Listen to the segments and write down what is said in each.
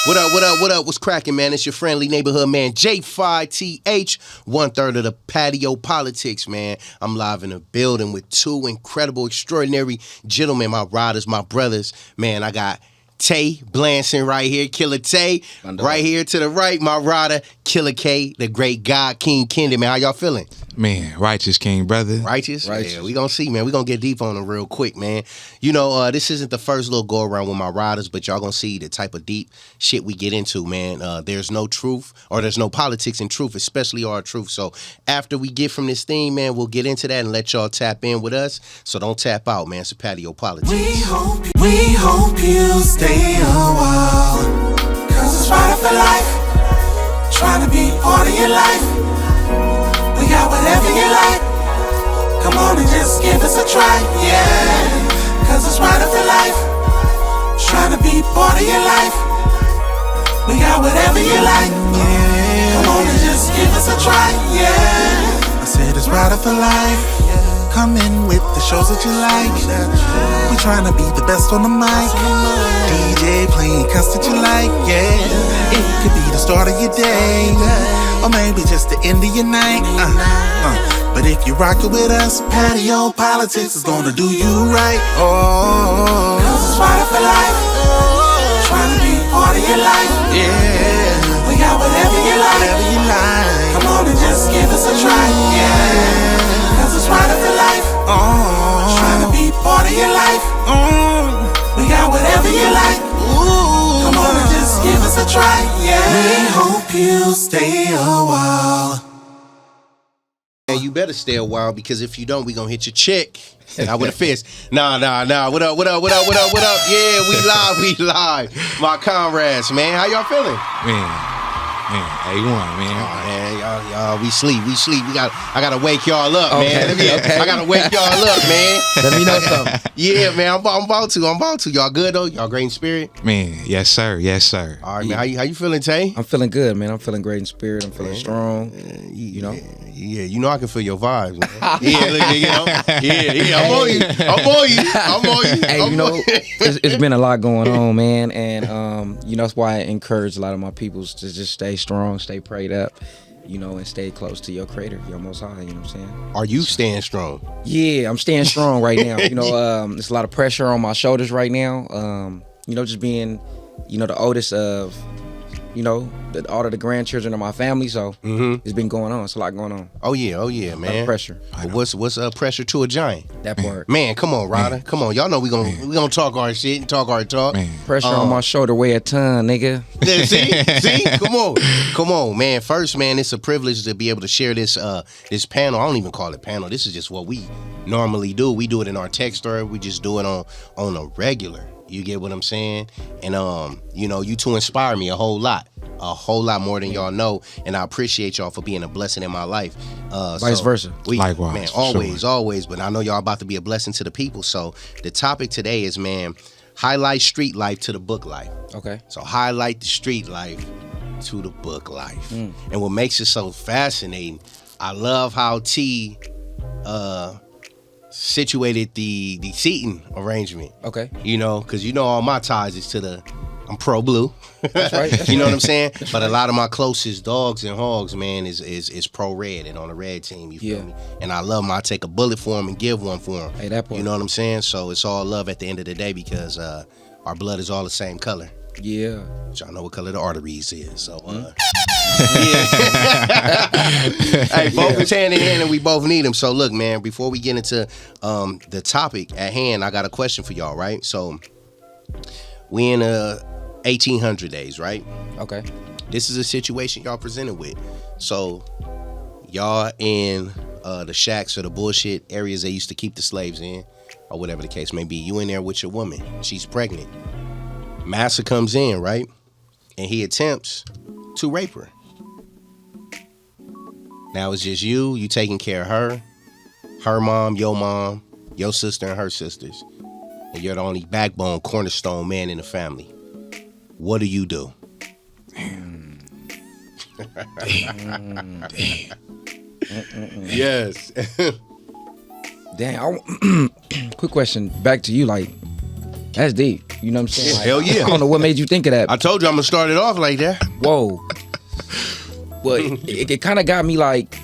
What up, what up, what up? What's cracking, man? It's your friendly neighborhood man, J5TH, 1/3 of the Patio PolitiCz, man. I'm live in the building with two incredible, extraordinary gentlemen, my riders, my brothers. Man, I got Tayy Blanson right here, Killer Tayy. Right here to the right, my rider, Killer K, the great God King Kendon, man. How y'all feeling? Man, righteous king, brother. Righteous? Yeah, we gonna see, man. We gonna get deep on them real quick, man. You know, this isn't the first little go around with my riders, but y'all gonna see the type of deep shit we get into, man. There's no truth, or there's no politics in truth, especially our truth. So after we get from this thing, man, we'll get into that and let y'all tap in with us. So don't tap out, man. It's a Patio PolitiCz. We hope you stay a while, cause it's right for life. Trying to be part of your life. We got whatever you like. Come on and just give us a try, yeah. Cause it's right for life. Trying to be part of your life. We got whatever you like, yeah. Come on and just give us a try, yeah. I said it's right for life. Come in with the shows that you like. We trying to be the best on the mic. DJ playing cuss that you like, yeah. It could be the start of your day, or maybe just the end of your night. But if you're rocking with us, Patio PolitiCz is gonna do you right. Oh, cause it's right for life. Trying to be part of your life, yeah. We got whatever you like. Come on and just give us a try, yeah. Cause it's right for life. Trying to be part of your life. We got whatever you like. Come on and just give us a try, yeah. We hope you stay a while. And you better stay a while, because if you don't, we gonna hit your chick. Not with a fist. Nah. What up? Yeah, we live. My comrades, man. How y'all feeling? Man, A1, man. Oh, man, y'all, we sleep. I gotta wake y'all up, man. Okay. I gotta wake y'all up, man. Let me know something. Yeah, man. I'm about to. Y'all good though? Y'all great in spirit? Man, yes, sir. All right, man. How you feeling, Tayy? I'm feeling good, man. I'm feeling great in spirit. I'm feeling strong. You know? Yeah, you know I can feel your vibes, man. Yeah, look, you know. Yeah. I'm on you. Hey, you know, it's been a lot going on, man, and you know, that's why I encourage a lot of my people to just stay strong, stay prayed up, you know, and stay close to your Creator, your Most High. You know what I'm saying? Are you staying strong? Yeah, I'm staying strong right now. You know, there's a lot of pressure on my shoulders right now. You know, just being, you know, the oldest of, you know, all of the grandchildren of my family, so it's been going on. It's a lot going on. Oh yeah, man. Pressure. What's pressure to a giant? That part. Man, come on, Ryder. Come on. Y'all know we gonna talk our shit and talk our talk. Man. Pressure on my shoulder weigh a ton, nigga. Yeah, see? Come on, man. First, man, it's a privilege to be able to share this this panel. I don't even call it panel. This is just what we normally do. We do it in our text story. We just do it on a regular. You get what I'm saying? And you know, you two inspire me a whole lot more than y'all know, and I appreciate y'all for being a blessing in my life. Vice versa. Likewise, man. sure. Always. But I know y'all about to be a blessing to the people. So the topic today is, man, highlight street life to the book life. Okay. So highlight the street life to the book life. And what makes it so fascinating, I love how T situated the seating arrangement. Okay. You know, because you know all my ties is to I'm pro blue. That's right. You know what I'm saying? But a lot of my closest dogs and hogs, man, is pro red and on the red team. You feel me? And I love them. I take a bullet for them and give one for them. Hey, that part. You know what I'm saying? So it's all love at the end of the day, because our blood is all the same color. Yeah. Which I know what color the arteries is. So hey, both is hand in hand, and we both need them. So look, man, before we get into the topic at hand, I got a question for y'all, right? So we in 1800 days, right? Okay. This is a situation y'all presented with. So y'all in the shacks or the bullshit areas they used to keep the slaves in, or whatever the case may be. You in there with your woman. She's pregnant. Master comes in, right? And he attempts to rape her. Now it's just you taking care of her mom, your sister, and her sisters. And you're the only backbone, cornerstone man in the family. What do you do? Yes. Dang, quick question back to you, like, that's deep. You know what I'm saying? Like, Hell yeah. I don't know what made you think of that. I told you I'm gonna start it off like that. Whoa. Well, it kind of got me like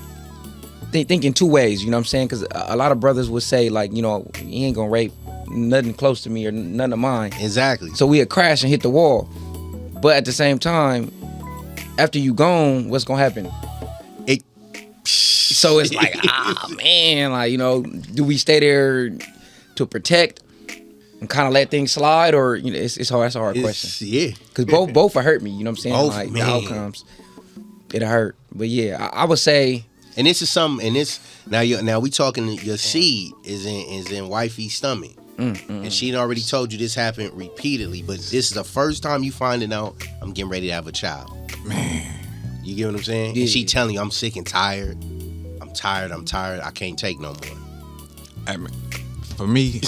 thinking two ways. You know what I'm saying? Because a lot of brothers would say like, you know, he ain't gonna rape nothing close to me or none of mine. Exactly. So we'd crash and hit the wall. But at the same time, after you gone, what's gonna happen? So it's like, man, like, you know, do we stay there to protect and kind of let things slide, or you know, it's hard. That's a hard question. Yeah, because both will hurt me. You know what I'm saying? Both, like man. the outcomes, it'll hurt. But yeah, I would say. And this is something. And this now we talking. Your seed is in wifey's stomach, and she already told you this happened repeatedly. But this is the first time you finding out. I'm getting ready to have a child. Man. You get what I'm saying? Yeah. And she telling you I'm sick and tired. I'm tired. I can't take no more. I mean, for me,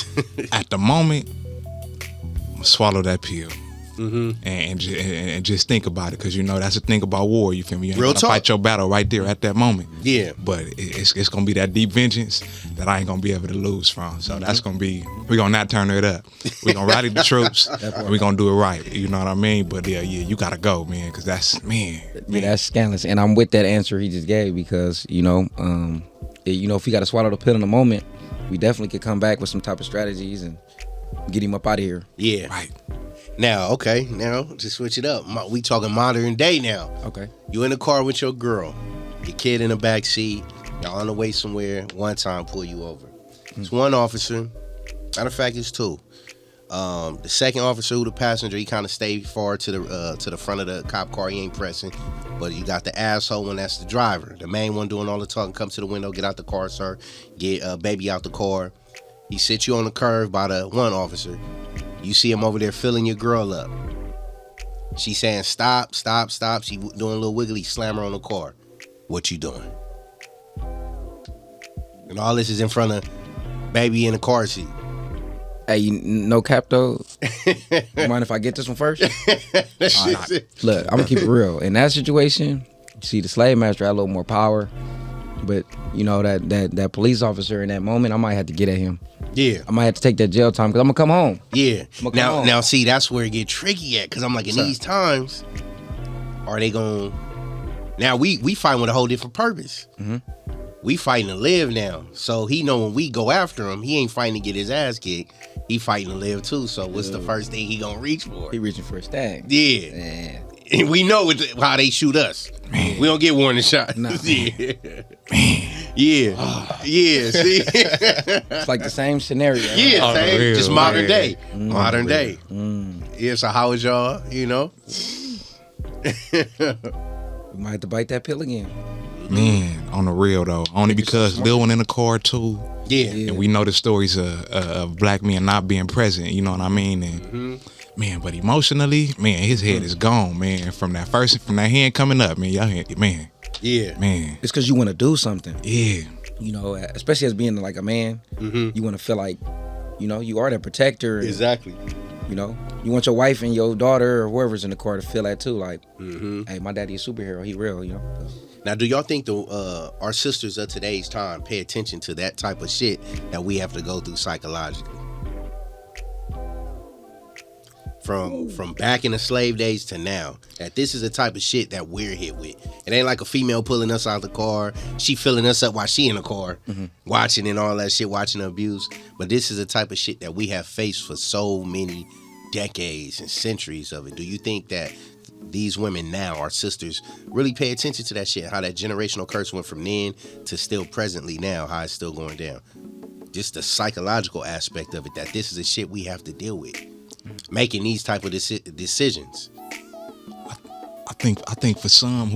at the moment, I'm gonna swallow that pill. And just think about it, because you know that's the thing about war. You feel me? You ain't Real gonna talk. fight your battle right there at that moment. Yeah. But it's gonna be that deep vengeance that I ain't gonna be able to lose from. So that's gonna be, we're gonna not turn it up. We're gonna rally the troops. And we're gonna do it right. You know what I mean? But yeah, you gotta go, man, because that's Yeah, that's scandalous. And I'm with that answer he just gave, because you know, if he got to swallow the pill in the moment, we definitely could come back with some type of strategies and get him up out of here. Yeah. right. Now, to switch it up, we talking modern day now. Okay. You in the car with your girl, your kid in the back seat, y'all on the way somewhere. One time, pull you over. It's one officer. Matter of fact, it's two. The second officer, who the passenger, he kind of stayed far to the front of the cop car. He ain't pressing. But you got the asshole one, that's the driver. The main one doing all the talking. Come to the window, get out the car, sir. Get baby out the car. He sits you on the curb by the one officer. You see him over there filling your girl up. She saying stop, stop, stop. She doing a little wiggly, slam her on the car. What you doing? And all this is in front of baby in the car seat. Hey, no cap though. You mind if I get this one first? Look, I'm gonna keep it real. In that situation, see, the slave master had a little more power, but you know that police officer in that moment, I might have to get at him. Yeah. I might have to take that jail time because I'm gonna come home. Yeah. I'ma come home. Now, see, that's where it get tricky at, because I'm like, in these times, are they going? Now we fighting with a whole different purpose. We fighting to live now. So he know when we go after him, he ain't fighting to get his ass kicked. He fighting to live too. So what's the first thing he gonna reach for? He reaching for his thing. Yeah. Man. And we know how they shoot us. We don't get warning shot. Nah. Yeah. Yeah. Yeah. See? It's like the same scenario. Yeah, On the same. real, Just modern man. day. Modern day. Yeah, so how is y'all, you know? We might have to bite that pill again. Man, on the real though, only because Lil one in the car too. Yeah. And we know the stories of black men not being present, you know what I mean? And man, but emotionally, man, his head is gone, man. From that hand coming up, man, y'all head, man. Yeah. Man. It's because you want to do something. Yeah. You know, especially as being like a man, you want to feel like, you know, you are the protector. And, Exactly. you know, you want your wife and your daughter or whoever's in the car to feel that too. Like, hey, my daddy is a superhero. He real, you know. Now, do y'all think our sisters of today's time pay attention to that type of shit that we have to go through psychologically? From back in the slave days to now, that this is the type of shit that we're hit with. It ain't like a female pulling us out the car, she filling us up while she in the car, watching and all that shit, watching the abuse. But this is the type of shit that we have faced for so many decades and centuries of it. Do you think that these women now, our sisters, really pay attention to that shit? How that generational curse went from then to still presently now, how it's still going down? Just the psychological aspect of it, that this is the shit we have to deal with. Making these type of decisions. I think for some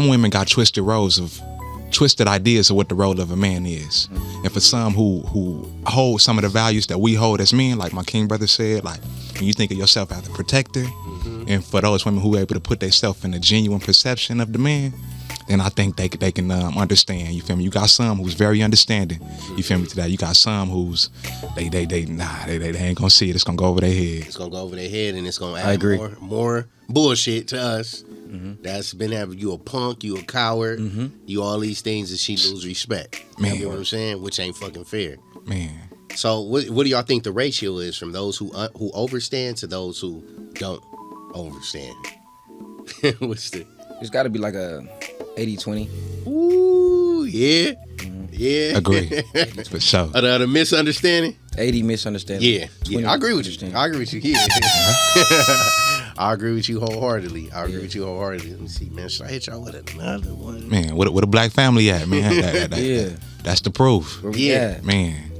women got twisted ideas of what the role of a man is. And for some who hold some of the values that we hold as men, like my king brother said, like when you think of yourself as a protector, and for those women who are able to put themselves in a genuine perception of the man, then I think they can understand. You feel me? You got some who's very understanding. You feel me to that? You got some who's they ain't gonna see it. It's gonna go over their head. It's gonna go over their head, and it's gonna add more bullshit to us. That's been having you a punk, you a coward, you all these things, and she lose respect. Man. You know what I'm saying? Which ain't fucking fair. Man. So what do y'all think the ratio is from those who overstand to those who don't overstand? What's the? It's got to be like a 80-20. Ooh, yeah. Yeah. Agree. For sure. The misunderstanding? 80 misunderstanding. Yeah. Yeah. I agree with you. I agree with you. Yeah. I agree with you wholeheartedly. Let me see, man. Should I hit y'all with another one? Man, where a black family at, man? Yeah. That's the proof. Yeah. Man.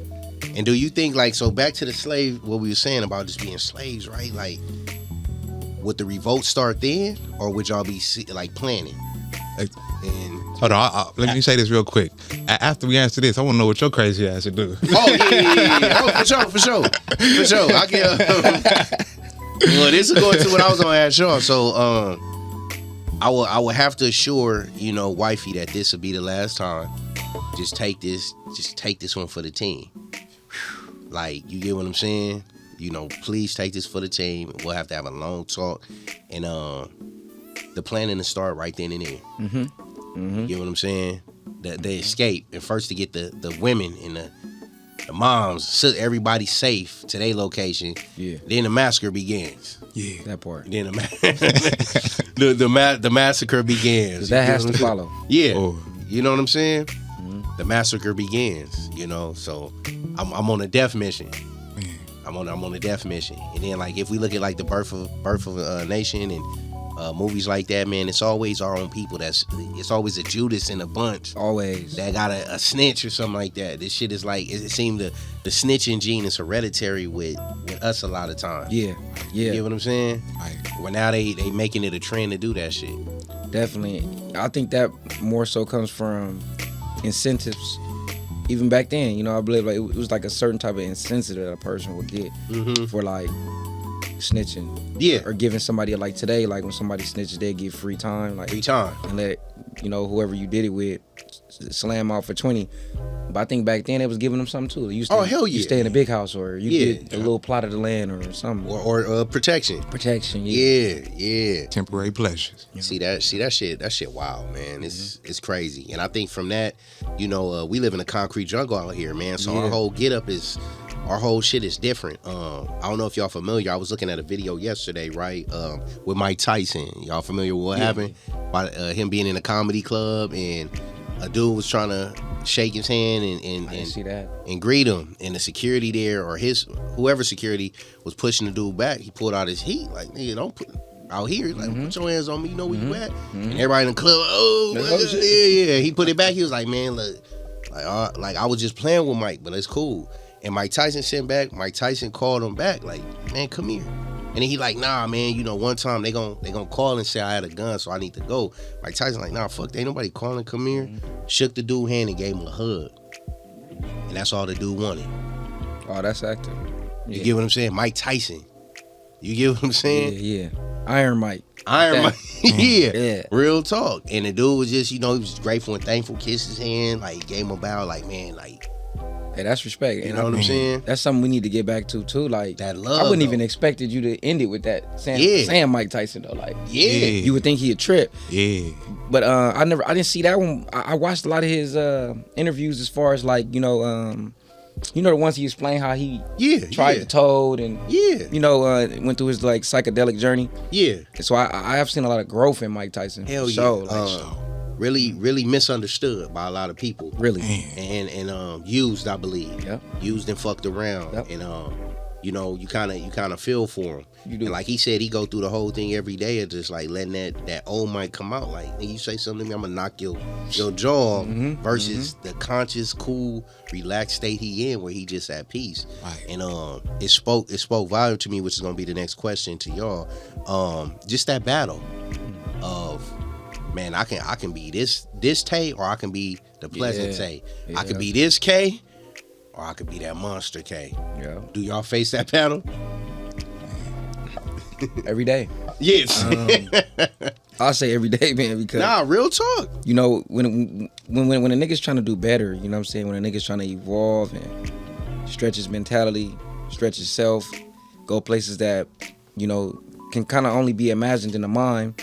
And do you think, like, so back to the slave, what we were saying about just being slaves, right? Like, would the revolt start then? Or would y'all be, like, planning? And hold on, let me say this real quick. After we answer this, I want to know what your crazy ass would do. Oh, yeah. Oh, for sure. I can. Well, this is going to what I was gonna ask y'all. So, I will have to assure wifey that this will be the last time. Just take this one for the team. Like, you get what I'm saying? Please take this for the team. We'll have to have a long talk, and the planning to start right then and there. You get what I'm saying? The escape, and first to get the women and the moms, so everybody safe to their location. Yeah. Then the massacre begins. Yeah, that part. Then the massacre begins. That has to follow. Yeah. Oh. You know what I'm saying? The massacre begins. So I'm on a death mission. I'm on a death mission. And then, like, if we look at like the birth of a nation and movies like that, man, it's always our own people. It's always a Judas in a bunch. Always. That got a snitch or something like that. This shit is like, it seemed the snitching gene is hereditary with us a lot of times. Yeah. You get what I'm saying? Right. Well, now they making it a trend to do that shit. Definitely. I think that more so comes from incentives. Even back then, I believe like it was like a certain type of incentive that a person would get for like snitching. Yeah. Or giving somebody, like today, like when somebody snitches, they get free time. Like Free time. And let whoever you did it with slam out for 20. But I think back then it was giving them something too. You stay, hell yeah. You stay in a big house, or you get a little plot of the land or something. Or protection. Protection. Yeah. Temporary pleasures. See that shit wild, man. It's crazy. And I think from that, we live in a concrete jungle out here, man. So our whole our whole shit is different. I don't know if y'all familiar. I was looking at a video yesterday, right? With Mike Tyson. Y'all familiar with what happened? By him being in a comedy club, and a dude was trying to shake his hand and see that. And greet him, and the security there, or whoever security was pushing the dude back. He pulled out his heat, like, nigga, don't put out here, like, put your hands on me, you know where you at. And everybody in the club, yeah. He put it back. He was like, man, look, like I was just playing with Mike, but it's cool. And Mike Tyson sent back. Mike Tyson called him back, like, man, come here. And then he like, nah, man, one time they gonna call and say I had a gun, so I need to go. Mike Tyson like, nah, fuck, ain't nobody calling, come here. Shook the dude hand and gave him a hug. And that's all the dude wanted. Oh, that's active. You get what I'm saying? Mike Tyson. You get what I'm saying? Yeah. Iron Mike. Mike. Yeah. Real talk. And the dude was just, he was grateful and thankful, kissed his hand, like, gave him a bow, like, man, like, hey, that's respect. You know what I'm saying? That's something we need to get back to too. Like that love. I wouldn't even expected you to end it with that saying Mike Tyson though. Like you would think he'd trip. Yeah. But I didn't see that one. I watched a lot of his interviews as far as like, the ones he explained how he tried the toad and went through his like psychedelic journey. Yeah. And so I have seen a lot of growth in Mike Tyson. Hell yeah. Really misunderstood by a lot of people. Really. And used, I believe. Yep. Used and fucked around. Yep. And you kind of feel for him. You do. And like he said, he go through the whole thing every day of just like letting that old Mike come out. Like, you say something to me, I'm gonna knock your jaw. Versus the conscious, cool, relaxed state he in, where he just at peace. Right. And it spoke volume to me, which is gonna be the next question to y'all. Just that battle of, man, I can be this Tayy, or I can be the pleasant Tayy. Yeah. I can be this K, or I could be that monster K. Yeah. Do y'all face that battle? Every day. Yes. I'll say every day, man, because real talk. When a nigga's trying to do better, you know what I'm saying? When a nigga's trying to evolve and stretch his mentality, stretch himself, go places that, can kind of only be imagined in the mind.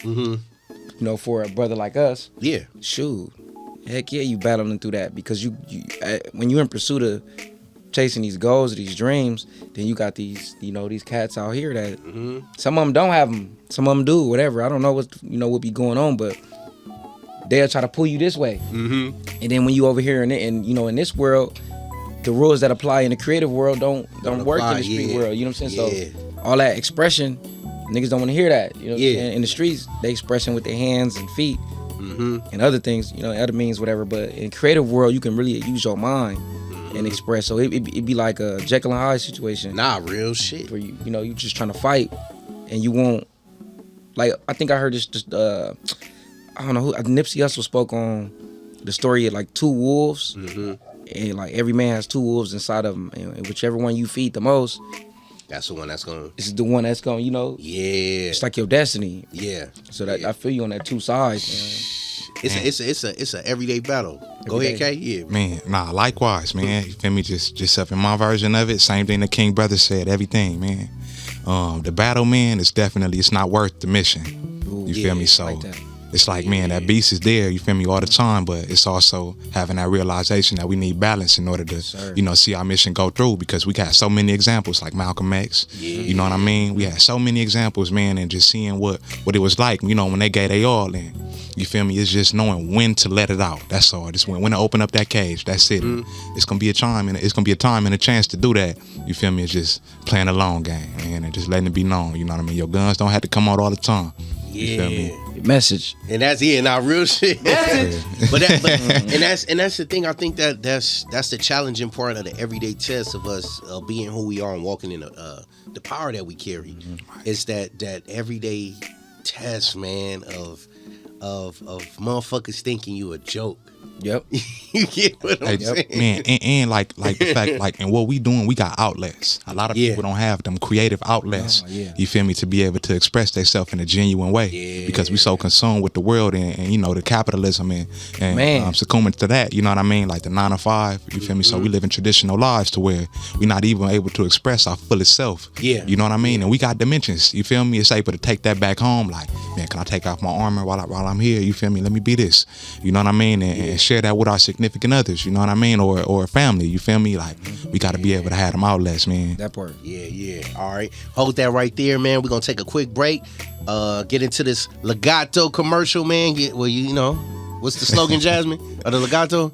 For a brother like us, shoot, heck yeah, you battling through that, because you when you're in pursuit of chasing these goals or these dreams, then you got these, these cats out here that some of them don't have them, some of them do, whatever. I don't know what be going on, but they'll try to pull you this way. And then when you over here in this world, the rules that apply in the creative world don't work in the street world. You know what I'm saying? So all that expression, niggas don't want to hear that. You know what I'm saying? In the streets, they expressing with their hands and feet and other things, other means, whatever. But in creative world, you can really use your mind and express. So it'd be like a Jekyll and Hyde situation. Nah, real shit. Where you just trying to fight, and you won't. Like, I think I heard this. I don't know who. Nipsey Hussle spoke on the story of like two wolves, and like every man has two wolves inside of him, and whichever one you feed the most, that's the one that's going. It's the one that's going. Yeah. It's like your destiny. Yeah. So that I feel you on that two sides. Man. It's a everyday battle. Go ahead, K. Yeah. Man, nah, likewise, man. You feel me? Just up in my version of it. Same thing the King brother said. Everything, man. The battle, man, is definitely, it's not worth the mission. You feel me? So like that. it's like, man, that beast is there, you feel me, all the time, but it's also having that realization that we need balance in order to, see our mission go through, because we got so many examples like Malcolm X, you know what I mean? We had so many examples, man, and just seeing what it was like, when they gave they all in. You feel me? It's just knowing when to let it out. That's all. Just when to open up that cage. That's it. It's gonna be a time and a chance to do that. You feel me? It's just playing a long game, man, and just letting it be known. You know what I mean? Your guns don't have to come out all the time. You feel me? Message. And that's not real shit. but that's the thing. I think that's the challenging part of the everyday test of us being who we are and walking in the power that we carry. Is that everyday test, man, of motherfuckers thinking you a joke. Yep. You get what I'm saying? Man, and like the fact, like, and what we doing, we got outlets. A lot of people don't have them creative outlets. You feel me? To be able to express themselves in a genuine way, because we so consumed with the world and the capitalism and succumbing to that. You know what I mean? Like the 9 to 5. You feel me? So we live in traditional lives to where we're not even able to express our fullest self. You know what I mean? And we got dimensions. You feel me? It's able to take that back home. Like, man, can I take off my armor while I'm here? You feel me? Let me be this. You know what I mean? And share that with our significant others, you know what I mean, or family, you feel me? Like, we got to be able to have them outlets, man. That part. Yeah. All right, hold that right there, man. We're gonna take a quick break, get into this Legato commercial, man. What's the slogan, Jasmine, of the Legato?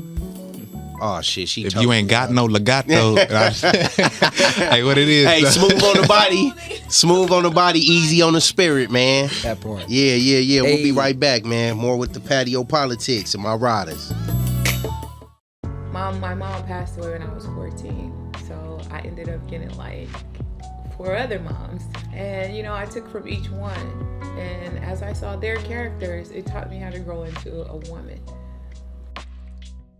Oh shit, if you ain't got no legato, hey, what it is? Hey, smooth on the body, easy on the spirit, man. That part. Yeah. Hey. We'll be right back, man. More with the Patio PolitiCz and my riders. My mom passed away when I was 14, so I ended up getting like 4 other moms, and I took from each one, and as I saw their characters, it taught me how to grow into a woman.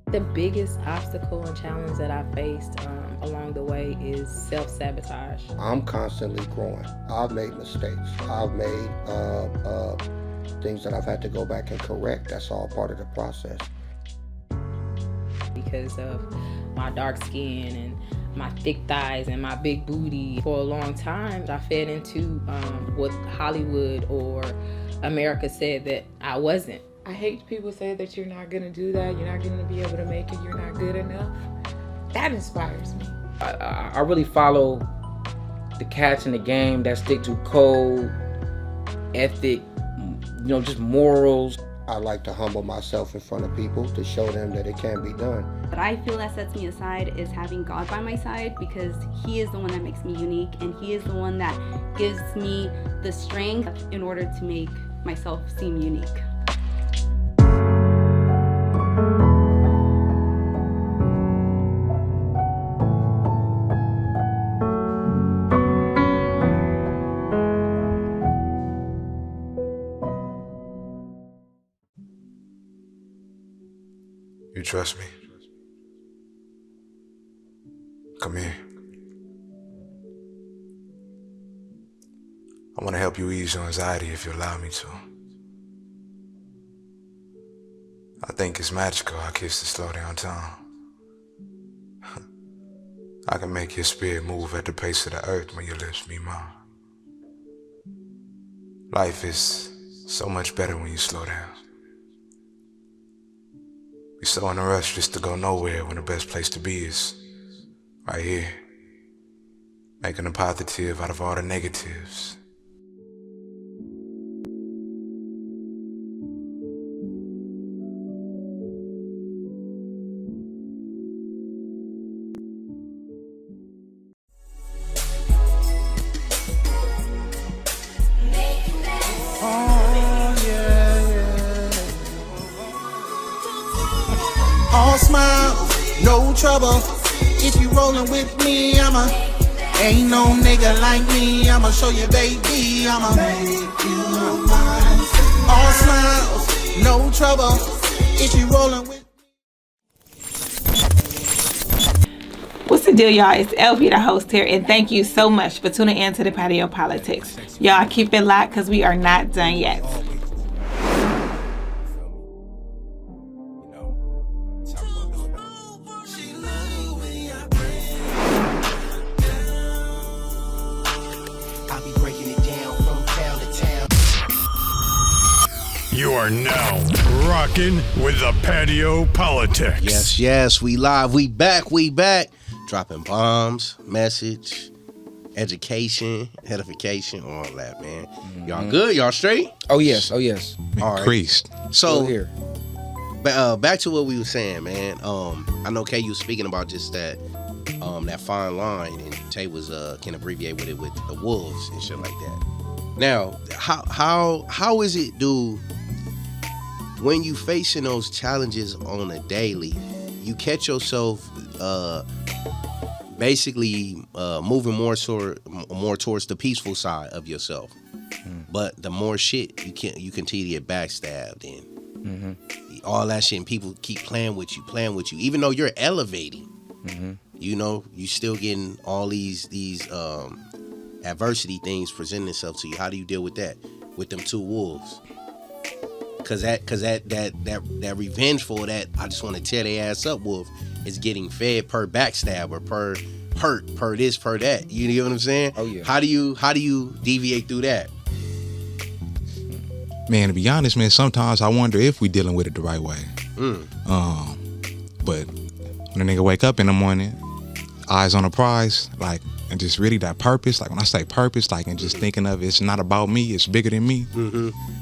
The biggest obstacle and challenge that I faced along the way is self-sabotage. I'm constantly growing. I've made mistakes. I've made things that I've had to go back and correct. That's all part of the process. Because of my dark skin and my thick thighs and my big booty, for a long time I fed into what Hollywood or America said that I wasn't. I hate people say that you're not gonna do that, you're not gonna be able to make it, you're not good enough. That inspires me. I really follow the cats in the game that stick to code, ethic, just morals. I like to humble myself in front of people to show them that it can be done. What I feel that sets me aside is having God by my side, because He is the one that makes me unique, and He is the one that gives me the strength in order to make myself seem unique. You trust me? Come here. I want to help you ease your anxiety if you allow me to. I think it's magical how kisses slow down time. I can make your spirit move at the pace of the earth when your lips meet mine. Life is so much better when you slow down. You're so in a rush just to go nowhere when the best place to be is Right here. Making a positive out of all the negatives. All smiles, no trouble. If you rollin' with me, ain't no nigga like me. I'ma show you, baby. I'ma make you mine. All smiles, no trouble. If you rollin' with What's the deal, y'all? It's LV, the host here, and thank you so much for tuning in to the Patio Politics. Y'all keep it locked because we are not done yet. You are now rocking with the Patio Politics. Yes, we live, we back. Dropping bombs, message, education, edification, all that, man. Y'all good? Y'all straight? Oh yes. All right. Increased. So, here. back to what we were saying, man. I know Kay, you was speaking about just that fine line, and Tayy was can abbreviate with it with the wolves and shit like that. Now, how is it, dude, when you facing those challenges on a daily, you catch yourself basically moving more towards the peaceful side of yourself, but the more shit you continue to get backstabbed and all that shit, and people keep playing with you, even though you're elevating. You know, you still getting all these adversity things presenting itself to you. How do you deal with that? With them two wolves? Cause that revengeful, that I just want to tear their ass up wolf is getting fed per backstab or per hurt, per this, per that. You know what I'm saying? Oh yeah. How do you deviate through that? Man, to be honest, man, sometimes I wonder if we dealing with it the right way. But when a nigga wake up in the morning, eyes on the prize, like, and just really that purpose, like when I say purpose, like, and just thinking of it's not about me, it's bigger than me.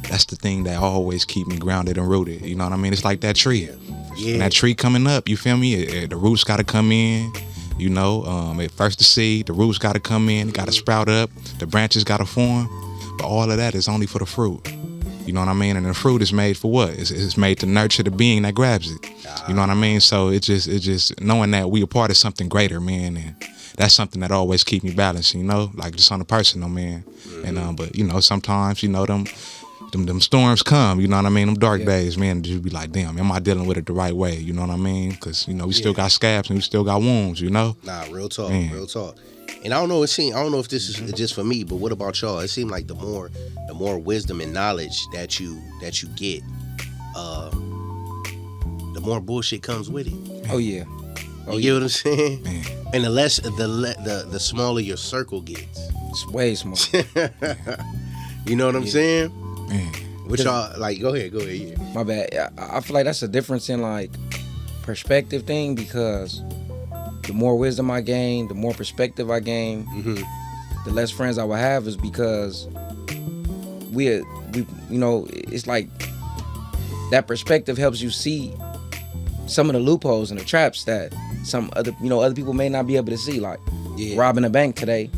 That's the thing that always keep me grounded and rooted. You know what I mean? It's like that tree. Yeah. And that tree coming up, you feel me? The roots got to come in. You know, at first the seed, the roots got to come in, got to sprout up, the branches got to form. But all of that is only for the fruit. You know what I mean? And the fruit is made for what? It's made to nurture the being that grabs it. You know what I mean? So it's just knowing that we a part of something greater, man. And that's something that always keep me balanced, you know, like just on a personal, man. And but you know, sometimes, you know, them storms come, you know what I mean? Them dark days, man, just be like, damn, am I dealing with it the right way? You know what I mean? Because, you know, we still got scabs and we still got wounds, you know? Nah, real talk. And I don't know if this is just for me, but what about y'all? It seemed like the more wisdom and knowledge that you get, the more bullshit comes with it. Oh yeah. You get what I'm saying? Man. And the smaller your circle gets. It's way smaller. You know what I'm saying? Man. Which y'all, like, go ahead, yeah. My bad. I feel like that's a difference in like perspective thing, because the more wisdom I gain, the more perspective I gain, the less friends I will have, is because we you know, it's like that perspective helps you see some of the loopholes and the traps that some other people may not be able to see. Like robbing a bank today,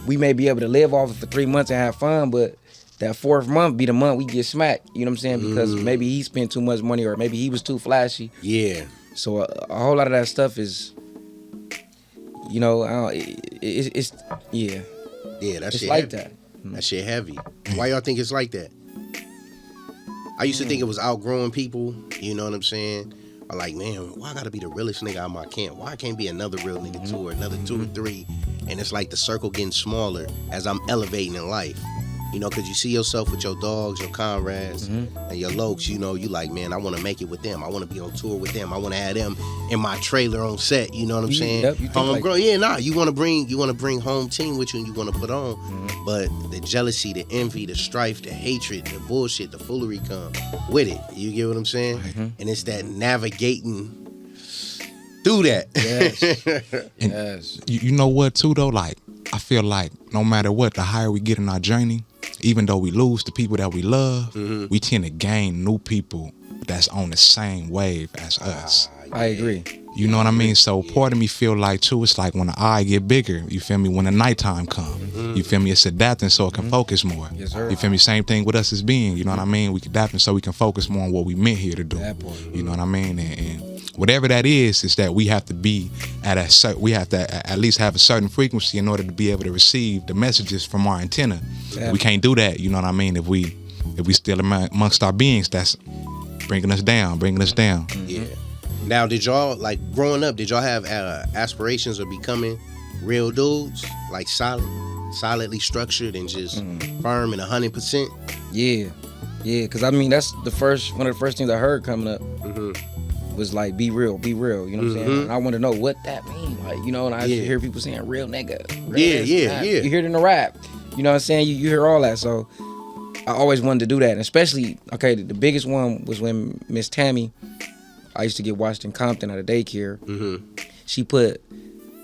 we may be able to live off it for 3 months and have fun, but that fourth month be the month we get smacked. You know what I'm saying? Because maybe he spent too much money, or maybe he was too flashy. Yeah. So a whole lot of that stuff is, you know, it's yeah, that it's shit like heavy. that. That shit heavy. Why y'all think it's like that? I used to think it was outgrowing people. You know what I'm saying? I'm like, man, why I gotta be the realest nigga out of my camp? Why I can't be another real nigga two, or another 2 or 3? And it's like the circle getting smaller as I'm elevating in life. You know, because you see yourself with your dogs, your comrades, and your lokes, you know, you like, man, I want to make it with them. I want to be on tour with them. I want to have them in my trailer on set. You know what I'm saying? Yep, you think like, you want to bring home team with you, and you want to put on. But the jealousy, the envy, the strife, the hatred, the bullshit, the foolery come with it. You get what I'm saying? And it's that navigating through that. Yes. You know what too though? Like I feel like no matter what, the higher we get in our journey, even though we lose the people that we love, we tend to gain new people that's on the same wave as us. I agree. You know what I mean? So part of me feel like too, it's like when the eye get bigger, you feel me, when the nighttime come, you feel me, it's adapting so it can focus more. Yes, sir. You feel me? Same thing with us as being, you know what I mean? We adapting so we can focus more on what we meant here to do. You know what I mean? And whatever that is that we have to be at a certain, we have to at least have a certain frequency in order to be able to receive the messages from our antenna. We can't do that, you know what I mean, if we still amongst our beings that's bringing us down. Yeah. Now, did y'all, like, growing up, did y'all have aspirations of becoming real dudes? Like, solidly structured and just firm and 100%? Yeah, because I mean, that's one of the first things I heard coming up was like, be real, you know what I'm saying? And I want to know what that means, like, you know, and I used to hear people saying real nigga. Yeah. You hear it in the rap, you know what I'm saying? You hear all that, so I always wanted to do that, and especially, okay, the biggest one was when Miss Tammy, I used to get watched in Compton at a daycare. She put,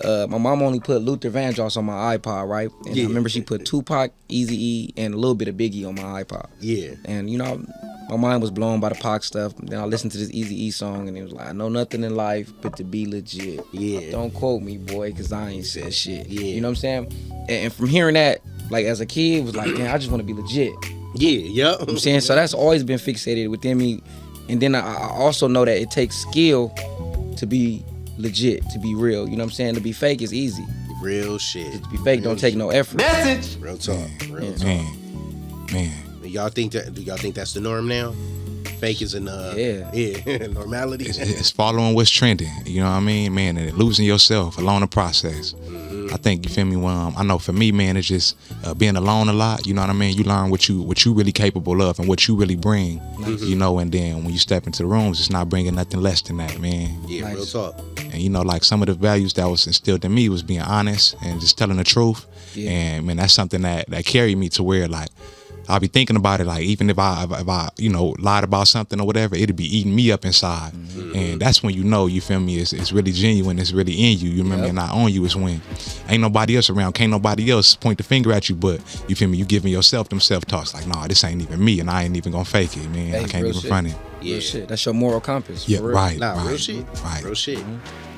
my mom only put Luther Vandross on my iPod, right? And I remember she put Tupac, Eazy-E, and a little bit of Biggie on my iPod. Yeah. And, you know, my mind was blown by the Pac stuff. Then I listened to this Eazy-E song, and it was like, I know nothing in life but to be legit. Yeah. Don't quote me, boy, because I ain't said shit. Yeah. You know what I'm saying? And from hearing that, like, as a kid, it was like, damn, I just want to be legit. Yeah. You know what I'm saying? So that's always been fixated within me. And then I also know that it takes skill to be legit, to be real. You know what I'm saying? To be fake is easy. Real shit. To be fake don't take no effort. Message. Real talk. Man. Y'all think that? Do y'all think that's the norm now? Fake is normality. It's following what's trending. You know what I mean, man? And losing yourself along the process. I think, you feel me? I know for me, man, it's just being alone a lot. You know what I mean? You learn what you really capable of and what you really bring. You know, and then when you step into the rooms, it's not bringing nothing less than that, man. Yeah, real talk. And you know, like some of the values that was instilled in me was being honest and just telling the truth. And man, that's something that carried me to where, like, I'll be thinking about it, like, even if I you know, lied about something or whatever, it'd be eating me up inside. And that's when you know, you feel me, it's really genuine, it's really in you. You remember, and not on you. It's when ain't nobody else around, can't nobody else point the finger at you, but you feel me, you giving yourself them self-talks, like, nah, this ain't even me, and I ain't even gonna fake it, man. I can't even front it. Yeah. Real shit. That's your moral compass. Yeah, right. Nah, right, real shit. Right. Real shit.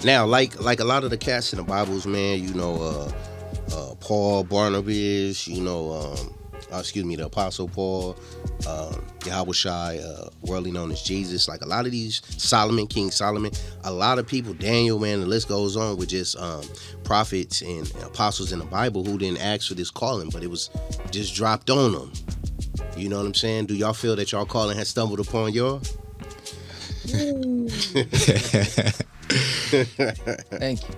Now, like a lot of the cats in the Bibles, man, you know, Paul, Barnabas, you know, the Apostle Paul, Yahushua, worldly known as Jesus, like a lot of these, King Solomon, a lot of people, Daniel, man, the list goes on with just prophets and apostles in the Bible who didn't ask for this calling, but it was just dropped on them. You know what I'm saying? Do y'all feel that y'all calling has stumbled upon y'all? Thank you.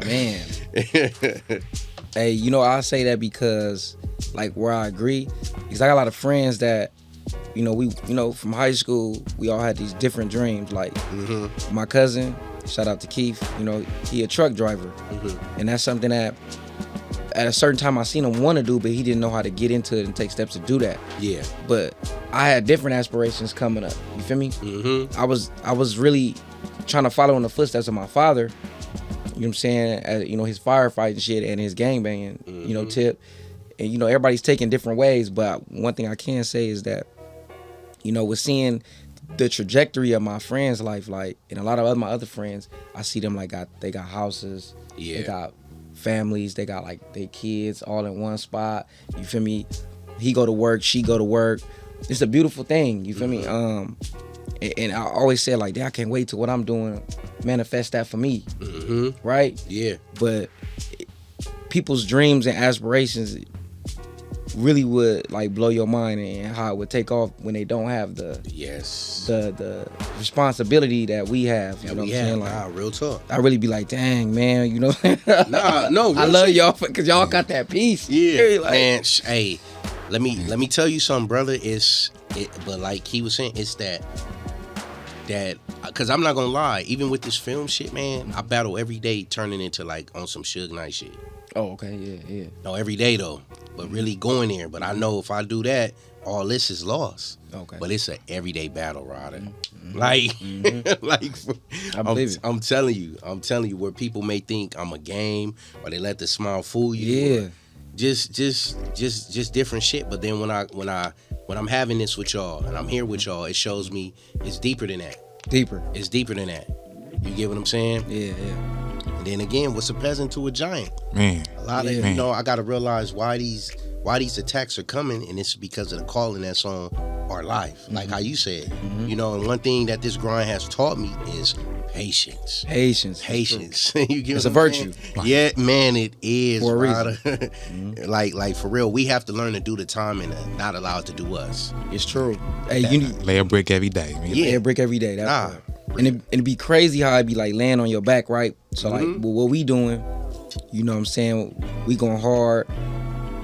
Man. Hey, you know, I say that because, like, where I agree, because I got a lot of friends that, you know, from high school, we all had these different dreams. Like, my cousin, shout out to Keith, you know, he a truck driver. And that's something that, at a certain time, I seen him want to do, but he didn't know how to get into it and take steps to do that. Yeah. But I had different aspirations coming up. You feel me? I was really trying to follow in the footsteps of my father. You know what I'm saying? You know, his firefighting shit and his gangbanging, you know, tip. And, you know, everybody's taking different ways. But one thing I can say is that, you know, with seeing the trajectory of my friends' life, like, and a lot of my other friends, I see them like they got houses, they got families, they got like their kids all in one spot. You feel me? He go to work, she go to work. It's a beautiful thing. You feel me? And I always say, like, I can't wait till what I'm doing manifest that for me. Right? Yeah. But people's dreams and aspirations really would, like, blow your mind, and how it would take off when they don't have the responsibility that we have. You know what I'm saying? Like, real talk. I really be like, dang, man, you know. No, I love y'all because y'all got that peace. Yeah, like, man. Hey, let me tell you something, brother. But like he was saying, it's that because I'm not gonna lie, even with this film shit, man, I battle every day turning into like on some Suge Knight shit. Oh, okay, yeah. No, every day though, but really going there. But I know if I do that, all this is lost. Okay. But it's an everyday battle, Ryder. Like, like I believe it. I'm telling you, where people may think I'm a game or they let the smile fool you. Yeah. Just different shit. But then when I'm having this with y'all and I'm here with y'all, it shows me it's deeper than that. It's deeper than that. You get what I'm saying? Yeah. And then again, what's a peasant to a giant? Man. A lot of I gotta realize why these attacks are coming, and it's because of the calling that's on our life. Like how you said. You know, and one thing that this grind has taught me is patience. You get it's what a I'm virtue. saying? Yeah, man, it is. For a reason. Like for real, we have to learn to do the time and not allow it to do us. It's true. Hey, you need lay a brick every day, man. lay a brick every day. That's and it'd be crazy how it'd be like laying on your back, right? So like, well, what we doing? You know what I'm saying? We going hard.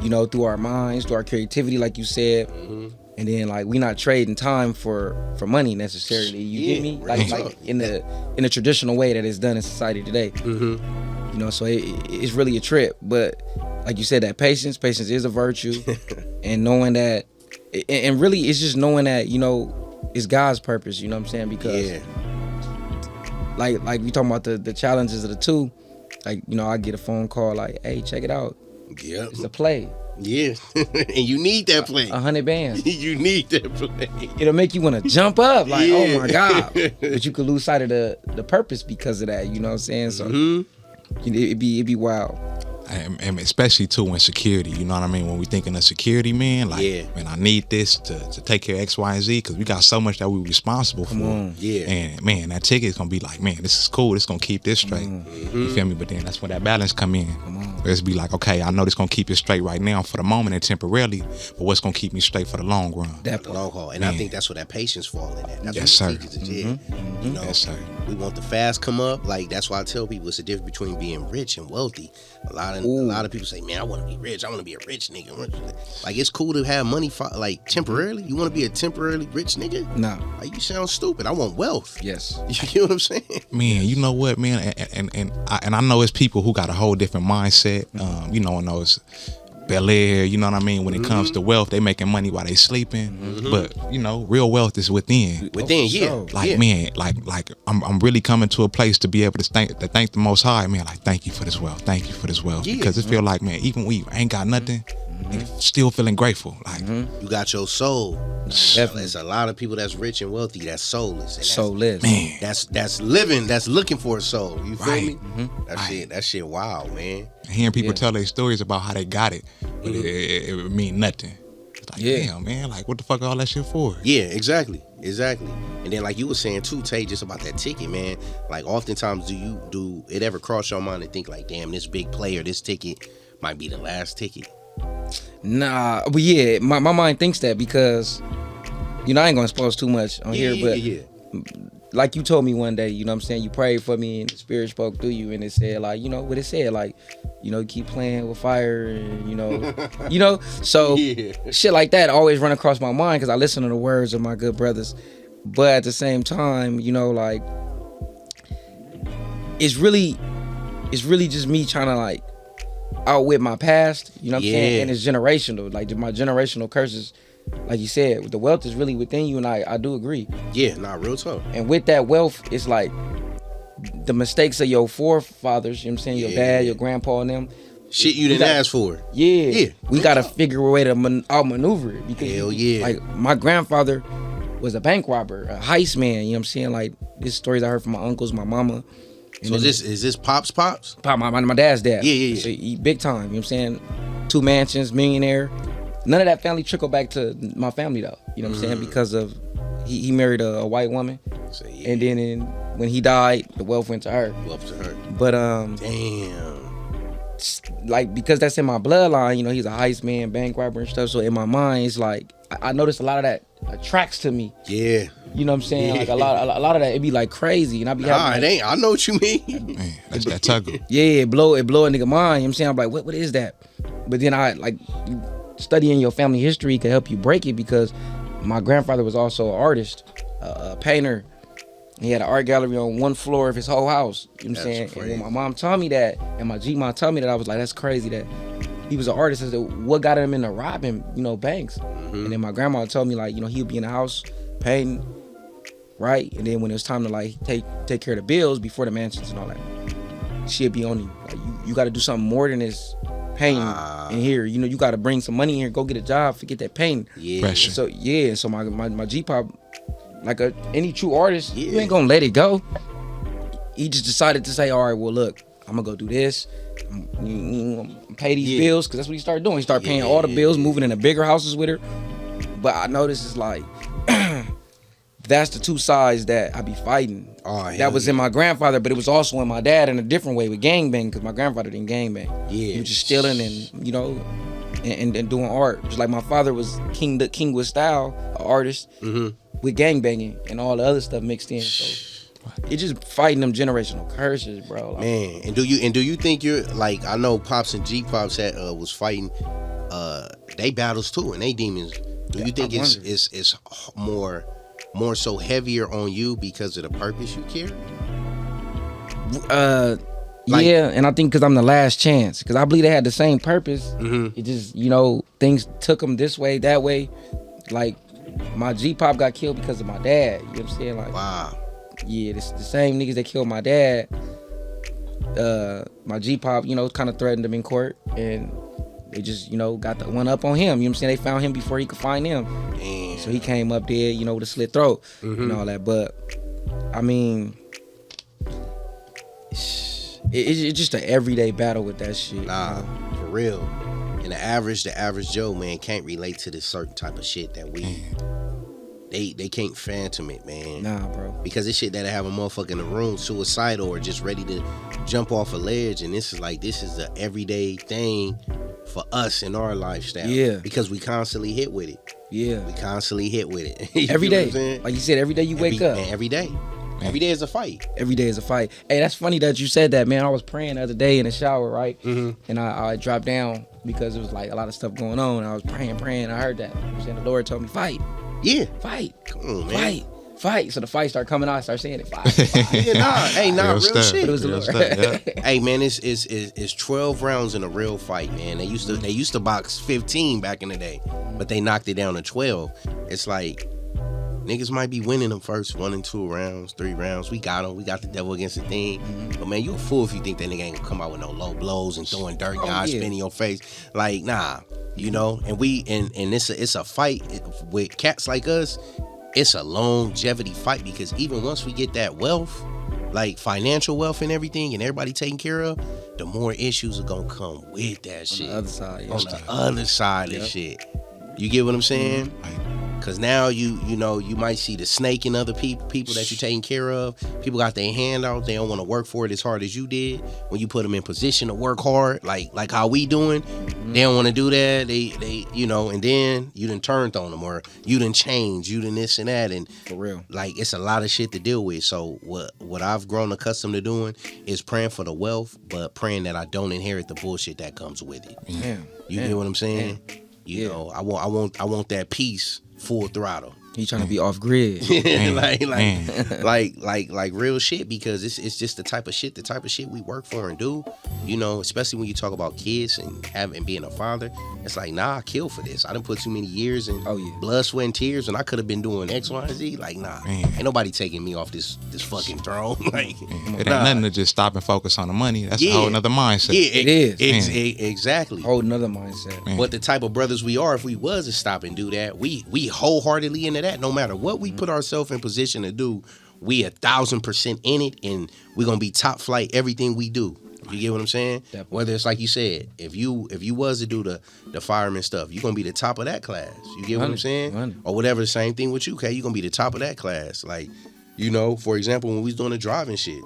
You know, through our minds, through our creativity, like you said. And then like we not trading time for money necessarily. You get me? Like in the traditional way that it's done in society today. You know, so it's really a trip. But like you said, that patience is a virtue, and knowing that, and really it's just knowing that, you know, it's God's purpose. You know what I'm saying? Because like we talking about the challenges of the two. Like, you know, I get a phone call like, hey, check it out. Yeah, it's a play. Yeah, and you need that play. 100 bands. You need that play. It'll make you want to jump up, like, oh my God. But you could lose sight of the purpose because of that. You know what I'm saying? So it'd be wild. And especially too when security, you know what I mean? When we thinking of security, man, like, man, I need this to take care of X, Y, and Z, because we got so much that we're responsible for. And man, that ticket is gonna be like, man, this is cool. This gonna keep this straight. You feel me? But then that's when that balance come in. It's be like, okay, I know this gonna keep it straight right now for the moment and temporarily, but what's gonna keep me straight for the long run? The long haul. And man, I think that's where that patience fall in at. That's yes, sir. You know, yes, sir. We want the fast come up. Like, that's why I tell people it's the difference between being rich and wealthy. A lot of people say, man, I want to be rich. I want to be a rich nigga. Like, it's cool to have money for, like, temporarily. You want to be a temporarily rich nigga? No. Like, you sound stupid. I want wealth. Yes. You get what I'm saying? Man, you know what, man? And I know it's people who got a whole different mindset. You know, in those Bel Air, you know what I mean? When it comes to wealth, they making money while they sleeping. But, you know, real wealth is within. Like, man, like I'm really coming to a place to be able to thank the Most High, man. Like, thank you for this wealth. Thank you for this wealth. Because it feel like, man, even when you ain't got nothing, still feeling grateful. Like, you got your soul. There's a lot of people that's rich and wealthy that's soulless. And soulless. Man. That's living, that's looking for a soul. You feel me? That shit wild, man. Hearing people tell their stories about how they got it, but it mean nothing. It's like, damn, man, like, what the fuck all that shit for? Yeah, exactly. And then, like you were saying too, Tayy, just about that ticket, man. Like, oftentimes, do it ever cross your mind to think like, damn, this big player, this ticket might be the last ticket? Nah, but yeah, my mind thinks that because, you know, I ain't gonna expose too much on here, but like you told me one day, you know what I'm saying, you prayed for me and the Spirit spoke through you and it said, like, you know what it said, like, you know, keep playing with fire and, you know, so shit like that always run across my mind because I listen to the words of my good brothers. But at the same time, you know, like, it's really just me trying to, like, outwit my past, you know what I'm saying? And it's generational, like my generational curses, like you said, the wealth is really within you, and I do agree. Yeah, real talk. And with that wealth, it's like the mistakes of your forefathers, you know what I'm saying, your dad, your grandpa and them. Shit you didn't ask for. Yeah. We gotta figure a way to outmaneuver it. Because like, my grandfather was a bank robber, a heist man, you know what I'm saying? Like, these stories I heard from my uncles, my mama. So is this Pops? Pop, my dad's dad. Yeah. So he big time, you know what I'm saying? 2 mansions, millionaire. None of that family trickled back to my family though. You know what I'm saying? Because of he married a white woman. So, and then when he died, the wealth went to her. But damn. Like, because that's in my bloodline, you know, he's a heist man, bank robber and stuff. So in my mind, it's like I noticed a lot of that attracts to me. Yeah. You know what I'm saying? Like a lot of that, it'd be like crazy, and I'd be having, it ain't. I know what you mean. Man, that's that tuggle. Yeah, it blow a nigga mind. You know what I'm saying? I'm like, what is that? But then I like studying your family history can help you break it, because my grandfather was also an artist, a painter. He had an art gallery on 1 floor of his whole house. You know what I'm saying? Crazy. And when my mom told me that, and my G-mom told me that, I was like, that's crazy that he was an artist. I said, what got him into robbing, banks? And then my grandma told me, like, he'd be in the house painting, right? And then when it was time to like take care of the bills before the mansions and all that, she'd be on you. Like you got to do something more than this painting in here. You know, you got to bring some money in here, go get a job, forget that painting. Yeah. Pressure. So my G-pop, like any true artist, you ain't gonna let it go. He just decided to say, all right, well look, I'm gonna go do this. Pay these bills, because that's what he started doing. He started paying all the bills, moving into bigger houses with her. But I noticed it's like that's the two sides that I be fighting. That was in my grandfather, but it was also in my dad in a different way with gangbang, because my grandfather didn't gangbang. He was just stealing and, you know, and doing art. Just like my father was king with style, an artist, with gangbanging and all the other stuff mixed in. So it's just fighting them generational curses, bro. Like, man, and do you think you're like, I know Pops and G Pops was fighting they battles too and they demons. Do you think it's more so heavier on you because of the purpose you carry? Yeah, and I think because I'm the last chance, because I believe they had the same purpose. It just, you know, things took them this way, that way. Like my G-pop got killed because of my dad. You know what I'm saying? Like, wow. Yeah, it's the same niggas that killed my dad. My G-pop, you know, kind of threatened him in court, and they just, you know, got the one up on him. You know what I'm saying? They found him before he could find them. Damn. So he came up dead, you know, with a slit throat and all that. But I mean, it's just an everyday battle with that shit. Nah, for real. And the average Joe, man, can't relate to this certain type of shit that we. They can't phantom it, man. Nah, bro. Because this shit that'll have a motherfucker in the room suicidal or just ready to jump off a ledge, and this is the everyday thing for us in our lifestyle. Yeah. Because we constantly hit with it. Yeah. We constantly hit with it. Every day. Like you said, every day you wake up. Man, every day. Every day is a fight. Every day is a fight. Hey, that's funny that you said that, man. I was praying the other day in the shower, right? And I dropped down because it was like a lot of stuff going on. I was praying. I heard that. And the Lord told me, fight. Yeah. Fight. Come on, man. Fight. So the fight started coming out. I started saying it. Fight. Real shit. But it was the Lord. Hey, man, it's 12 rounds in a real fight, man. They used to box 15 back in the day, but they knocked it down to 12. It's like niggas might be winning them first 1 and 2 rounds, 3 rounds. We got them. We got the devil against the thing. But man, you a fool if you think that nigga ain't gonna come out with no low blows and throwing dirt guys spin in your face. Like, nah, you know. And it's a fight with cats like us. It's a longevity fight, because even once we get that wealth, like financial wealth and everything, and everybody taken care of, the more issues are gonna come with that shit. On the other side, On the other side of shit. You get what I'm saying? Cause now you know, you might see the snake in other people that you're taking care of. People got their hand out. They don't want to work for it as hard as you did. When you put them in position to work hard, like how we doing, they don't want to do that. They you know, and then you done turned on them, or you done changed, you done this and that, and for real, like it's a lot of shit to deal with. So what I've grown accustomed to doing is praying for the wealth, but praying that I don't inherit the bullshit that comes with it. You get what I'm saying? You know, I want that peace. Full throttle. He trying to be off grid. like real shit, because it's just the type of shit we work for and do. You know, especially when you talk about kids and being a father. It's like, nah, I kill for this. I done put too many years in blood, sweat, and tears, and I could have been doing X, Y, and Z. Like, nah, ain't nobody taking me off this fucking throne. Like, it ain't nothing to just stop and focus on the money. That's a whole nother mindset. Yeah, it is. Exactly. Whole nother mindset. But the type of brothers we are, if we was to stop and do that, we wholeheartedly into that. No matter what we put ourselves in position to do, we 1,000% in it, and we're gonna be top flight everything we do. You get what I'm saying? Definitely. Whether it's like you said, if you was to do the fireman stuff, you're gonna be the top of that class. You get what I'm saying? 100. Or whatever, the same thing with you, okay? You're gonna be the top of that class. Like, you know, for example, when we was doing the driving shit,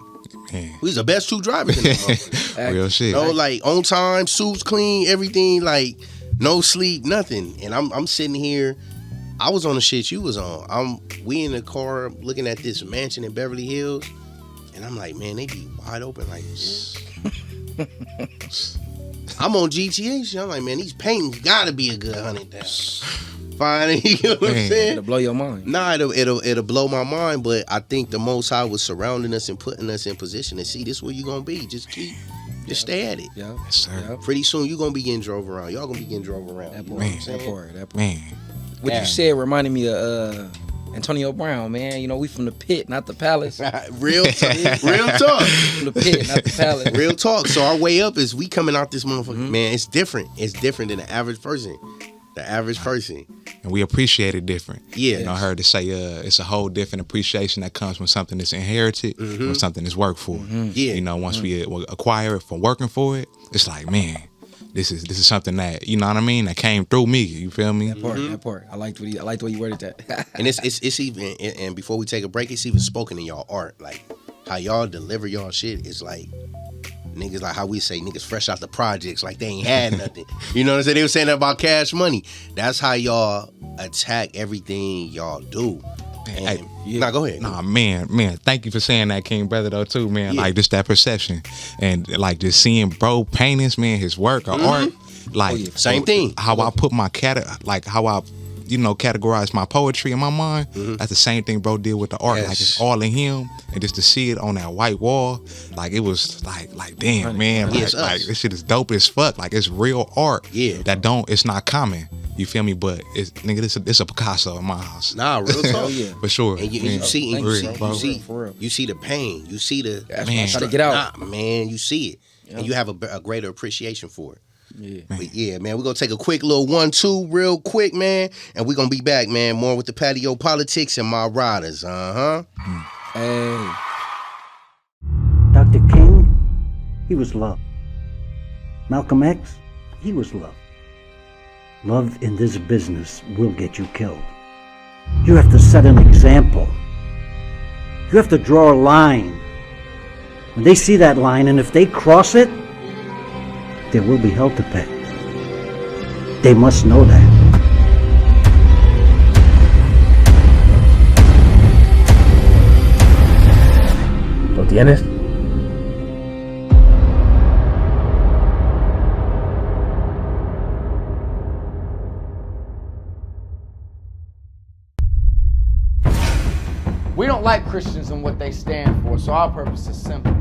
we was the best 2 drivers in the real shit. You know, like on time, suits clean, everything, like no sleep, nothing. And I'm sitting here. I was on the shit you was on. We in the car looking at this mansion in Beverly Hills, and I'm like, man, they be wide open like this. I'm on GTA shit. I'm like, man, these paintings gotta be a good $100,000. Fine, you know what I'm saying? It'll blow your mind. Nah, it'll blow my mind, but I think the Most High was surrounding us and putting us in position to see this where you gonna be. Just stay at it. Yeah. Yes, sir. Pretty soon you gonna be getting drove around. Y'all gonna be getting drove around. That You know part. what I'm saying? That part. Man. What you said reminded me of Antonio Brown, man. You know, we from the pit, not the palace. Real talk. From the pit, not the palace. Real talk. So our way up is we coming out this motherfucker. Man, it's different. It's different than the average person. And we appreciate it different. Yeah. You know, I heard it say it's a whole different appreciation that comes from something that's inherited or something that's worked for. Yeah. You know, once we acquire it from working for it, it's like, man, this is something that, you know what I mean, that came through me. You feel me? That part. I liked the way you worded that. And it's even, and before we take a break, it's even spoken in y'all art. Like how y'all deliver y'all shit is like, niggas, like how we say niggas fresh out the projects, like they ain't had nothing. You know what I'm saying? They were saying that about Cash Money. That's how y'all attack everything y'all do. And, go ahead. Nah, man, thank you for saying that, King Brother, though, too, man. Like, just that perception. And, like, just seeing bro paintings, man, his work or art. Like, same thing. How I put my how I, you know, categorize my poetry in my mind. That's the same thing bro did with the art. Yes. Like, it's all in him. And just to see it on that white wall, like, it was like damn, man. Like, this shit is dope as fuck. Like, it's real art. Yeah. It's not common. You feel me? But it's a Picasso in my house. Nah, real talk. For sure. And you see the pain. You see the man. Try to get out. Nah, man, you see it, and you have a greater appreciation for it. Yeah, but yeah, man, we're gonna take a quick little 1-2 real quick, man, and we're gonna be back, man. More with the Patio Politics and my riders. Hey. Dr. King, he was love. Malcolm X, he was love. Love in this business will get you killed. You have to set an example. You have to draw a line. When they see that line, and if they cross it, there will be hell to pay. They must know that. ¿Lo tienes? We don't like Christians and what they stand for, so our purpose is simple.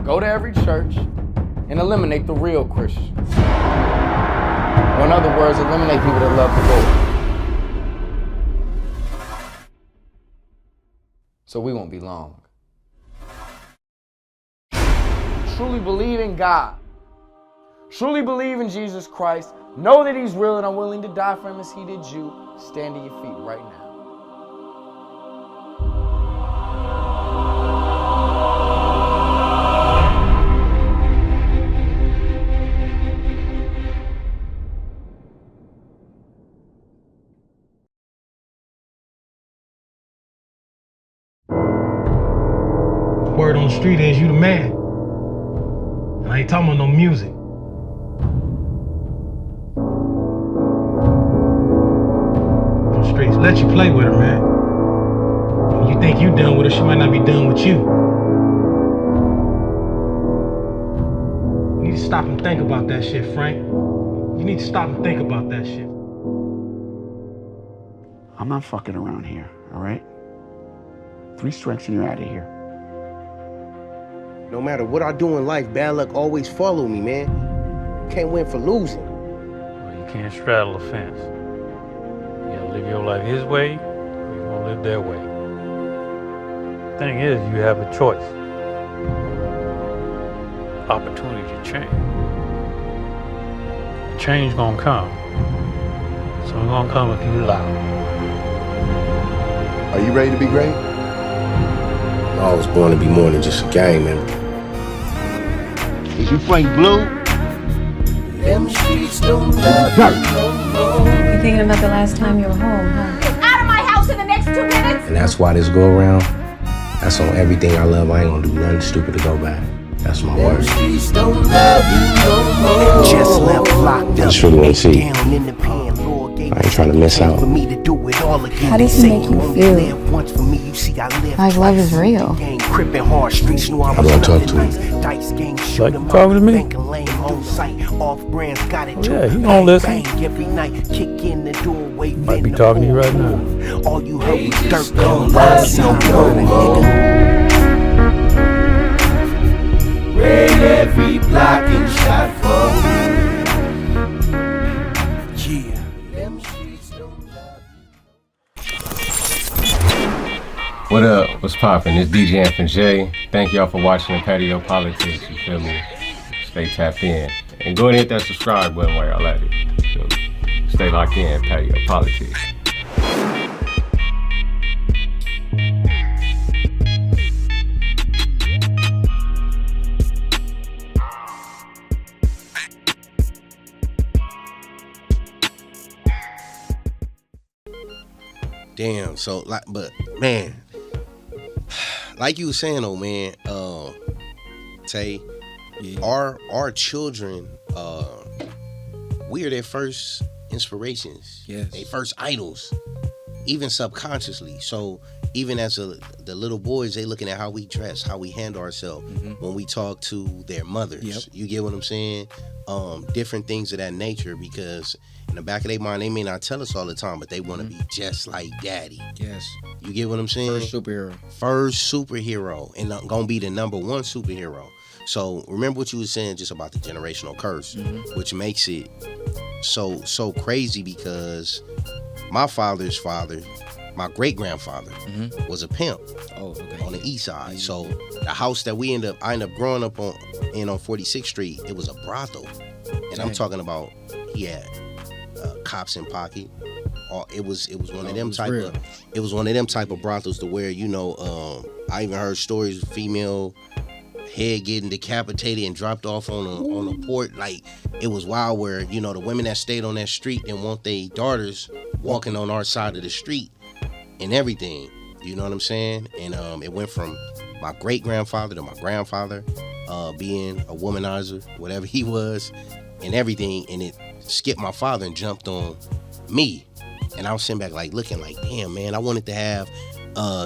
Go to every church and eliminate the real Christians. Or in other words, eliminate people that love the Lord. So we won't be long. Truly believe in God. Truly believe in Jesus Christ. Know that He's real and are willing to die for Him as He did you. Stand to your feet right now. Word on the street is you the man. And I ain't talking about no music. On the streets, let you play with her, man. When you think you done with her, she might not be done with you. You need to stop and think about that shit, Frank. You need to stop and think about that shit. I'm not fucking around here, all right? 3 strikes and you're out of here. No matter what I do in life, bad luck always follow me, man. Can't win for losing. Well, you can't straddle a fence. You gotta live your life his way, or you're gonna live their way. Thing is, you have a choice. Opportunity to change. Change gonna come. So it's gonna come if you allow it. Are you ready to be great? I was born to be more than just a gang member. Is you Frank Blue? Them streets don't love you no more. You're thinking about the last time you were home, huh? Out of my house in the next 2 minutes! And that's why this go around, that's on everything I love. I ain't gonna do nothing stupid to go back. That's my word. Streets don't love you no more. Just left locked up. Sure want to see. I ain't trying to miss out. How does he make you feel? Like love is real. I don't talk to him. Like you talking to me? Yeah, he gonna listen. Might be talking to you right now. All you heard was dirt don't love you no more. Raid every block and shot for. Yeah. Them streets don't love you. What up? What's poppin'? It's DJ Anthony J. Thank y'all for watching the Patio PolitiCz. You feel me? Stay tapped in. And go ahead and hit that subscribe button while y'all at it. You feel me? Stay locked in, Patio PolitiCz. Damn, so like, but man, like you were saying though, man, Tay, our children, we are their first inspirations, yes, their first idols, even subconsciously. So even as the little boys, they looking at how we dress, how we handle ourselves when we talk to their mothers. Yep. You get what I'm saying? Different things of that nature, because in the back of their mind, they may not tell us all the time, but they want to be just like daddy. Yes. You get what I'm saying? First superhero. And gonna be the number one superhero. So remember what you were saying just about the generational curse, which makes it so crazy, because my father's father, my great-grandfather, was a pimp on the east side. So the house that I ended up growing up on 46th Street, it was a brothel. And I'm talking about, he had cops in pocket. It was one of them type of brothels to where, you know, I even heard stories of female head getting decapitated and dropped off on a port. Like, it was wild, where, you know, the women that stayed on that street didn't want their daughters walking on our side of the street and everything. You know what I'm saying? And it went from my great-grandfather to my grandfather being a womanizer, whatever he was, and everything, and it skipped my father and jumped on me. And I was sitting back like looking like, damn, man, I wanted to have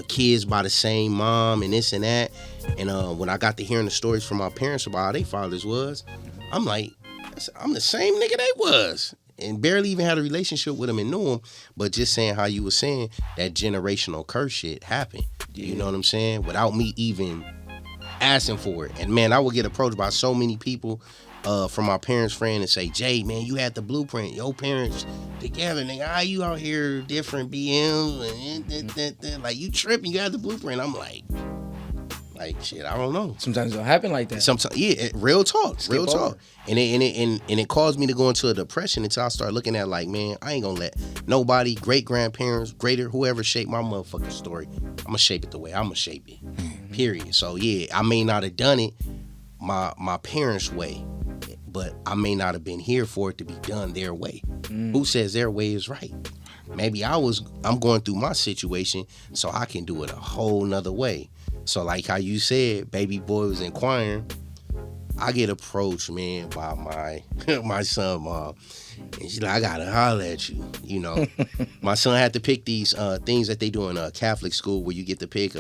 kids by the same mom and this and that. And when I got to hearing the stories from my parents about how their fathers was, I'm like, I'm the same nigga they was. And barely even had a relationship with them and knew them. But just saying how you were saying, that generational curse shit happened. You know what I'm saying? Without me even asking for it. And man, I would get approached by so many people from my parents' friend and say, Jay, man, you had the blueprint. Your parents together, nigga. How you out here different BMs and like, you tripping? You had the blueprint. I'm like shit, I don't know. Sometimes it'll happen like that. Sometimes, yeah, real talk. And it caused me to go into a depression until I started looking at like, man, I ain't gonna let nobody, great grandparents, greater, whoever shape my motherfucking story. I'm gonna shape it the way I'm gonna shape it. Period. So yeah, I may not have done it my parents' way, but I may not have been here for it to be done their way. Who says their way is right? Maybe I'm going through my situation so I can do it a whole nother way. So like how you said, baby boy was inquiring, I get approached, man, by my son mom. And she's like, I gotta holler at you. You know, my son had to pick these things that they do in a Catholic school where you get to pick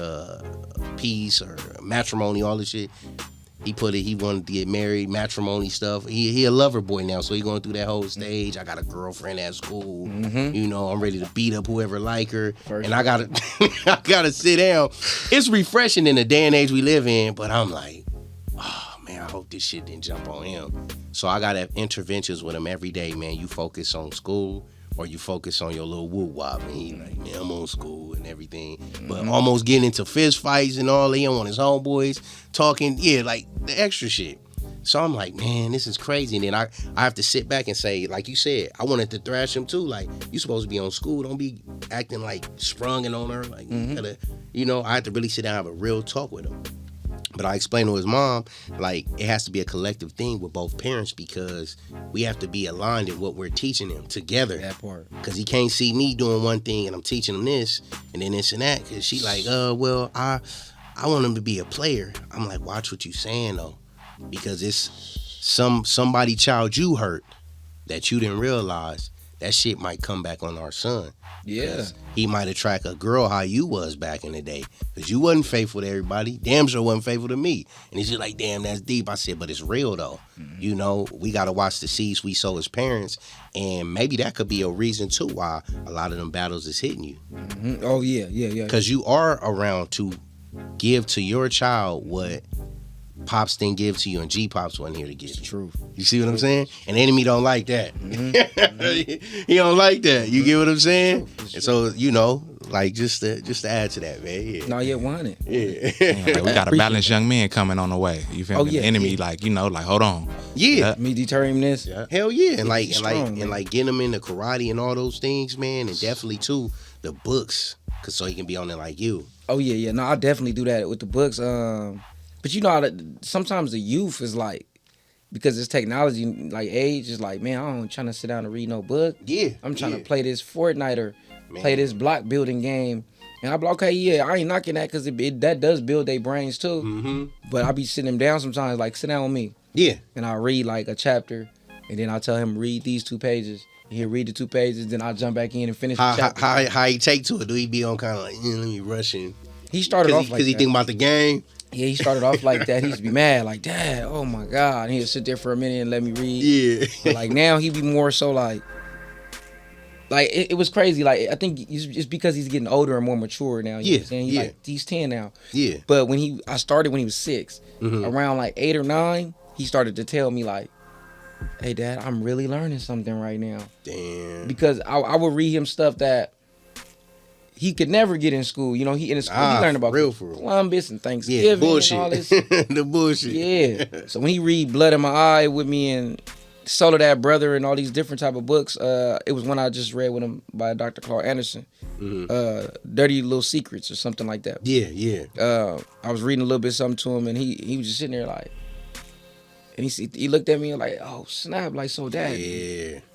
peace or matrimony, all this shit. He wanted to get married, matrimony stuff. He a lover boy now, so he going through that whole stage. I got a girlfriend at school. You know, I'm ready to beat up whoever like her. And I gotta sit down. It's refreshing in the day and age we live in, but I'm like, oh man, I hope this shit didn't jump on him. So I gotta have interventions with him every day, man. You focus on school, or you focus on your little woo-wop, and he like, man, I'm on school and everything. But almost getting into fist fights and all, he on his homeboys talking, like the extra shit. So I'm like, man, this is crazy. And then I have to sit back and say, like you said, I wanted to thrash him too. Like, you supposed to be on school. Don't be acting like sprung on her. Like, you gotta, I had to really sit down and have a real talk with him. But I explained to his mom, like, it has to be a collective thing with both parents, because we have to be aligned in what we're teaching them together. That part. Because he can't see me doing one thing and I'm teaching him this and then this and that. Because she like, well, I want him to be a player. I'm like, watch what you saying, though. Because it's somebody child you hurt that you didn't realize. That shit might come back on our son. Yeah. He might attract a girl how you was back in the day. Because you wasn't faithful to everybody. Damn sure wasn't faithful to me. And he's just like, damn, that's deep. I said, but it's real, though. You know, we got to watch the seeds we sow as parents. And maybe that could be a reason, too, why a lot of them battles is hitting you. Oh, yeah. Because you are around to give to your child what Pops didn't give to you and G-Pops wasn't here to give. It's true. You see what I'm saying? And the enemy don't like that. He don't like that. You get what I'm saying? And so, Like just to add to that, man. Yeah. No, you want it. Yeah. Like, we got a balanced young man coming on the way. You feel me? The enemy, like, you know, like, hold on. Yeah. Me deterring this. Yeah. Hell yeah. And like strong, and like getting him into karate and all those things, man. And definitely too the books, cause so he can be on there like you. Oh yeah. No, I definitely do that with the books. But you know how sometimes the youth is like, because it's technology, like age is like, man, I don't trying to sit down and read no book. Yeah. I'm trying to play this Fortnite or play this block building game. And I'm like, okay, yeah, I ain't knocking that because that does build their brains too. Mm-hmm. But I be sitting them down sometimes, like, sit down with me. Yeah. And I'll read like a chapter, and then I'll tell him, read these 2 pages. And he'll read the 2 pages, then I'll jump back in and finish the chapter. How he take to it? Do he be on kind of like, let me rush in? He started off like that. Because he think about the game? Yeah, he started off like that. He used to be mad, like, Dad, oh my God. And he'll sit there for a minute and let me read. Yeah. But like now he be more so like it was crazy. Like I think it's because he's getting older and more mature now. You know what I'm saying? He's 10 now. Yeah. But I started when he was 6. Mm-hmm. Around like 8 or 9, he started to tell me like, hey Dad, I'm really learning something right now. Damn. Because I would read him stuff that he could never get in school. You know, he learned about Columbus and Thanksgiving bullshit. and all this. The bullshit. Yeah. So when he read Blood in My Eye with me and Soledad Brother and all these different type of books, it was one I just read with him by Dr. Claude Anderson. Mm-hmm. Dirty Little Secrets or something like that. Yeah. I was reading a little bit something to him and he was just sitting there like, and he looked at me and like, oh snap, like, so Dad,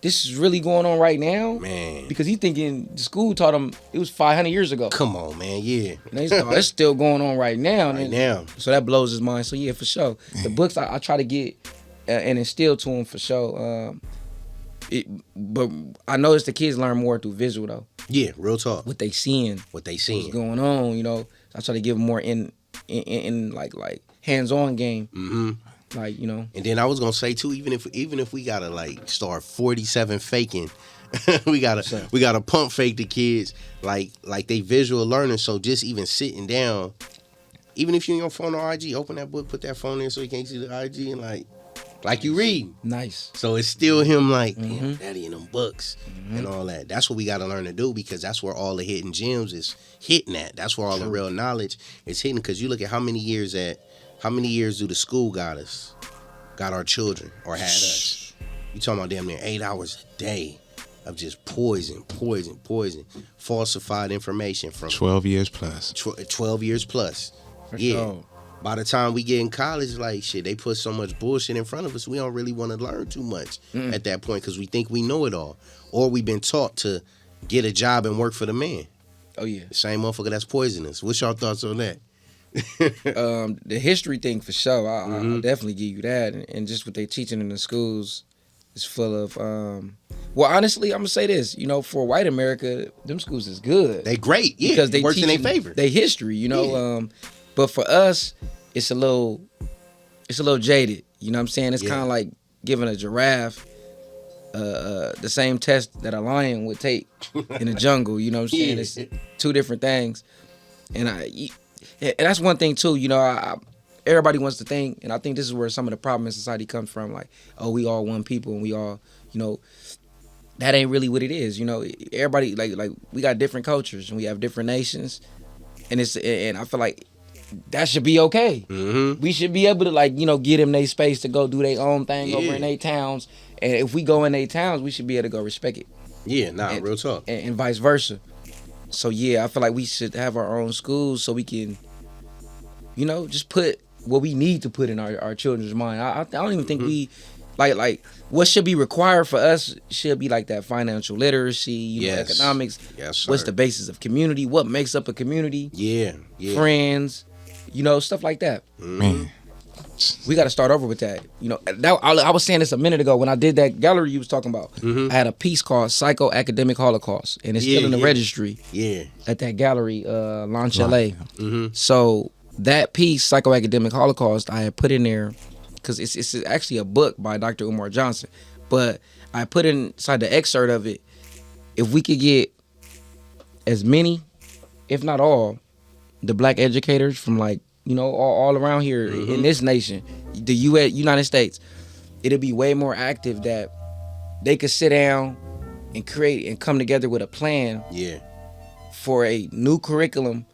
this is really going on right now? Man. Because he thinking the school taught him it was 500 years ago. Come on, man, yeah. And they thought it's still going on right now. Now. So that blows his mind. So yeah, for sure. The books I try to get and instill to him for sure. But I noticed the kids learn more through visual though. Yeah, real talk. What they seeing. What's going on, you know. I try to give them more in like hands-on game. Mm-hmm. Like, you know. And then I was gonna say too, even if we gotta like start 47 faking, we gotta pump fake the kids like they visual learners. So just even sitting down, even if you're on your phone or IG, open that book, put that phone in so you can't see the IG and like you read. Nice. So it's still him like, damn, Daddy in them books and all that. That's what we gotta learn to do because that's where all the hidden gems is hitting at. That's where all the real knowledge is hitting. Because you look at how many years do the school got our children or had us? You talking about damn near 8 hours a day of just poison, falsified information from 12 years plus. 12 years plus. For sure. By the time we get in college, like shit, they put so much bullshit in front of us, we don't really want to learn too much at that point because we think we know it all. Or we've been taught to get a job and work for the man. Oh yeah. The same motherfucker that's poisonous. What's your thoughts on that? The history thing for sure, I'll definitely give you that, and just what they teaching in the schools is full of. Well, honestly, I'm gonna say this. You know, for white America, them schools is good. They great, yeah, because they works in their teaching favor. They history, you know. But for us, it's a little jaded. You know what I'm saying? It's kind of like giving a giraffe the same test that a lion would take in the jungle. You know what I'm saying? It's 2 different things, and that's one thing too. You know, everybody wants to think, and I think this is where some of the problem in society comes from. Like, oh, we all one people, and we all, you know, that ain't really what it is. You know, everybody like we got different cultures and we have different nations, and I feel like that should be okay. Mm-hmm. We should be able to, like, you know, give them their space to go do their own thing over in their towns, and if we go in their towns, we should be able to go respect it. Yeah, real talk, and vice versa. So yeah, I feel like we should have our own schools so we can, you know, just put what we need to put in our children's mind. I don't even think we like what should be required for us should be like that financial literacy, you know, economics. Yes, sir. What's the basis of community? What makes up a community? Yeah. Friends, you know, stuff like that. Man. We got to start over with that. You know, I was saying this a minute ago when I did that gallery you was talking about. I had a piece called Psycho-Academic Holocaust, and it's still in the registry. Yeah. At that gallery, Launch LA. So that piece, Psycho-Academic Holocaust, I had put in there because it's actually a book by Dr. Umar Johnson, but I put inside the excerpt of it, if we could get as many, if not all, the black educators from, like, you know, all around here in this nation, the United States, it'll be way more active that they could sit down and create and come together with a plan. Yeah. for a new curriculum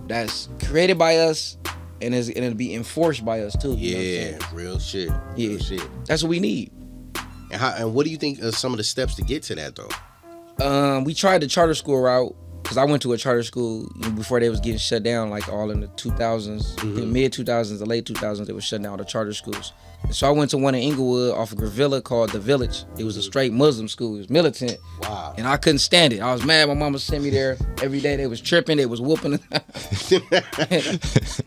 that's created by us and it'll be enforced by us too. Yeah, real shit. Yeah, real shit. That's what we need. And what do you think are some of the steps to get to that though? We tried the charter school route because I went to a charter school before they was getting shut down, like all in the 2000s, the mid 2000s, the late 2000s. They was shutting down the charter schools. And so I went to one in Inglewood off of Gravilla called The Village. It was a straight Muslim school. It was militant. Wow. And I couldn't stand it. I was mad. My mama sent me there every day. They was tripping. They was whooping.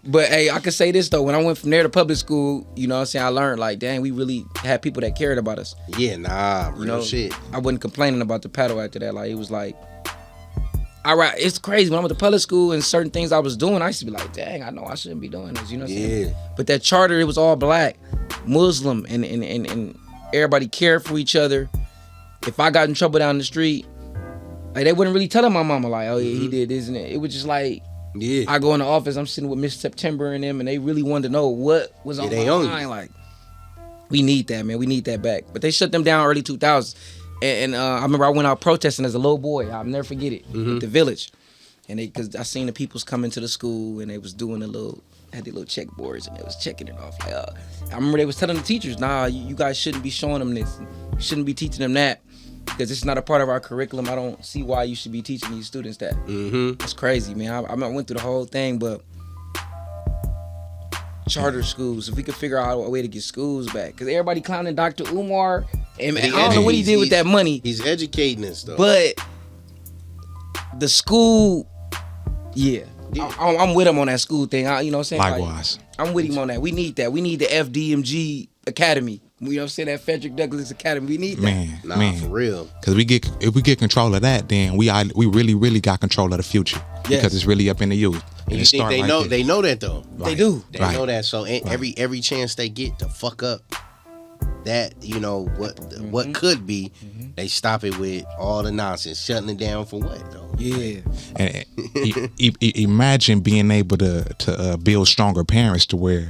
But hey, I can say this though. When I went from there to public school, you know what I'm saying, I learned like, dang, we really had people that cared about us. Yeah, real shit. I wasn't complaining about the paddle after that. Like, it was like, all right, it's crazy. When I went to public school and certain things I was doing, I used to be like, dang, I know I shouldn't be doing this. You know what I'm saying? But that charter, it was all black, Muslim, and everybody cared for each other. If I got in trouble down the street, like, they wouldn't really tell my mama, like, oh, yeah, he did this and that. It was just like, I go in the office, I'm sitting with Miss September and them, and they really wanted to know what was on my mind. Like, we need that, man. We need that back. But they shut them down early 2000s. And I remember I went out protesting as a little boy. I'll never forget it. At the Village. And because I seen the peoples coming to the school and they was doing had the little checkboards and they was checking it off. Like, I remember they was telling the teachers, nah, you guys shouldn't be showing them this. You shouldn't be teaching them that because it's not a part of our curriculum. I don't see why you should be teaching these students that. That's crazy, man. I went through the whole thing, but charter schools, if we could figure out a way to get schools back. Because everybody clowning Dr. Umar. And I don't know what he did with that money. He's educating us, though. But the school, I'm with him on that school thing. You know what I'm saying? Likewise. Like, I'm with him on that. We need that. We need the FDMG Academy. You know what I'm saying? That Frederick Douglass Academy. We need that. Man, for real. Because if we get control of that, then we really got control of the future. Yes. Because it's really up in the youth. And you think they know? They know that though. They do. They know that. So every chance they get to fuck up that, you know, what could be, they stop it with all the nonsense, shutting it down for what though? Yeah. And imagine being able to build stronger parents to where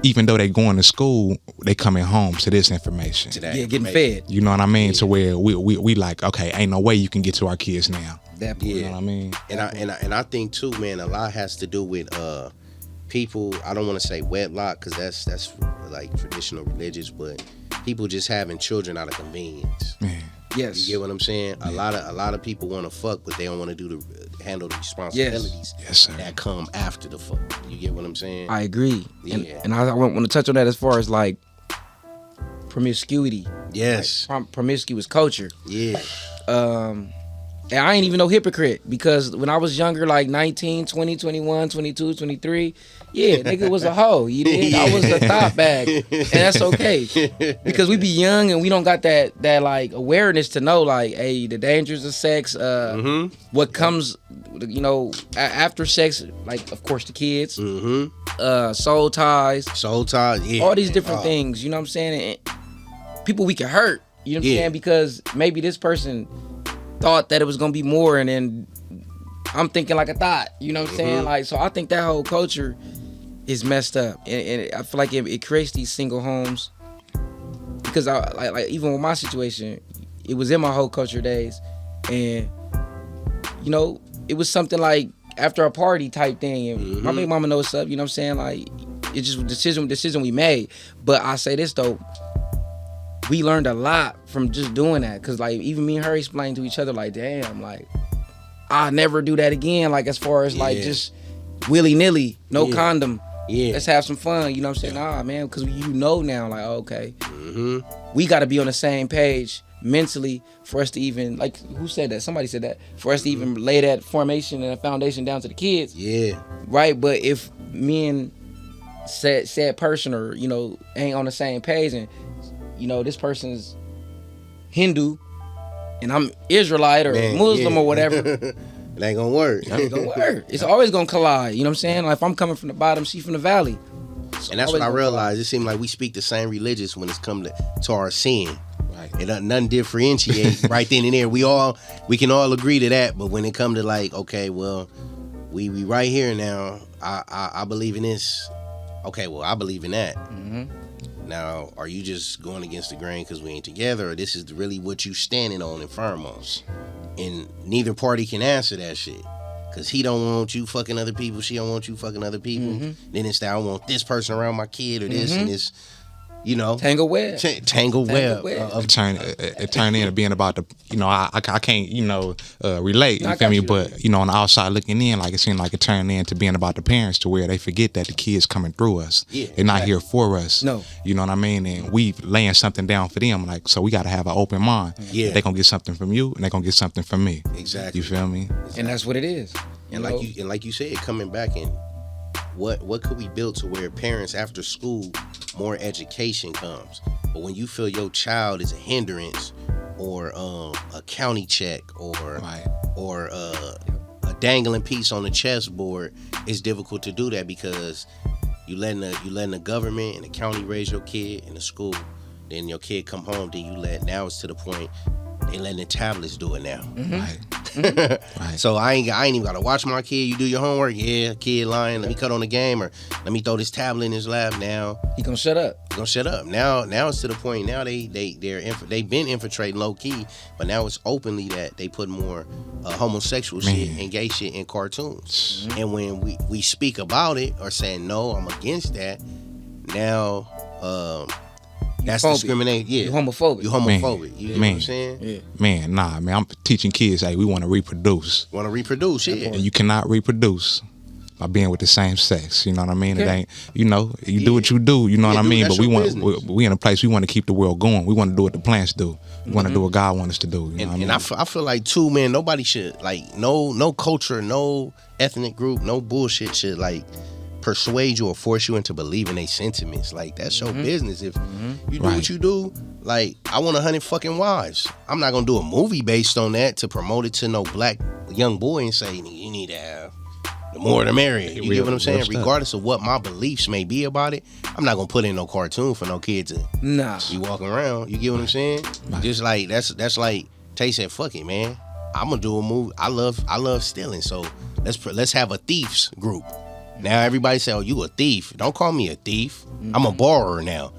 even though they going to school, they coming home to this information. Getting fed. You know what I mean? To where we like, okay, ain't no way you can get to our kids now. You know what I mean? And I think too, man, a lot has to do with people. I don't want to say wedlock because that's like traditional religious, but people just having children out of convenience. Man. Yes. You get what I'm saying? A lot of people want to fuck, but they don't want to handle the responsibilities that come after the fuck. You get what I'm saying? I agree. Yeah. And I want to touch on that as far as like promiscuity. Yes. Like, promiscuous culture. Yeah. And I ain't even no hypocrite because when I was younger, like 19, 20, 21, 22, 23, nigga was a hoe. You did? I was a thought bag. And that's okay. Because we be young and we don't got that like awareness to know like, hey, the dangers of sex, what comes, you know, after sex, like of course the kids, soul ties, all these different things, you know what I'm saying? And people we can hurt, you know what I'm saying? Because maybe this person thought that it was gonna be more, and then I'm thinking like a thought, you know what I'm saying? Like, so I think that whole culture is messed up, and I feel like it creates these single homes. Because I like even with my situation, it was in my whole culture days, and you know, it was something like after a party type thing, and my baby mama knows what's up, you know what I'm saying? Like, it's just a decision we made. But I say this though, we learned a lot from just doing that. Cause like even me and her explained to each other like, damn, like I'll never do that again. Like as far as like just willy nilly, no condom. Yeah. Let's have some fun. You know what I'm saying? Nah, man, cause you know now, like, okay, we gotta be on the same page mentally for us to even, like, who said that? Somebody said that. For us to even lay that formation and a foundation down to the kids. Yeah. Right? But if me and said person or, you know, ain't on the same page and, you know, this person's Hindu and I'm Israelite or Muslim or whatever. It ain't gonna work. It ain't gonna work. It's always gonna collide. You know what I'm saying? Like if I'm coming from the bottom, she from the valley. And that's what I realized. It seemed like we speak the same religious when it's come to our sin. Right. It doesn't nothing differentiate right then and there. We can all agree to that. But when it come to like, okay, well, we right here now. I believe in this. Okay, well, I believe in that. Now, are you just going against the grain because we ain't together, or this is really what you standing on and firm on? And neither party can answer that shit. Cause he don't want you fucking other people, she don't want you fucking other people. Then it's that I want this person around my kid or this and this, you know. Tangle web. Tangle web. It turned into being about the, you know, I can't, you know, relate, you feel me? But, you know, on the outside looking in, like it seemed like it turned into being about the parents to where they forget that the kids coming through us. Yeah, they're not here for us. No. You know what I mean? And we laying something down for them. Like, so we got to have an open mind. Yeah. They're going to get something from you and they're going to get something from me. Exactly. You feel me? And that's what it is. And like you said, coming back and what could we build to where parents after school more education comes, but when you feel your child is a hindrance or a county check or a dangling piece on the chessboard, it's difficult to do that because you letting the government and the county raise your kid in the school, then your kid come home, then now it's to the point they letting the tablets do it now. Right. So I ain't even gotta watch my kid. You do your homework, yeah, kid lying, let me cut on the game, or let me throw this tablet in his lap. Now he gonna shut up. Now it's to the point now they've been infiltrating low key, but now it's openly that they put more homosexual shit and gay shit in cartoons. And when we speak about it or saying no, I'm against that, now that's discrimination. Yeah, you homophobic. You know what I'm saying? Yeah. Man, nah, man. I'm teaching kids, hey, we want to reproduce. Yeah. And you cannot reproduce by being with the same sex. You know what I mean? Okay. It ain't, you know, you do what you do. You know what I mean? But we in a place we want to keep the world going. We want to do what the plants do. We want to do what God wants us to do. You know what I mean? I feel like too, man. Nobody should like no culture, no ethnic group, no bullshit should like persuade you or force you into believing they sentiments. Like that's your business. If you do what you do, like I want 100 fucking wives. I'm not gonna do a movie based on that to promote it to no black young boy and say you need to have the more the merrier. You get what I'm saying? Regardless of what my beliefs may be about it, I'm not gonna put in no cartoon for no kid to be walking around. You get what I'm saying? Just like that's like Tayy said, fuck it, man. I'm gonna do a movie. I love stealing, so let's have a thieves group. Now everybody say, "Oh, you a thief." Don't call me a thief. I'm a borrower now.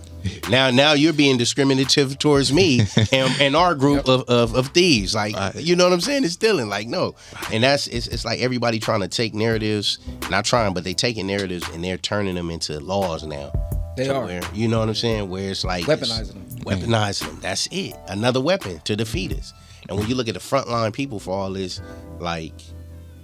Now you're being discriminative towards me and our group of thieves. Like, you know what I'm saying? It's stealing. Like, no. And it's like everybody trying to take narratives, not trying, but they taking narratives and they're turning them into laws now. They are. Where, you know what I'm saying? Where it's like weaponizing them. That's it. Another weapon to defeat us. And when you look at the frontline people for all this, like,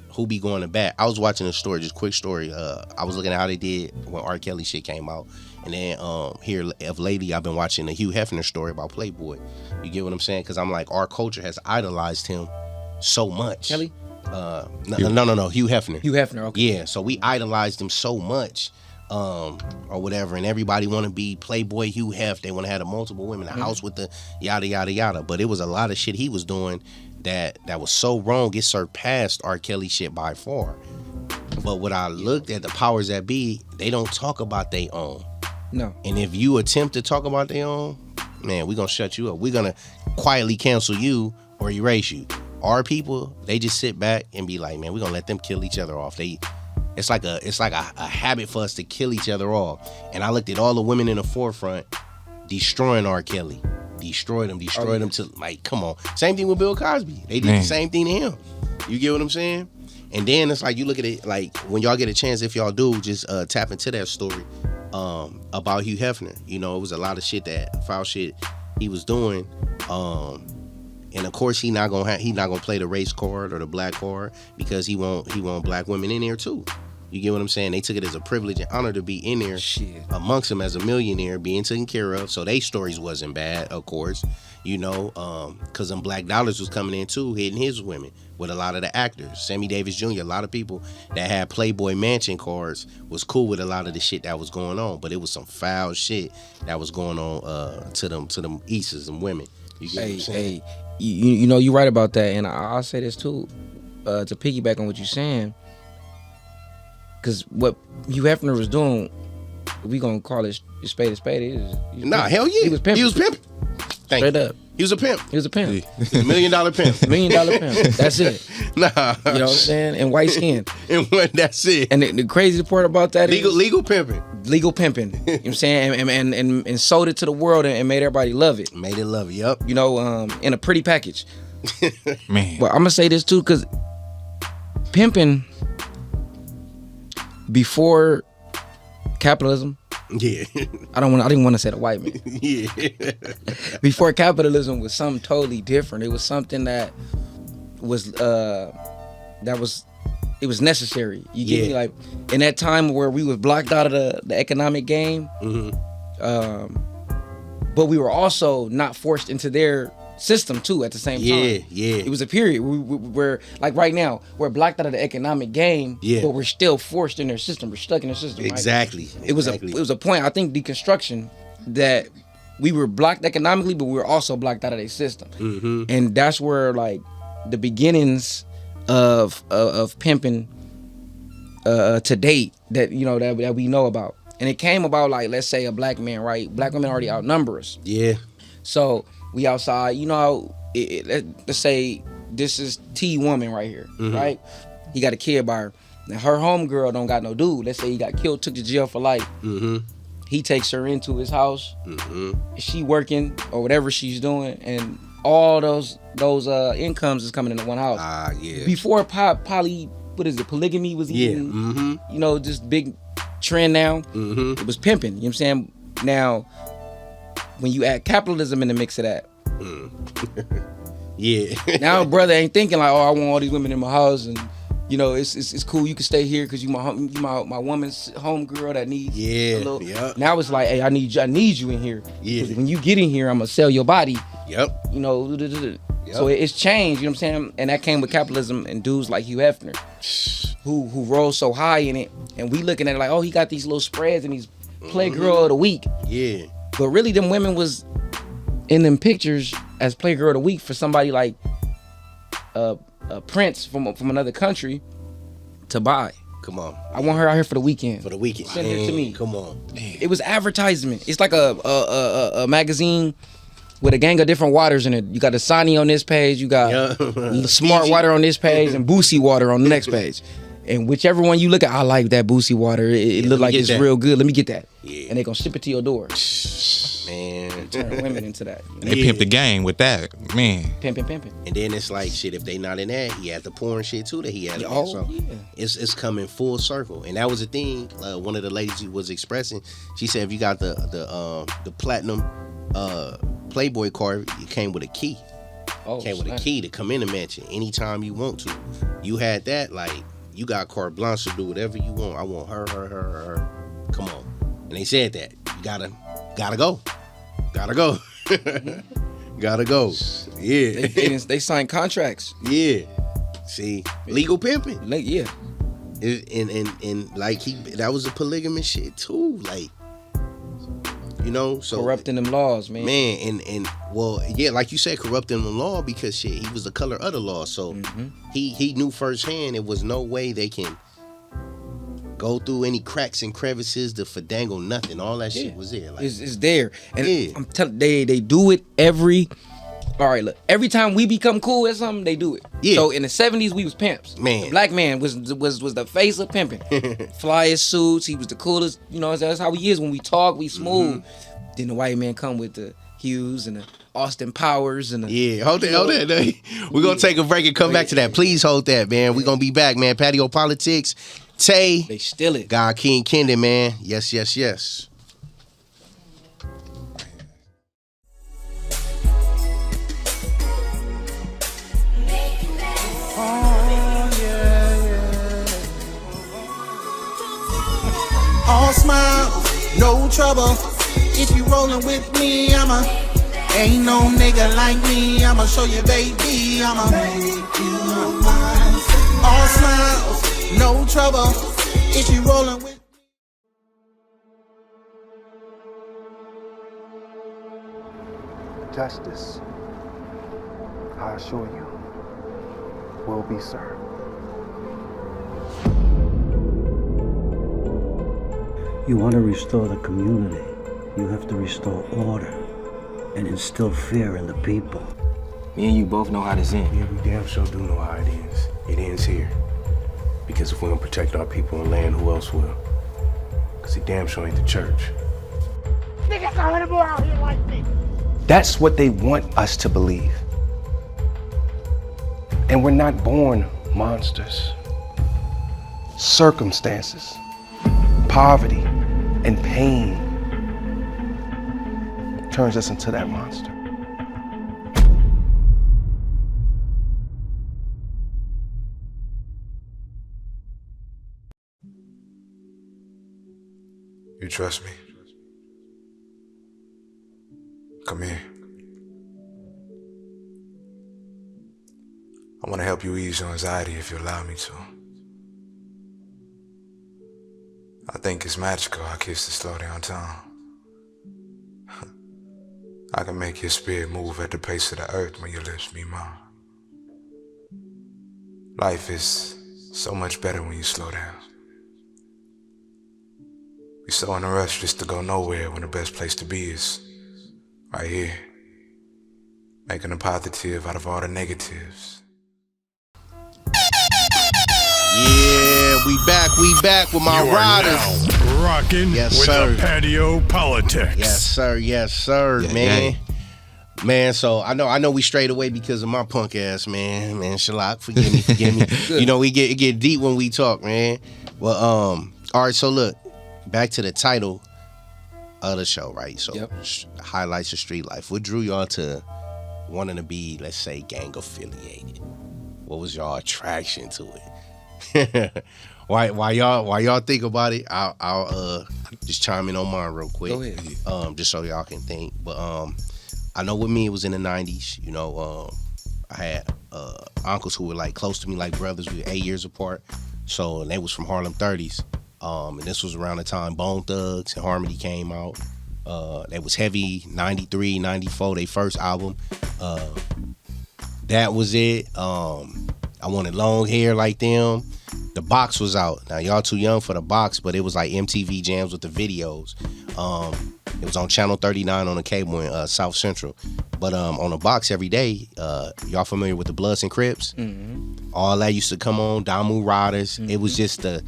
who be going to bat? I was watching a story, just quick story. I was looking at how they did when R. Kelly shit came out. And then here of lately, I've been watching the Hugh Hefner story about Playboy. You get what I'm saying? Because I'm like, our culture has idolized him so much. Kelly? No, Hugh Hefner. Hugh Hefner, okay. Yeah, so we idolized him so much, or whatever, and everybody want to be Playboy Hugh Hef. They want to have the multiple women, the house with the yada, yada, yada. But it was a lot of shit he was doing that was so wrong, it surpassed R. Kelly shit by far. But when I looked at the powers that be, they don't talk about their own. No. And if you attempt to talk about their own, man, we're going to shut you up. We're going to quietly cancel you or erase you. Our people, they just sit back and be like, man, we're going to let them kill each other off. It's like a habit for us to kill each other off. And I looked at all the women in the forefront destroying R. Kelly. Destroyed him to, like, come on. Same thing with Bill Cosby. They did the same thing to him. You get what I'm saying? And then it's like, you look at it, like, when y'all get a chance, if y'all do, just tap into that story about Hugh Hefner. You know, it was a lot of shit, that foul shit he was doing. And of course, he not gonna play the race card or the black card, because he want black women in there too. You get what I'm saying? They took it as a privilege and honor to be in there amongst them as a millionaire, being taken care of. So they stories wasn't bad, of course, you know, because them black dollars was coming in too, hitting his women with a lot of the actors. Sammy Davis Jr., a lot of people that had Playboy Mansion cards was cool with a lot of the shit that was going on, but it was some foul shit that was going on to them Easters and women. You get what I'm saying? You know, you're right about that, and I'll say this too, to piggyback on what you're saying. Because what Hugh Hefner was doing, we gonna call it spade a spade. Hell yeah. He was pimping. Straight up. He was a pimp. He was a pimp. He's $1 million pimp. $1 million pimp. That's it. Nah. You know what I'm saying? And white skin. And that's it. And the crazy part about that is legal pimping. Legal pimping. You know what I'm saying? And sold it to the world and made everybody love it. Made it love it, yep. You know, in a pretty package. Man. But I'm gonna say this too, because pimping before capitalism. Yeah. I didn't want to say the white man. Yeah. Before capitalism was something totally different. It was something that was it was necessary. You get me? Like in that time where we was blocked out of the economic game, but we were also not forced into their system too at the same time. Yeah. It was a period where like right now we're blocked out of the economic game, but we're still forced in their system. We're stuck in their system. Exactly. Right? It was a point. I think deconstruction that we were blocked economically, but we were also blocked out of their system, and that's where like the beginnings of pimping to date that that we know about. And it came about like, let's say a black man, right? Black women already outnumber us. Yeah. So we outside, let's say this is T woman right here, right? He got a kid by her. Now her homegirl don't got no dude. Let's say he got killed, took to jail for life. He takes her into his house. She working or whatever she's doing, and all those incomes is coming into one house. Before polygamy was even, just big trend now. It was pimping. You know what I'm saying? Now, when you add capitalism in the mix of that, now brother ain't thinking like, oh, I want all these women in my house, and it's cool. You can stay here because you my woman's homegirl that needs. Now it's like, hey, I need you in here. When you get in here, I'm gonna sell your body. So it's changed. You know what I'm saying? And that came with capitalism and dudes like Hugh Hefner, who rose so high in it, and we looking at it like, oh, he got these little spreads and he's Playgirl of the Week. But really, them women was in them pictures as Playgirl of the Week for somebody like a Prince from another country to buy. Come on. I want her out here for the weekend. For the weekend. Send her to me. Come on. It was advertisement. It's like a magazine with a gang of different waters in it. You got Dasani on this page, you got Smart Water on this page, and Boosie Water on the next page. And whichever one you look at, I like that Boosie Water. It look like it's real good. Let me get that. And they gonna ship it to your door. Man. Turn women into that. They pimp the game with that, man. Pimping. And then it's like, shit, if they not in that, he had the porn shit too that he had. It's coming full circle. And that was the thing. One of the ladies who was expressing, she said, if you got the platinum Playboy card, it came with a key. Came with a key to come in the mansion anytime you want to. You had that, like, you got carte blanche to do whatever you want. I want her. Come on. And they said that. You gotta go. Gotta go. Gotta go. Yeah. They signed contracts. Yeah. See, legal pimping. Yeah. And like that was a polygamous shit too. Like, so corrupting them laws, man. And well, yeah, like you said, corrupting the law because shit, he was the color of the law. So he knew firsthand it was no way they can go through any cracks and crevices to fandangle nothing. All that shit was there. Like, it's there. And I'm telling they do it every time we become cool at something, they do it. Yeah. So in the 70s, we was pimps. Man. The black man was the face of pimping. Flyest suits, he was the coolest. That's how he is when we talk, we smooth. Then the white man come with the Hughes and the Austin Powers and the... Hold that. We're going to take a break and come back to that. Please hold that, man. We're going to be back, man. Patio PolitiCz. Tayy. They still it. God King Kendon, man. Yes. All smiles, no trouble. If you rollin' with me, ain't no nigga like me. I'ma show you, baby. I'ma make you mine. All smiles, no trouble. If you rollin' with Justice, I assure you, will be served. You want to restore the community, you have to restore order and instill fear in the people. Me and you both know how this ends. Yeah, we damn sure do know how it ends. It ends here. Because if we don't protect our people and land, who else will? Because it damn sure ain't the church. niggas are anymore out here like me. That's what they want us to believe. And we're not born monsters. circumstances, poverty, and pain turns us into that monster. You trust me? Come here. I want to help you ease your anxiety if you allow me to. I think it's magical how kisses slow down time. I can make your spirit move at the pace of the earth when your lips meet mine. Life is so much better when you slow down. We're so in a rush just to go nowhere when the best place to be is right here. Making a positive out of all the negatives. Yeah, we back with my riders. Now rocking with the Patio PolitiCz. Yes, sir, Yeah, man. yeah. Man, so I know we strayed away because of my punk ass, man. Shalak, forgive me. You know, it get deep when we talk, man. Well, all right, so look, back to the title of the show, right? So highlights of street life. What drew y'all to wanting to be, let's say, gang affiliated? What was y'all attraction to it? Why y'all think about it? I'll just chime in on mine real quick. Go ahead. Just so y'all can think. But I know with me it was in the 90s. You know, I had uncles who were like close to me, like brothers. We were 8 years apart. So and they was from Harlem 30s. And this was around the time Bone Thugs and Harmony came out. They was heavy, 93, 94, their first album. That was it. I wanted long hair like them. The Box was out. Now y'all too young for The Box, but it was like MTV jams with the videos. It was on Channel 39 on the cable in South Central. But on The Box every day, y'all familiar with the Bloods and Crips? Mm-hmm. All that used to come on, Damu Riders. Mm-hmm. It was just the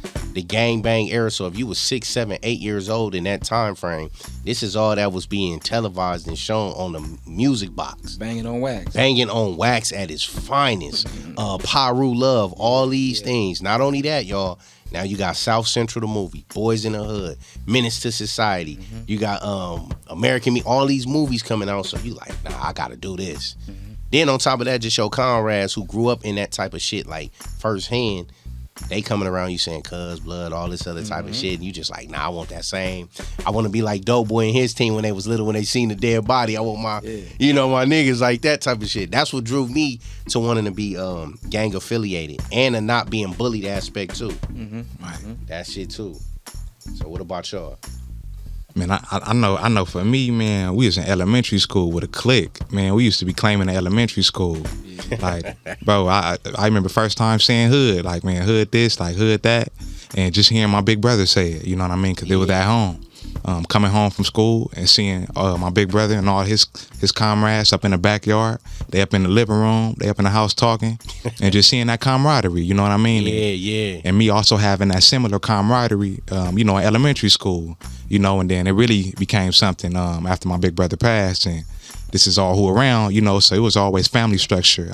gang bang era. So if you was 6, 7, 8 years old in that time frame, this is all that was being televised and shown on the music box. Banging on wax. Banging on wax at its finest. Paru Love, all these things. Not only that, y'all, now you got South Central the movie, Boys in the Hood, Menace to Society. Mm-hmm. You got American Me, all these movies coming out. So you like, nah, I gotta do this. Mm-hmm. Then on top of that, just your comrades who grew up in that type of shit, like firsthand, they coming around you saying cuz, blood, all this other type of shit. And you just like, nah, I want that same. I want to be like Dope Boy and his team when they was little, when they seen the dead body. I want my, you know, my niggas like that type of shit. That's what drew me to wanting to be gang affiliated and a not being bullied aspect too. Mm-hmm. Right. That shit too. So what about y'all? Man, I know for me, man, we was in elementary school with a clique. Man, we used to be claiming the elementary school. Like, bro, I remember first time saying hood, like, man, hood this, like hood that. And just hearing my big brother say it, you know what I mean? Because it was at home. Coming home from school and seeing my big brother and all his comrades up in the backyard. They up in the living room, they up in the house talking, and just seeing that camaraderie, you know what I mean? Yeah. And me also having that similar camaraderie, you know, in elementary school, you know, and then it really became something after my big brother passed, and this is all who around, you know, so it was always family structure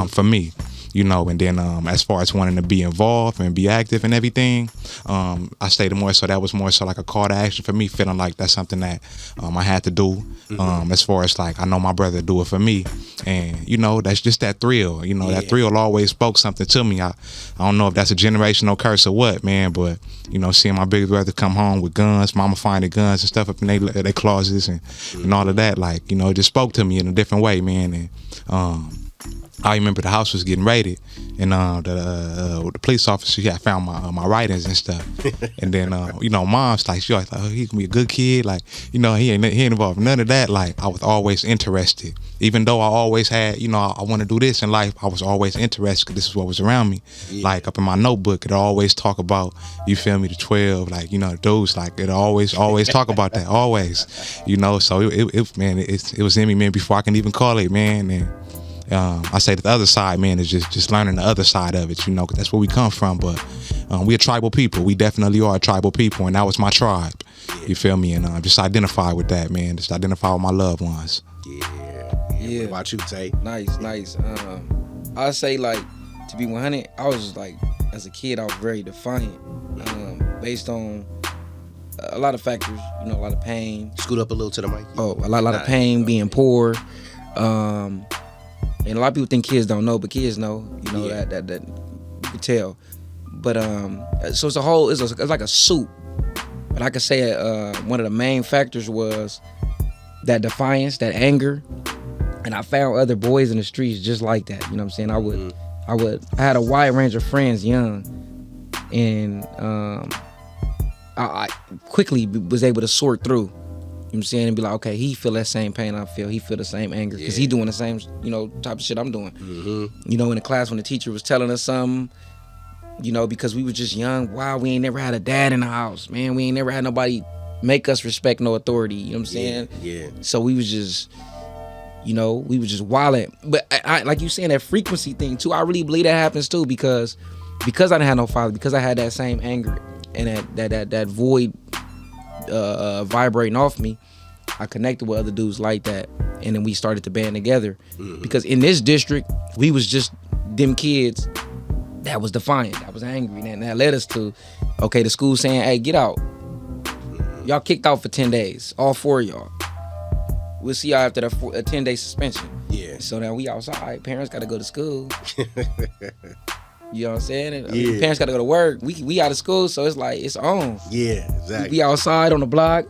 for me. You know, and then as far as wanting to be involved and be active and everything, I stated more so that was more so like a call to action for me, feeling like that's something that I had to do. As far as like, I know my brother do it for me, and you know, that's just that thrill. You know, that thrill always spoke something to me. I don't know if that's a generational curse or what, man, but you know, seeing my big brother come home with guns, mama finding guns and stuff up in their closets and all of that, like, you know, it just spoke to me in a different way, man. And I remember the house was getting raided, and the police officer had found my writings and stuff. And then you know, mom's like, she was like, oh, he can be a good kid, like, you know, he ain't involved in none of that. Like, I was always interested, even though I always had, you know, I want to do this in life. I was always interested because this is what was around me. Like up in my notebook, it always talk about, you feel me, the 12, like, you know, dudes, like it always talk about that, always, you know. So it was in me, man, before I can even call it, man. And I say that the other side, man, is just learning the other side of it, you know, because that's where we come from. But we a tribal people. We definitely are a tribal people, and that was my tribe. You feel me? And just identify with that, man. Just identify with my loved ones. Yeah. What about you, Tayy? Nice. I say, like, to be 100, I was like as a kid, I was very defiant, based on a lot of factors. You know, a lot of pain. Scoot up a little to the mic. Oh, a lot of pain, being poor, and a lot of people think kids don't know, but kids know. You know that you can tell. But so it's like a soup. But I could say one of the main factors was that defiance, that anger, and I found other boys in the streets just like that. You know what I'm saying? I had a wide range of friends young, and I quickly was able to sort through. You know what I'm saying? And be like, okay, he feel that same pain I feel. He feel the same anger because he doing the same, type of shit I'm doing. You know, in the class when the teacher was telling us something, because we were just young. Wow, we ain't never had a dad in the house, man. We ain't never had nobody make us respect no authority. You know what I'm saying? Yeah. So we was just, we was just wilding. But I like you saying, that frequency thing too, I really believe that happens too because I didn't have no father, because I had that same anger and that void vibrating off me. I connected with other dudes like that, and then we started to band together. Because in this district, we was just them kids that was defiant, that was angry, and that led us to, okay, the school saying, hey, get out. Y'all kicked out for 10 days, all 4 of y'all. We'll see y'all after a 10-day suspension. Yeah. So now we outside. Parents got to go to school. You know what I'm saying? And, Yeah. Parents got to go to work. We out of school, so it's like, it's on. Yeah, exactly. We outside on the block.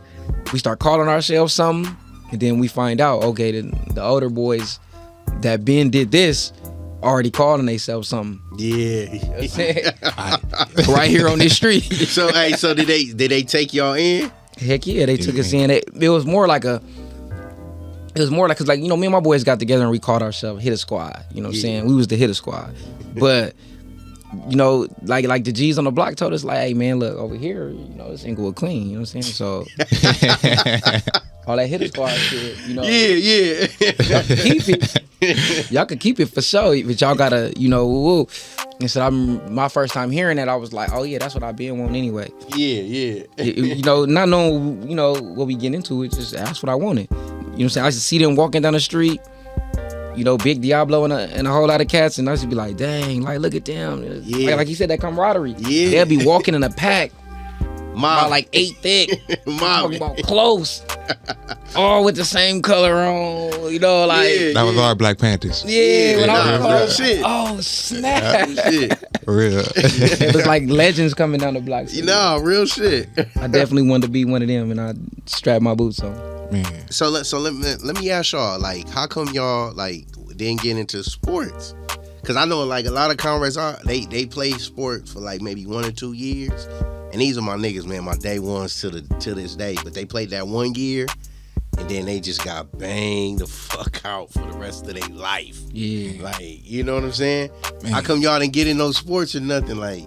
We start calling ourselves something, and then we find out, okay, the older boys that been did this already calling themselves something. Yeah. You know what I'm saying? Right here on this street. So did they take y'all in? Heck yeah, they took us in. It was more like cause like, me and my boys got together and we called ourselves Hitter Squad. You know what I'm saying? We was the Hitter Squad. But, like the G's on the block told us, like, hey man, look, over here, this Inglewood clean. You know what I'm saying? So all that Hitter Squad shit, Yeah. Y'all can keep it. Y'all can keep it for sure, but y'all gotta, woo. And so my first time hearing that, I was like, oh yeah, that's what I've been wanting anyway. Yeah. Not knowing, what we get into, it's just, that's what I wanted. You know what I'm saying? I used to see them walking down the street, Big Diablo and a whole lot of cats, and I used to be like, dang, like, look at them. Yeah. Like you said, that camaraderie. Yeah. They'll be walking in a pack, Mom. about like 8 thick, Mom. about close, all with the same color on, like. Yeah. That was our Black Panthers. Yeah, when I was real close. shit. Oh, snap. Real. It was like legends coming down the block. Real shit. I definitely wanted to be one of them, and I strapped my boots on. Man. So let me ask y'all, like, how come y'all didn't get into sports? Because I know like a lot of comrades they play sports for like maybe 1 or 2 years, and these are my niggas, man, my day ones to this day. But they played that 1 year, and then they just got banged the fuck out for the rest of their life. Yeah, like, you know what I'm saying? Man. How come y'all didn't get in those sports or nothing? Like,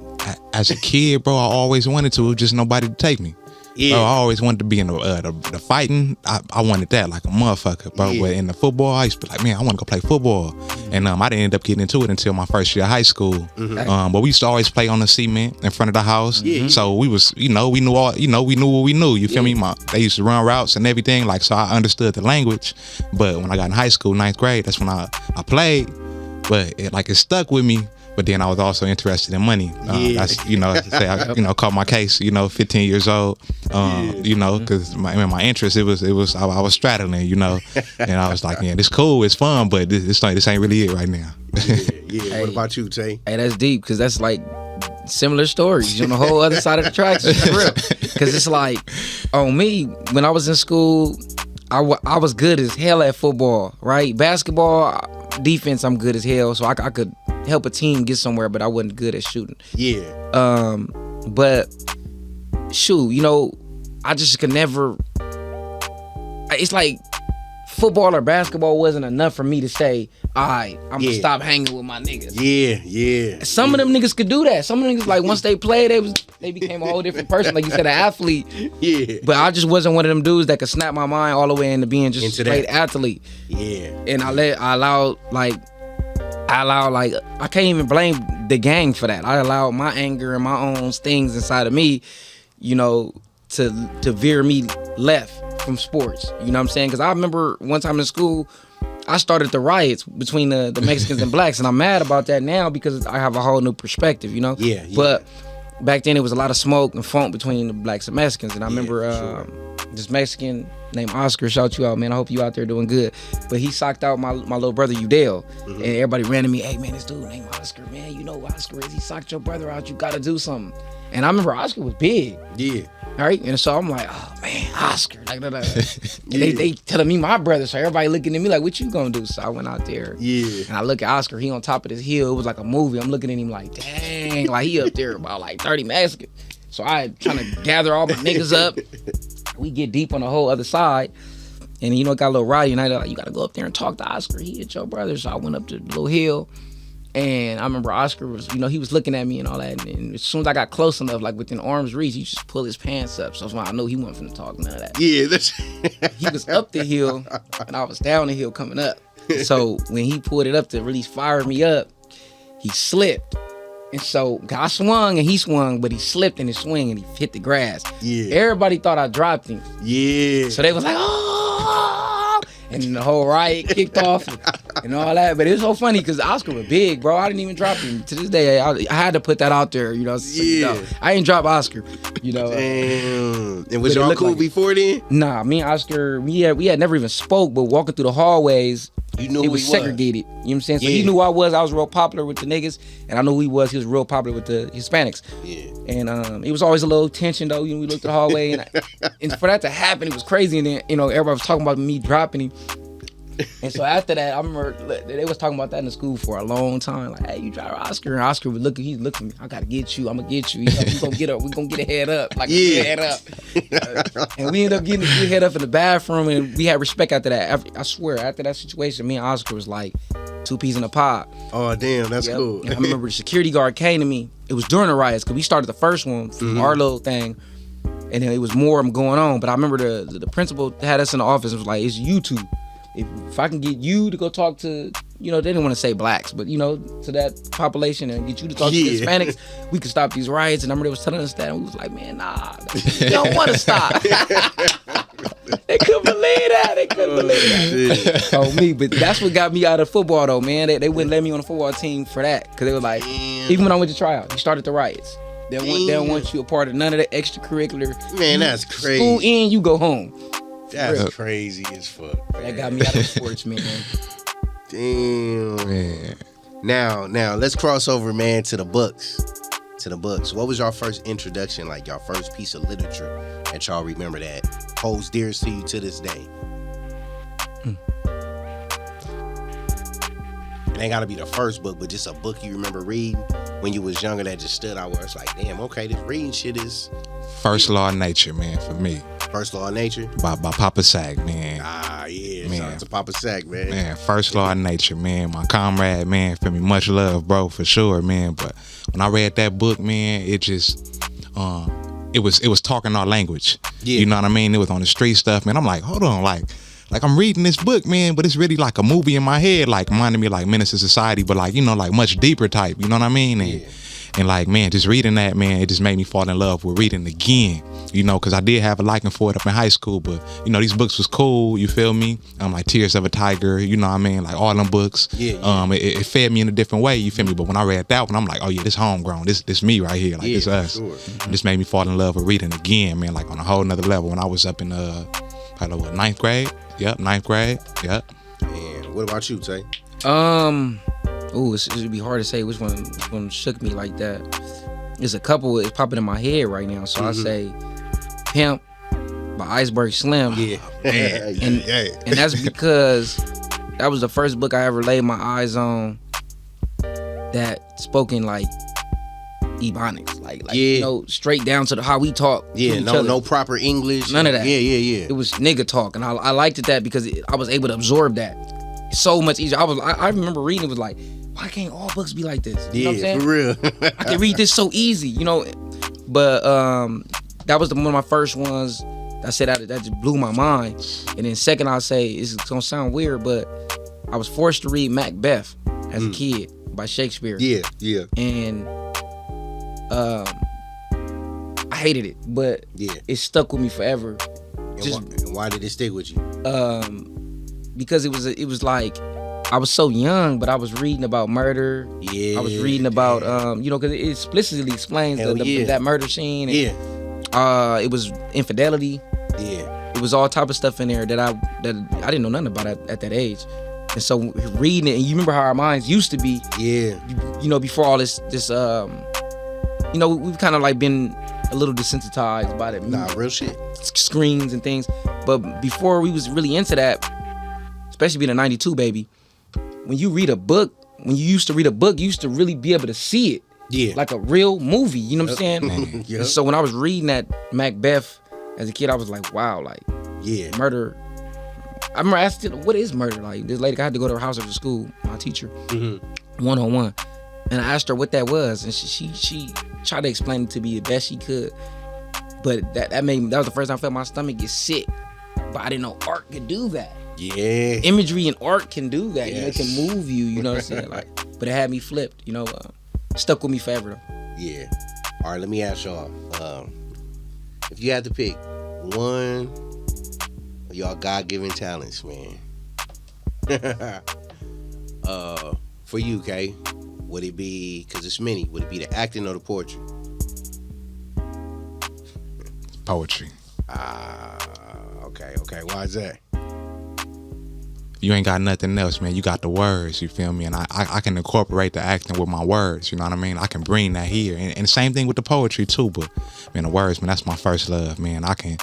As a kid, bro, I always wanted to, just nobody to take me. Yeah. Bro, I always wanted to be in the fighting. I wanted that like a motherfucker, bro. Yeah. But in the football, I used to be like, man, I want to go play football. And I didn't end up getting into it until my first year of high school. Mm-hmm. But we used to always play on the cement in front of the house. Yeah. So we was, we knew we knew what we knew. You feel me? They used to run routes and everything. Like, so I understood the language. But when I got in high school, 9th grade, that's when I played. But it stuck with me. But then I was also interested in money. That's, I caught my case, 15 years old, because my interest, it was I was straddling, and I was like, man, this cool, it's fun, but this ain't really it right now. Yeah. Hey. What about you, Tay? Hey, that's deep, because that's like similar stories on the whole other side of the tracks. For real. Because it's like, on me, when I was in school, I was good as hell at football, right? Basketball, defense, I'm good as hell, so I could help a team get somewhere, but I wasn't good at shooting. Yeah. But shoot, I just could never. It's like football or basketball wasn't enough for me to say, all right, I'm gonna stop hanging with my niggas. Yeah. Some of them niggas could do that. Some of them niggas, like, once they played, they became a whole different person. Like you said, an athlete. Yeah. But I just wasn't one of them dudes that could snap my mind all the way into being just a straight athlete. Yeah. And I allowed I can't even blame the gang for that. I allowed my anger and my own things inside of me, to veer me left from sports. You know what I'm saying? Because I remember one time in school, I started the riots between the Mexicans and blacks, and I'm mad about that now because I have a whole new perspective, you know? Yeah. But back then it was a lot of smoke and funk between the blacks and Mexicans, and I remember this Mexican named Oscar, shout you out, man. I hope you out there doing good. But he socked out my little brother Udell, and everybody ran to me, hey man, this dude named Oscar, man, you know who Oscar is. He socked your brother out. You gotta do something. And I remember Oscar was big. Yeah. All right, and so I'm like, oh man, Oscar. Like, and they telling me my brother, so everybody looking at me like, what you gonna do? So I went out there. Yeah. And I look at Oscar, he on top of this hill. It was like a movie. I'm looking at him like, dang, like he up there about like 30 Mexicans. So I trying to gather all my niggas up. We get deep on the whole other side. And you know, it got a little rowdy, and I like, you gotta go up there and talk to Oscar. He hit your brother. So I went up to the little hill. And I remember Oscar was, you know, he was looking at me and all that. And as soon as I got close enough, like within arm's reach, he just pulled his pants up. So that's why I know he wasn't finna talk none of that. Yeah, that's he was up the hill and I was down the hill coming up. So when he pulled it up to really fire me up, he slipped. And so I swung and he swung, but he slipped in his swing and he hit the grass. Yeah. Everybody thought I dropped him. Yeah. So they was like, oh. And the whole riot kicked off and all that. But it was so funny because Oscar was big, bro. I didn't even drop him. To this day, I had to put that out there, you know. So, Yeah. no, I ain't drop Oscar, you know. Damn. And was y'all cool before then? Nah, me and Oscar, we had never even spoke, but walking through the hallways, you knew it who was he was. segregated. You know what I'm saying? So Yeah. he knew who I was real popular with the niggas, and I knew who he was real popular with the Hispanics. Yeah. And it was always a little tension though. You know, we looked at the hallway, and for that to happen, it was crazy. And then, you know, everybody was talking about me dropping him. And so after that, I remember they was talking about that in the school for a long time. Like, hey, you drive Oscar, and Oscar would look. He'd look at me. I gotta get you. I'm gonna get you. You know, we gonna get up. We gonna get a head up. Like a head up. And we ended up getting a good head up in the bathroom, and we had respect after that. I swear, after that situation, me and Oscar was like two peas in a pod. Oh damn, that's cool. And I remember the security guard came to me. It was during the riots because we started the first one from our little thing, and then it was more going on. But I remember the principal had us in the office and was like, "It's you two. If I can get you to go talk to, you know, they didn't want to say blacks, but you know, to that population and get you to talk to the Hispanics, we could stop these riots." And I remember they was telling us that, and we was like, man, nah, they don't want to stop. They couldn't believe that. They couldn't believe that. So me, but that's what got me out of football though, man. They wouldn't let me on the football team for that, because they were like, even when I went to tryout, you started the riots. They don't want you a part of none of the extracurricular. Man, that's crazy. School in, you go home. That's crazy as fuck. Man. That got me out of sports, man. Damn. Man. Now let's cross over, man, to the books. What was your first introduction, like your first piece of literature that y'all remember that holds dearest to you to this day? It ain't gotta be the first book, but just a book you remember reading when you was younger that just stood out where it's like, damn, okay, this reading shit is... First Law of Nature, man, for me. First Law of Nature? By Papa Sack, man. Ah, yeah. Man. Shout out to Papa Sack, man. Man, First Law of Nature, man. My comrade, man, for me. Much love, bro, for sure, man. But when I read that book, man, it just... it was talking our language. Yeah. You know what I mean? It was on the street stuff, man. I'm like, hold on, like I'm reading this book, man, but it's really like a movie in my head, like reminding me like Menace to Society, but like, you know, like much deeper type, you know what I mean? And like, man, just reading that, man, it just made me fall in love with reading again, you know, because I did have a liking for it up in high school, but, you know, these books was cool, you feel me? Like Tears of a Tiger, you know what I mean? Like all them books. Yeah. It fed me in a different way, you feel me? But when I read that one, I'm like, oh yeah, this homegrown, this me right here, like this us. Sure. This made me fall in love with reading again, man, like on a whole nother level when I was up in, probably what, 9th grade? Yep, 9th grade, yep. And what about you, Tay? It'd be hard to say which one shook me like that. There's a couple it's popping in my head right now. So I say Pimp by Iceberg Slim. Yeah. And that's because that was the first book I ever laid my eyes on that spoke in like Ebonics. Like you know, straight down to how we talk. Yeah, no proper English. None of that. Yeah. It was nigga talk, and I liked it that because I was able to absorb that so much easier. I remember reading, it was like, why can't all books be like this? You know what I'm saying? For real. I can read this so easy, you know. But that was one of my first ones. I said that just blew my mind. And then second, I'll say it's gonna sound weird, but I was forced to read Macbeth as a kid by Shakespeare. Yeah. And I hated it, but it stuck with me forever. And why did it stick with you? because it was like I was so young, but I was reading about murder. Yeah. I was reading about because it explicitly explains that murder scene. And, it was infidelity. Yeah. It was all type of stuff in there that I didn't know nothing about at that age. And so reading it, and you remember how our minds used to be. Yeah. Before all this we've kind of like been a little desensitized by the real shit. Screens and things. But before we was really into that, especially being a 92 baby, when you used to read a book, you used to really be able to see it. Yeah. Like a real movie, you know what I'm saying? Yep. And so when I was reading that Macbeth as a kid, I was like, wow, like, murder. I remember asking, what is murder? Like, this lady, I had to go to her house after school, my teacher, one-on-one. And I asked her what that was, and she tried to explain it to me the best she could. But that was the first time I felt my stomach get sick. But I didn't know art could do that. Yeah. Imagery and art can do that. Yes. It can move you, you know what I'm saying? Like, but it had me flipped, stuck with me forever though. Yeah. All right, let me ask y'all. If you had to pick one of y'all God-given talents, man. For you, Kay, would it be, because it's many, would it be the acting or the poetry? Poetry. Okay. Why is that? You ain't got nothing else, man. You got the words, you feel me? And I can incorporate the acting with my words, you know what I mean? I can bring that here. And the same thing with the poetry too, but man, the words, man, that's my first love, man. I can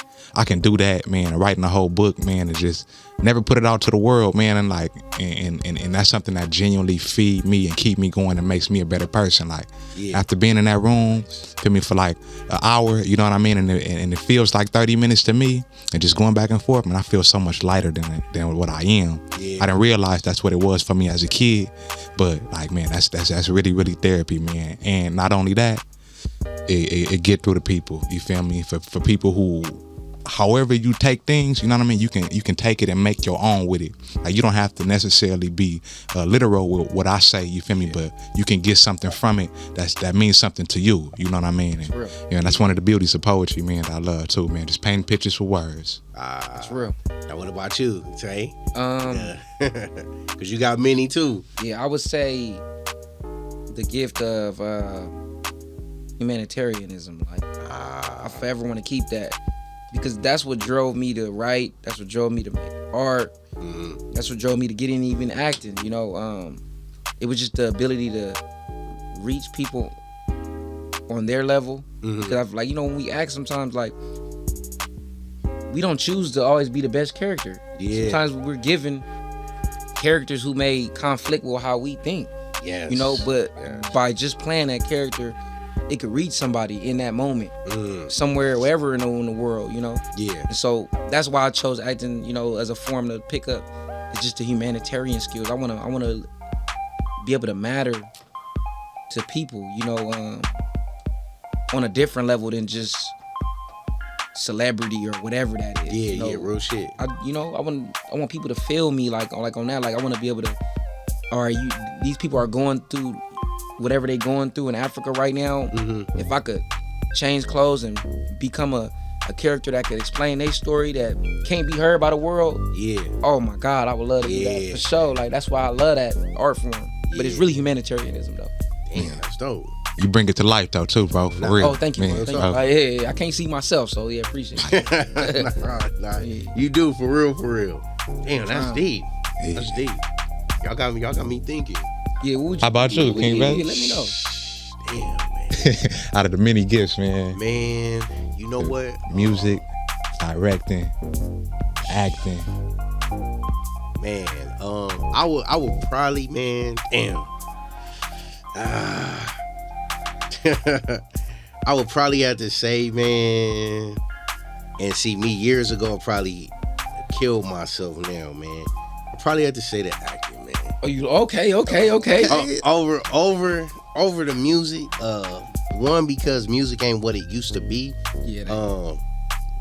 do that, man, writing a whole book, man, and just never put it out to the world, man, and like and that's something that genuinely feed me and keep me going and makes me a better person. Like after being in that room, feel me, for like an hour, you know what I mean? And it feels like 30 minutes to me, and just going back and forth, man, I feel so much lighter than what I am. I didn't realize that's what it was for me as a kid, but like, man, that's really, really therapy, man. And not only that, it get through to people, you feel me? For people who, however you take things, you know what I mean, you can take it and make your own with it. Like, you don't have to necessarily be literal with what I say, you feel me, but you can get something from it that means something to you, you know what I mean? And that's one of the beauties of poetry, man, that I love too, man, just painting pictures with words. That's real. Now what about you, Tay? Because you got many too. Yeah, I would say the gift of humanitarianism. Like, I forever want to keep that, because that's what drove me to write. That's what drove me to make art. That's what drove me to get in even acting. It was just the ability to reach people on their level. Because I've, like, when we act sometimes, like, we don't choose to always be the best character. Sometimes we're given characters who may conflict with how we think. But by just playing that character, it could reach somebody in that moment, somewhere, wherever in the world, And so that's why I chose acting, as a form to pick up. It's just the humanitarian skills. I wanna be able to matter to people, on a different level than just celebrity or whatever that is. Real shit. I want people to feel me like on that. Like, I want to be able to. All right, these people are going through whatever they're going through in Africa right now. If I could change clothes and become a character that could explain their story that can't be heard by the world. Oh my God, I would love to do that for sure. Like, that's why I love that art form. But it's really humanitarianism though. Damn, that's dope. You bring it to life though too, bro. For real. Oh, thank you, man. Thank you. I can't see myself, so appreciate it. You do, for real. Damn, that's deep. That's deep. Y'all got me thinking. Yeah, what would you How about you, King Let me know. Damn, man. Out of the many gifts, man. Man, you know what? Music, directing, acting. Man, I would probably, man, damn. I would probably have to say, man, and see, me years ago, I probably killed myself now, man. I probably have to say the acting, man. Oh, you okay? Over the music. One, because music ain't what it used to be.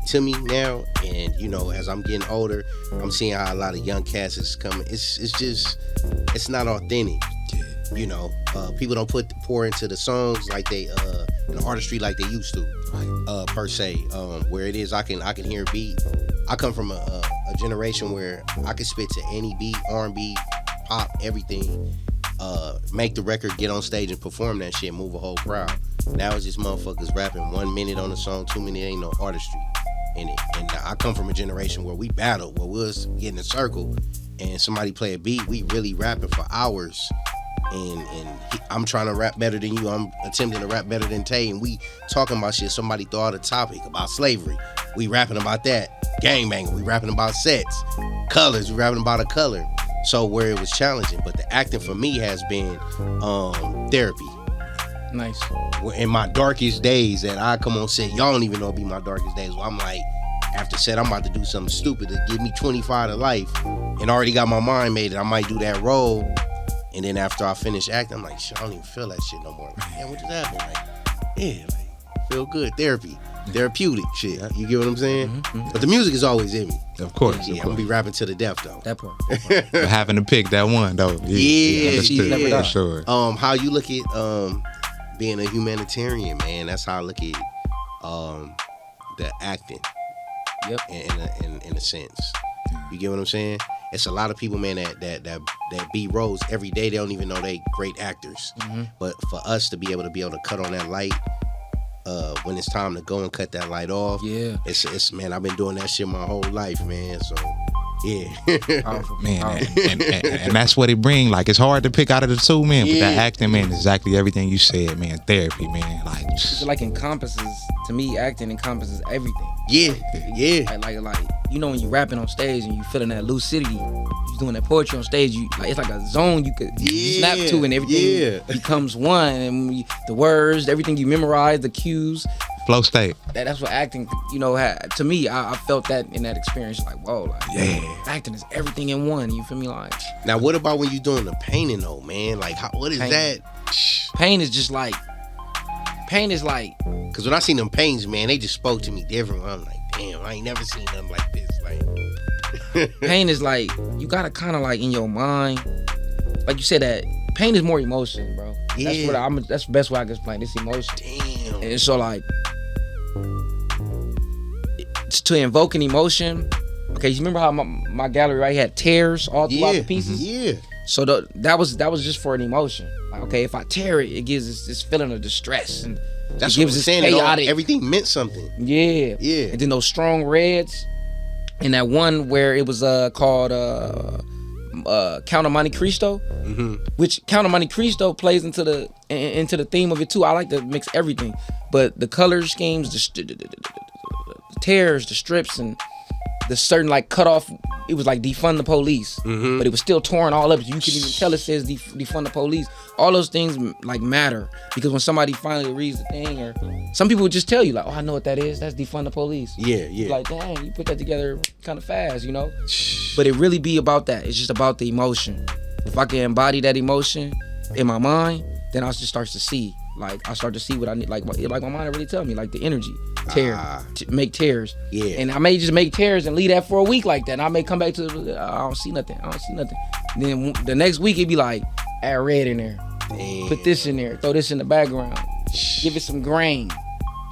To me now, and as I'm getting older, I'm seeing how a lot of young cats is coming. It's not authentic. People don't pour into the songs like they the artistry like they used to, per se. Where it is, I can hear a beat. I come from a a generation where I could spit to any beat, R&B, pop, everything. Make the record, get on stage and perform that shit, move a whole crowd. Now it's just motherfuckers rapping 1 minute on a song, 2 minutes, ain't no artistry in it. And I come from a generation where we battled, where we was getting a circle and somebody play a beat, we really rapping for hours. I'm trying to rap better than you. I'm attempting to rap better than Tayy, and we talking about shit. Somebody throw out a topic about slavery. We rapping about that. Gangbanging. We rapping about sets. Colors. We rapping about a color. So where it was challenging, but the acting for me has been therapy. Nice. In my darkest days that I come on set, y'all don't even know it'll be my darkest days. Well, I'm like, after set, I'm about to do something stupid to give me 25 to life, and already got my mind made it. I might do that role. And then after I finish acting, I'm like, shit, I don't even feel that shit no more. Like, man, what just happened? Like, yeah, like, feel good. Therapy. Therapeutic shit. You get what I'm saying? Mm-hmm. But the music is always in me. Of course. Yeah, I'm gonna be rapping to the death though. That part. But having to pick that one though. Yeah. For sure. How you look at being a humanitarian, man? That's how I look at the acting. Yep. In a sense. You get what I'm saying? It's a lot of people, man, that beat roles every day. They don't even know they great actors. Mm-hmm. But for us to be able to cut on that light when it's time to go and cut that light off, yeah, it's man, I've been doing that shit my whole life, man. So yeah, powerful, man, and that's what it bring. Like it's hard to pick out of the two, man. But that acting, man, is exactly everything you said, man. Therapy, man. Like encompasses, to me, acting encompasses everything. Yeah. Like you know when you rapping on stage and you feeling that lucidity, you doing that poetry on stage, you like it's like a zone you could snap to, and everything becomes one. And the words, everything you memorize, the cues. Flow state. That's what acting, you know, to me, I felt that in that experience. Like, whoa, like, acting is everything in one. You feel me? Like, now, what about when you doing the painting though, man? Like, what is that? Pain is like, because when I seen them paintings, man, they just spoke to me different. I'm like, damn, I ain't never seen nothing like this. Like, pain is like, you gotta kind of like in your mind, like you said, that pain is more emotion, bro. Yeah. That's the best way I can explain this emotion. Damn. And so like, to invoke an emotion. Okay, you remember how my gallery right had tears all throughout the pieces? Yeah. So that was just for an emotion. Like, okay, if I tear it, it gives this feeling of distress, and that's it gives this chaotic. Everything meant something. Yeah. And then those strong reds, and that one where it was called Count of Monte Cristo, which Count of Monte Cristo plays into the theme of it too. I like to mix everything, but the color schemes, the tears, the strips, and the certain like cut off. It was like defund the police, but it was still torn all up. You can even tell it says defund the police. All those things like matter, because when somebody finally reads the thing, or some people would just tell you like, oh, I know what that is. That's defund the police. Yeah. Like, dang, you put that together kind of fast, you know? But it really be about that. It's just about the emotion. If I can embody that emotion in my mind, then I just start to see. Like, I start to see what I need. Like my mind really tell me, like the energy. Make tears. Yeah. And I may just make tears and leave that for a week like that. And I may come back to, I don't see nothing. And then the next week it'd be like, add red in there. Damn. Put this in there. Throw this in the background. Give it some grain.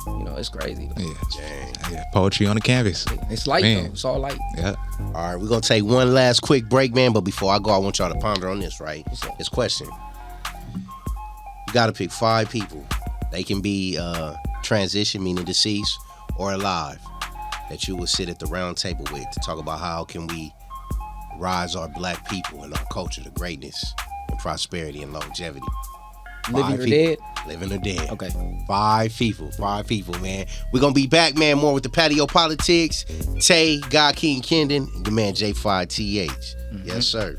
You know, it's crazy. Yeah. Poetry on the canvas. It's light though. It's all light. Yeah. All right, we're gonna take one last quick break, man. But before I go, I want y'all to ponder on this, right? This question. You gotta pick 5 people. They can be transition, meaning deceased, or alive, that you will sit at the round table with to talk about how can we rise our black people and our culture to greatness and prosperity and longevity. Living or dead? Living or dead. Okay. 5 people, man. We're gonna be back, man, more with the Patio PolitiCz. Tayy, God King Kendon, and your man J5TH. Yes, sir.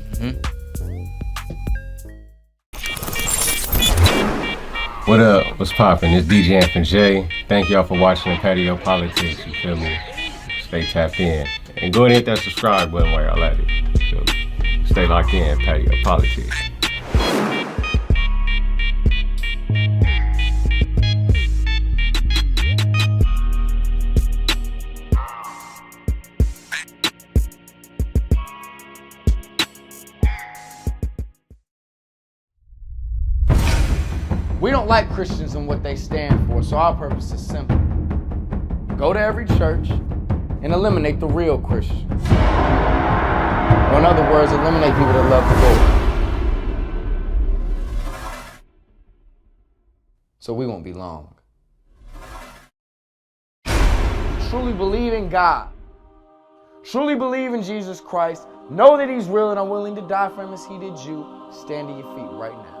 What up? What's poppin'? It's DJ Anthony J. Thank y'all for watching the Patio PolitiCz. You feel me? Stay tapped in. And go ahead and hit that subscribe button while y'all at it. You feel me? Stay locked in, Patio PolitiCz. We don't like Christians and what they stand for, so our purpose is simple. Go to every church and eliminate the real Christians. Or in other words, eliminate people that love the Lord. So we won't be long. Truly believe in God. Truly believe in Jesus Christ. Know that he's real and are willing to die for him as he did you. Stand to your feet right now.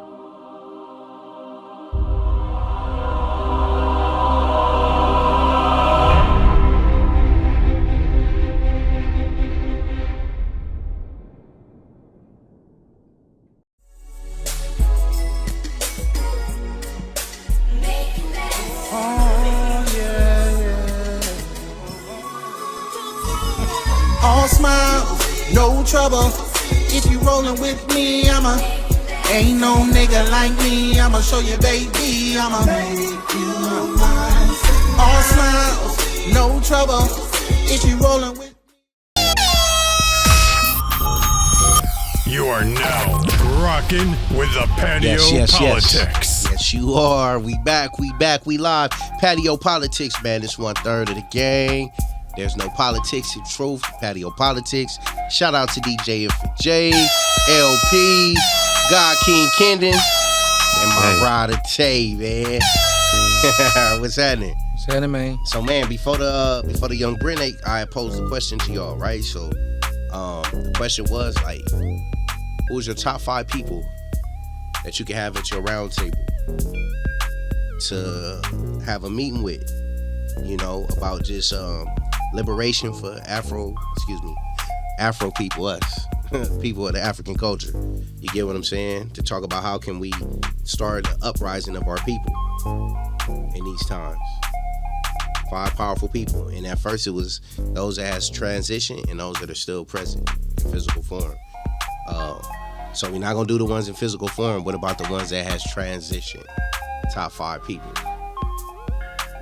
All smiles, no trouble. If you rollin' with me, ain't no nigga like me. I'ma show you, baby. I'ma make you mine. All smiles, no trouble. If you rollin' with You are now rocking with the Patio Politics. Yes, you are. We back, we live. Patio Politics, man. It's 1/3 of the gang. There's no politics in truth. Patio Politics. Shout out to DJ F.J, LP, God King Kendon, and my rider Tayy, man. What's happening? What's happening, man? So, man, before the young Brent, I posed a question to y'all, right? So, the question was like, who's your top 5 people that you can have at your round table to have a meeting with? You know, about just liberation for Afro people, us, people of the African culture. You get what I'm saying? To talk about how can we start the uprising of our people in these times. 5 powerful people. And at first it was those that has transitioned and those that are still present in physical form. So we're not gonna do the ones in physical form. What about the ones that has transitioned? Top 5 people.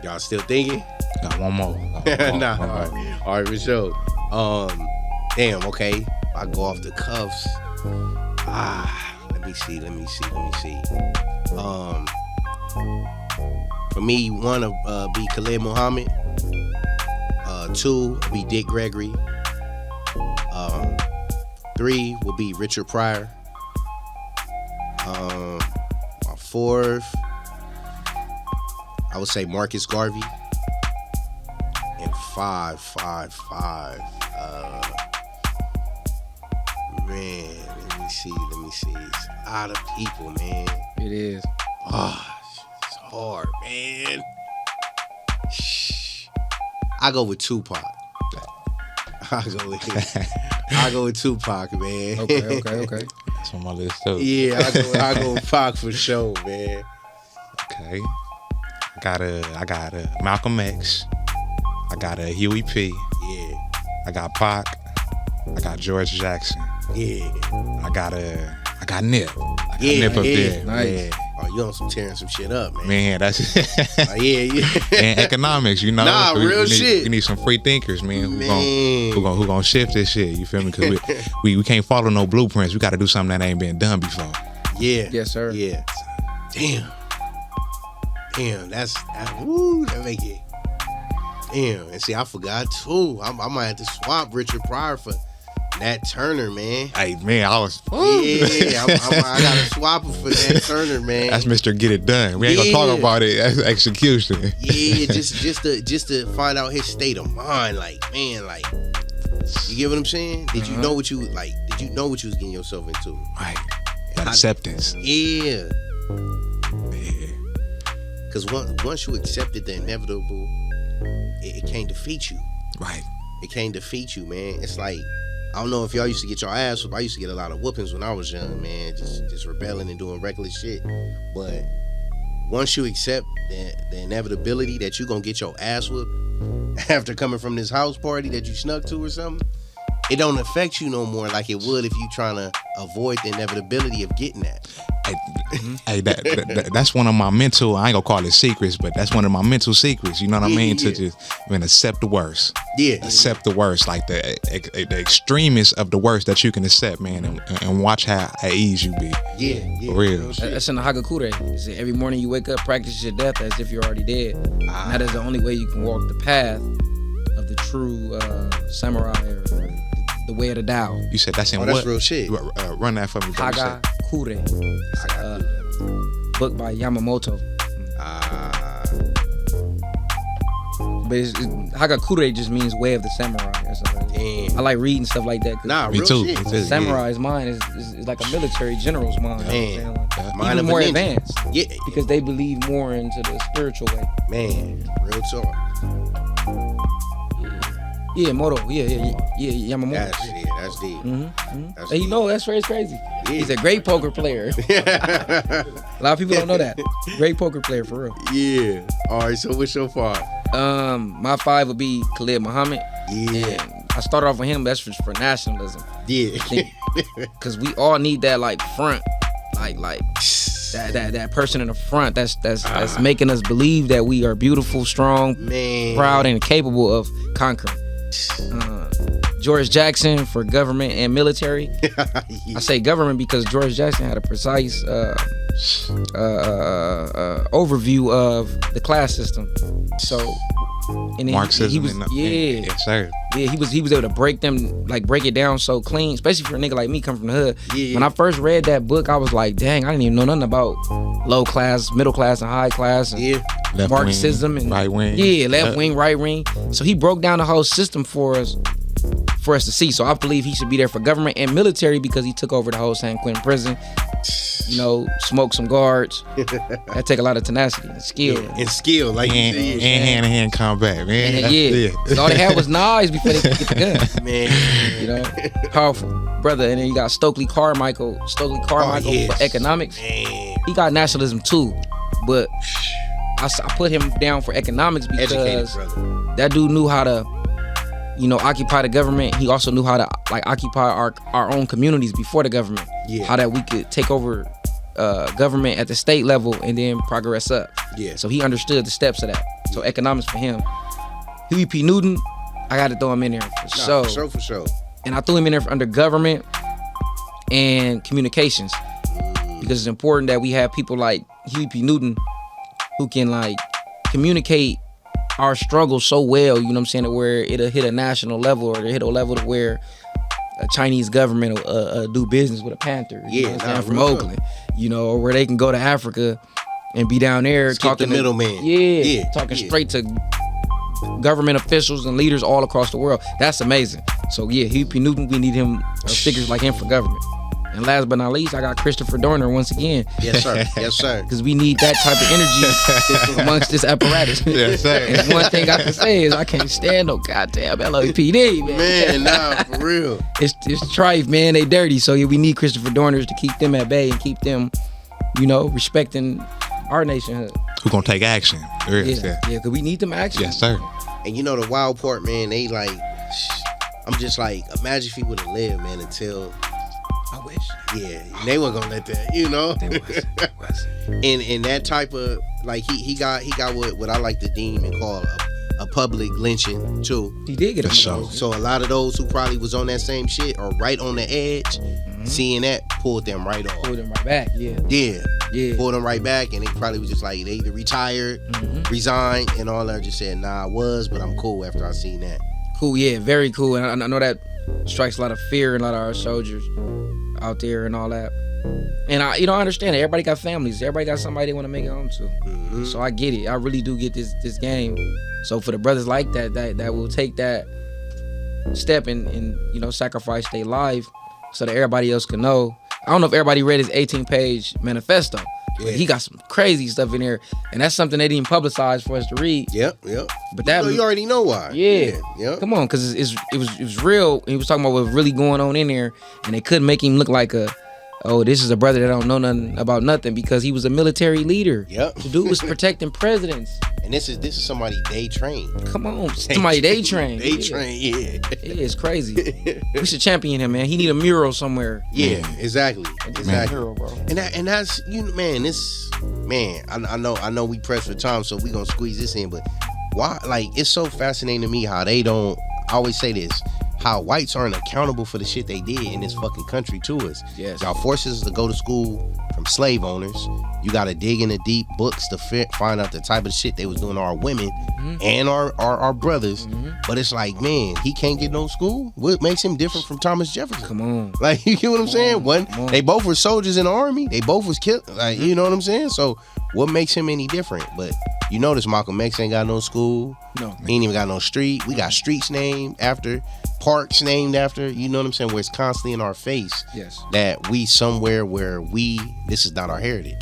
Y'all still thinking? Got one more. Nah. All right, for sure. Damn, okay. I go off the cuffs. Let me see. For me, 1 will be Khalid Muhammad. 2 will be Dick Gregory. 3 will be Richard Pryor. 4th, I would say Marcus Garvey. And 5. Man, let me see. It's a lot of people, man. It is. It's hard, man. I go with Tupac. I go with Tupac, man. Okay. That's on my list too. Yeah, I go with Pac for sure, man. Okay. I got Malcolm X. I got Huey P. Yeah. I got Pac. I got George Jackson. Yeah. I got Nip. Nip up there. Nice. Yeah. Oh, you on tearing some shit up, man. Man, that's yeah. And economics, you know. Nah, real shit. We need some free thinkers, man. Who gonna shift this shit? You feel me? Because we can't follow no blueprints. We got to do something that ain't been done before. Yeah. Yes, sir. Yeah. Damn. That make it. Damn. And see, I forgot too. I might have to swap Richard Pryor for Nat Turner, man. Hey, man, I gotta swap him for Nat Turner, man. That's Mr. Get It Done. We ain't gonna talk about it as execution. Yeah, just to find out his state of mind, like, man, like, you get what I'm saying? Did you know what you like? Did you know what you was getting yourself into? Right. That acceptance. Yeah. Because once you accepted the inevitable, it can't defeat you. Right. It can't defeat you, man. It's like, I don't know if y'all used to get your ass whooped. I used to get a lot of whoopings when I was young, man. Just rebelling and doing reckless shit. But once you accept the inevitability that you're going to get your ass whooped after coming from this house party that you snuck to or something, it don't affect you no more like it would if you trying to avoid the inevitability of getting that. Hey, that's one of my mental, I ain't gonna call it secrets, but that's one of my mental secrets, you know what I mean? To just, accept the worst. Yeah. Accept the worst, like the extremist of the worst that you can accept, man, and watch how at ease you be. Yeah. For real. That's in the Hagakure. It's every morning you wake up, practice your death as if you're already dead. And that is the only way you can walk the path the true samurai or the way of the Tao. You said that's in Oh, what? that's real shit. Run that for me. Bro. Hagakure. Book by Yamamoto. But Hagakure just means way of the samurai. That's I like reading stuff like that. Nah, me real too. shit. Me too. Samurai's mind is like a military general's mind. Man. Mind Even of a more ninja. advanced. Yeah. Because they believe more into the spiritual way. Man, real talk. Yeah, Yamamoto. That's deep. That's And you deep. know, that's crazy. Yeah. He's a great poker player. A lot of people don't know that. Great poker player for real. Yeah. All right. So what's your 5? My 5 would be Khalid Muhammad. Yeah. And I started off with him. That's for nationalism. Yeah. Because we all need that like front, like that person in the front that's making us believe that we are beautiful, strong, proud, and capable of conquering. George Jackson for government and military. I say government because George Jackson had a precise overview of the class system. So, and then Marxism. he was, Yes, sir. Yeah, he was able to break it down so clean, especially for a nigga like me coming from the hood. Yeah. When I first read that book, I was like, dang, I didn't even know nothing about low class, middle class, and high class, and Left Marxism wing, and right wing. Yeah, left wing, right wing. So he broke down the whole system for us to see. So I believe he should be there for government and military because he took over the whole San Quentin prison. You know, smoked some guards. That take a lot of tenacity and skill. And skill, like and hand-to-hand combat, man. And all they had was knives before they could get the gun. Man, you know, powerful brother. And then you got Stokely Carmichael yes. for economics. Man. He got nationalism too, but I put him down for economics because Educated brother. that dude knew how to, occupy the government. He also knew how to occupy our own communities before the government. Yeah. How that we could take over government at the state level and then progress up. Yeah. So he understood the steps of that. So economics for him. Huey P. Newton, I got to throw him in there for sure. For sure. And I threw him in there under government and communications because it's important that we have people like Huey P. Newton who can communicate our struggle so well, you know what I'm saying, to where it'll hit a national level or it'll hit a level to where a Chinese government will do business with a Panther. You know what I'm saying, from Oakland, or where they can go to Africa and be down there talking the middleman. Talking straight to government officials and leaders all across the world. That's amazing. So yeah, Huey P. Newton, we need him, figures like him for government. And last but not least, I got Christopher Dorner once again. Yes, sir. Yes, sir. Because we need that type of energy amongst this apparatus. Yes, sir. And one thing I can say is I can't stand no goddamn LAPD, man. Man, nah, for real. It's trife, man. They dirty. So yeah, we need Christopher Dorners to keep them at bay and keep them, respecting our nationhood. Who gonna take action? Yeah, because we need them action. Yes, sir. And the wild part, man, they I'm just imagine if he would have lived, man, until I wish. Yeah, they weren't gonna let that, They wasn't. And that type of he got what I like to deem and call a public lynching too. He did get a show. So a lot of those who probably was on that same shit or right on the edge, seeing that pulled them right off. Pulled them right back. Yeah. Yeah. Pulled them right back, and they probably was just they either retired, resigned, and all that. Just said, nah, I was, but I'm cool after I seen that. Cool, yeah, very cool. And I know that strikes a lot of fear in a lot of our soldiers out there and all that. And I understand it. Everybody got families. Everybody got somebody they want to make it home to. So I get it. I really do get this game. So for the brothers like that will take that step and sacrifice their life so that everybody else can know. I don't know if everybody read his 18-page manifesto. Yeah. He got some crazy stuff in there, and that's something they didn't publicize for us to read. Yep. But that you already know why. Yeah. Yep. Come on, because it was real. He was talking about what's really going on in there, and they couldn't make him look like this is a brother that don't know nothing about nothing because he was a military leader. Yep. The dude was protecting presidents. And this is somebody they trained. Come on, somebody they trained. They trained, yeah. Yeah, it's crazy. We should champion him, man. He need a mural somewhere. Yeah, exactly. Mural, bro. And that's man. I know we pressed for time, so we gonna squeeze this in. But why? It's so fascinating to me how they don't. I always say this: how whites aren't accountable for the shit they did in this fucking country to us. Yes. Y'all forced us to go to school from slave owners. You got to dig in the deep books to find out the type of shit they was doing to our women and our brothers. But it's like, man, he can't get no school. What makes him different from Thomas Jefferson? Come on. Like, you get what I'm saying? They both were soldiers in the army. They both was killed. Like, you know what I'm saying? So what makes him any different? But you notice Malcolm X ain't got no school. No. He ain't even got no street. We got streets named after, parks named after, you know what I'm saying? Where it's constantly in our face. Yes. That we somewhere where this is not our heritage.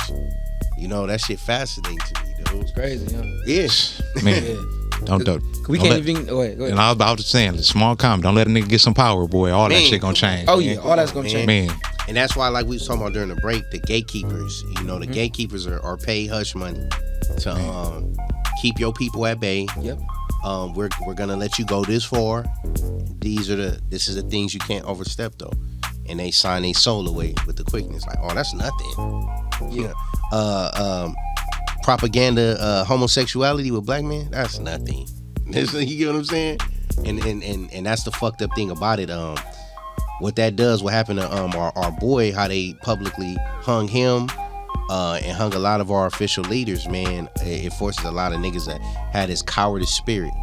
You know, that shit fascinates me, dude. It's crazy, huh? Yes. Man. Don't. We don't can't even. Go ahead. And I was about to say, a small comment. Don't let a nigga get some power, boy. All that shit gonna change. Oh yeah, all that's gonna change. Man. And that's why, like we was talking about during the break, the gatekeepers. You know, the gatekeepers are paid hush money to keep your people at bay. Yep. We're gonna let you go this far. This is the things you can't overstep though. And they sign their soul away with the quickness. Like, oh, that's nothing. Yeah. Propaganda, homosexuality with black men, that's nothing. You get what I'm saying? And that's the fucked up thing about it. What that does, what happened to our boy, how they publicly hung him, and hung a lot of our official leaders, man. It forces a lot of niggas that had this cowardice spirit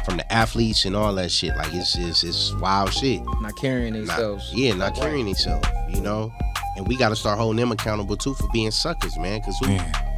from the athletes and all that shit. Like it's wild shit. Not carrying themselves. Not carrying themselves, you know. And we got to start holding them accountable too for being suckers, man. Because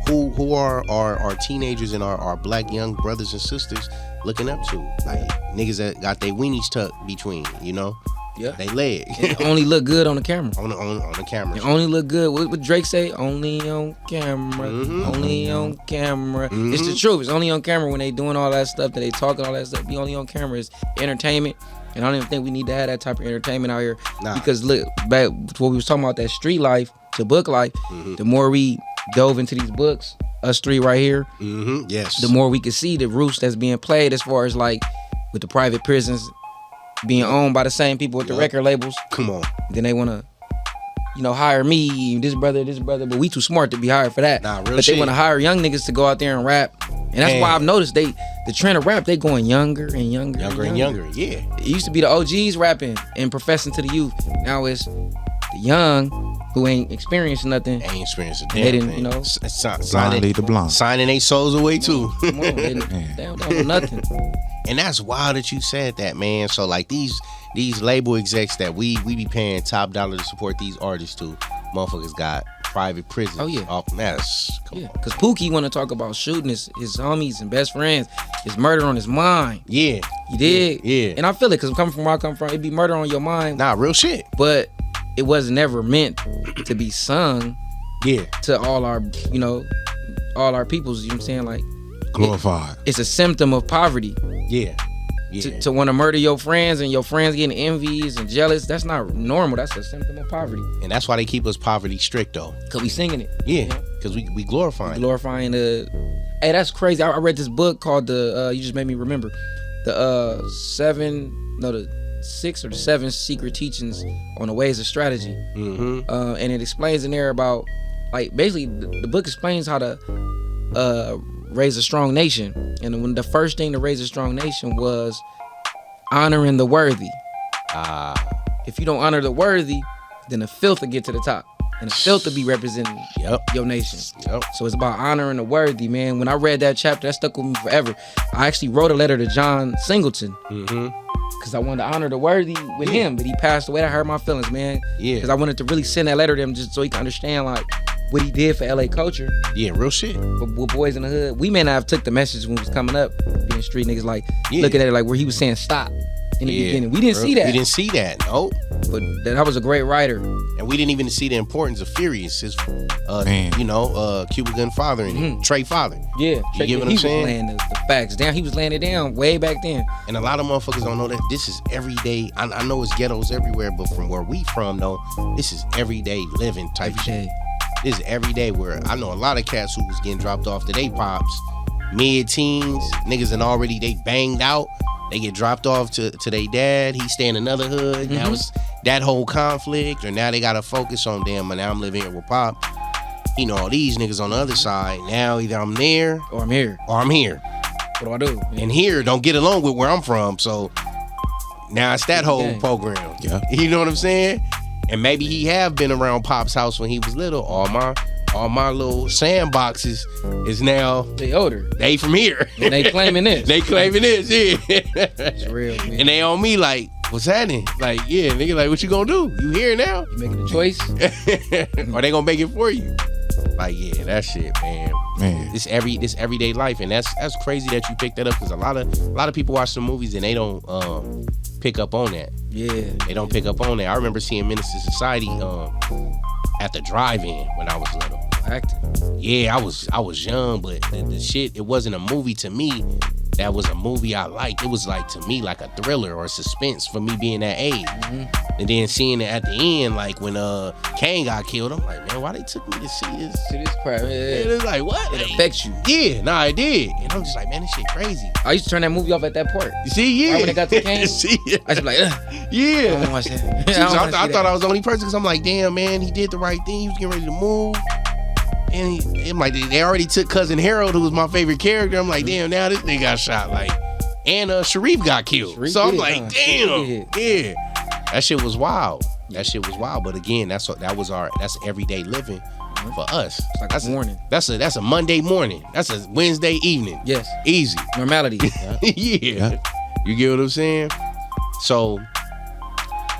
who are our teenagers and our black young brothers and sisters looking up to? Like niggas that got their weenies tucked between, you know. Yeah. They leg. It only look good on the camera. On the camera. It only look good. What Drake say? Only on camera. Only on camera. It's the truth. It's only on camera when they doing all that stuff, that they talking all that stuff. Be only on camera. It's entertainment. And I don't even think we need to have that type of entertainment out here. Nah. Because look, back to what we was talking about, that street life, the book life, the more we dove into these books, us three right here, yes, the more we could see the roots that's being played as far as like with the private prisons being owned by the same people with the record labels. Come on. Then they want to, hire me, this brother, but we too smart to be hired for that. Nah, real but shit. they want to hire young niggas to go out there and rap. And that's why I've noticed the trend of rap, they going younger and younger. Yeah. It used to be the OGs rapping and professing to the youth. Now it's the young who ain't experienced nothing. Ain't experienced a They damn didn't, thing. Blind lead the blind. Signing their souls away too. Come on, they don't know nothing. And that's wild that you said that, man. So like these label execs that we be paying top dollar to support these artists to, motherfuckers got private prisons. Oh, yeah. Come on. Because Pookie want to talk about shooting his homies and best friends. His murder on his mind. Yeah. You did? Yeah. And I feel it, because I'm coming from where I come from. It'd be murder on your mind. Nah, real shit. But it was never meant to be sung to all our, all our peoples, you know what I'm saying? Like, glorified. It's a symptom of poverty. Yeah. To want to murder your friends and your friends getting envies and jealous, that's not normal. That's a symptom of poverty. And that's why they keep us poverty strict though. Because we singing it. Yeah. Because we glorifying. Glorifying the... Hey, that's crazy. I read this book called you just made me remember. The 6 or 7 secret teachings on the ways of strategy. And it explains in there about, like, basically the book explains how to raise a strong nation. And when the first thing to raise a strong nation was honoring the worthy. If you don't honor the worthy, then the filth will get to the top. And the filth will be representing your nation. So it's about honoring the worthy, man. When I read that chapter, that stuck with me forever. I actually wrote a letter to John Singleton. Because I wanted to honor the worthy with him. But he passed away. That hurt my feelings, man. Yeah. Because I wanted to really send that letter to him just so he could understand, like, what he did for LA culture. Yeah, real shit. But with Boys in the Hood, we may not have took the message when it was coming up, being street niggas, like, looking at it like where he was saying stop in the beginning. We didn't see that. We didn't see that, no. But that was a great writer. And we didn't even see the importance of Furious, his, Cuba Gun father and Trey father. Yeah. You get what I'm saying? He was laying the facts down. He was laying it down way back then. And a lot of motherfuckers don't know that this is everyday. I know it's ghettos everywhere, but from where we from, though, this is everyday living type shit. This is every day, where I know a lot of cats who was getting dropped off to they pops, mid-teens, niggas and already they banged out. They get dropped off to their dad. He stay in another hood. Now it's that whole conflict, or now they gotta focus on them. And now I'm living here with Pop. All these niggas on the other side. Now either I'm there or I'm here. What do I do? And here don't get along with where I'm from. So Now it's that whole program. Yeah. You know what I'm saying? And maybe he have been around Pop's house when he was little. All my little sandboxes is now they older. They from here. And they claiming this. They claiming this, yeah. It's real, man. And they on me like, what's happening? Like, yeah, nigga, like, what you gonna do? You here now? You making a choice? Or they gonna make it for you? Like, yeah, that shit, man. This everyday life, and that's crazy that you picked that up, because a lot of people watch the movies and they don't pick up on that. Yeah. They don't pick up on that. I remember seeing Menace to Society at the drive-in when I was little. Acting. Yeah, I was young, but the shit, it wasn't a movie to me. That was a movie I liked. It was like, to me, like a thriller or suspense for me being that age. And then seeing it at the end, like when Kane got killed, I'm like, man, why they took me to see this? To this crap. Yeah. And it's like, what? It affects you. Yeah, nah, it did. And I'm just like, man, this shit crazy. I used to turn that movie off at that part. You see, yeah. Right when it got to Kane, See, yeah. I used to be like, yeah. I don't wanna watch that. I thought I was the only person, because I'm like, damn, man, he did the right thing. He was getting ready to move. And I'm like, they already took Cousin Harold, who was my favorite character. I'm like, damn, now this nigga got shot. Like, and Sharif got killed. So I'm like, damn, yeah. That shit was wild. But again, that's everyday living for us. It's like that's a morning. That's a Monday morning. That's a Wednesday evening. Yes. Easy. Normality. Yeah. You get what I'm saying? So,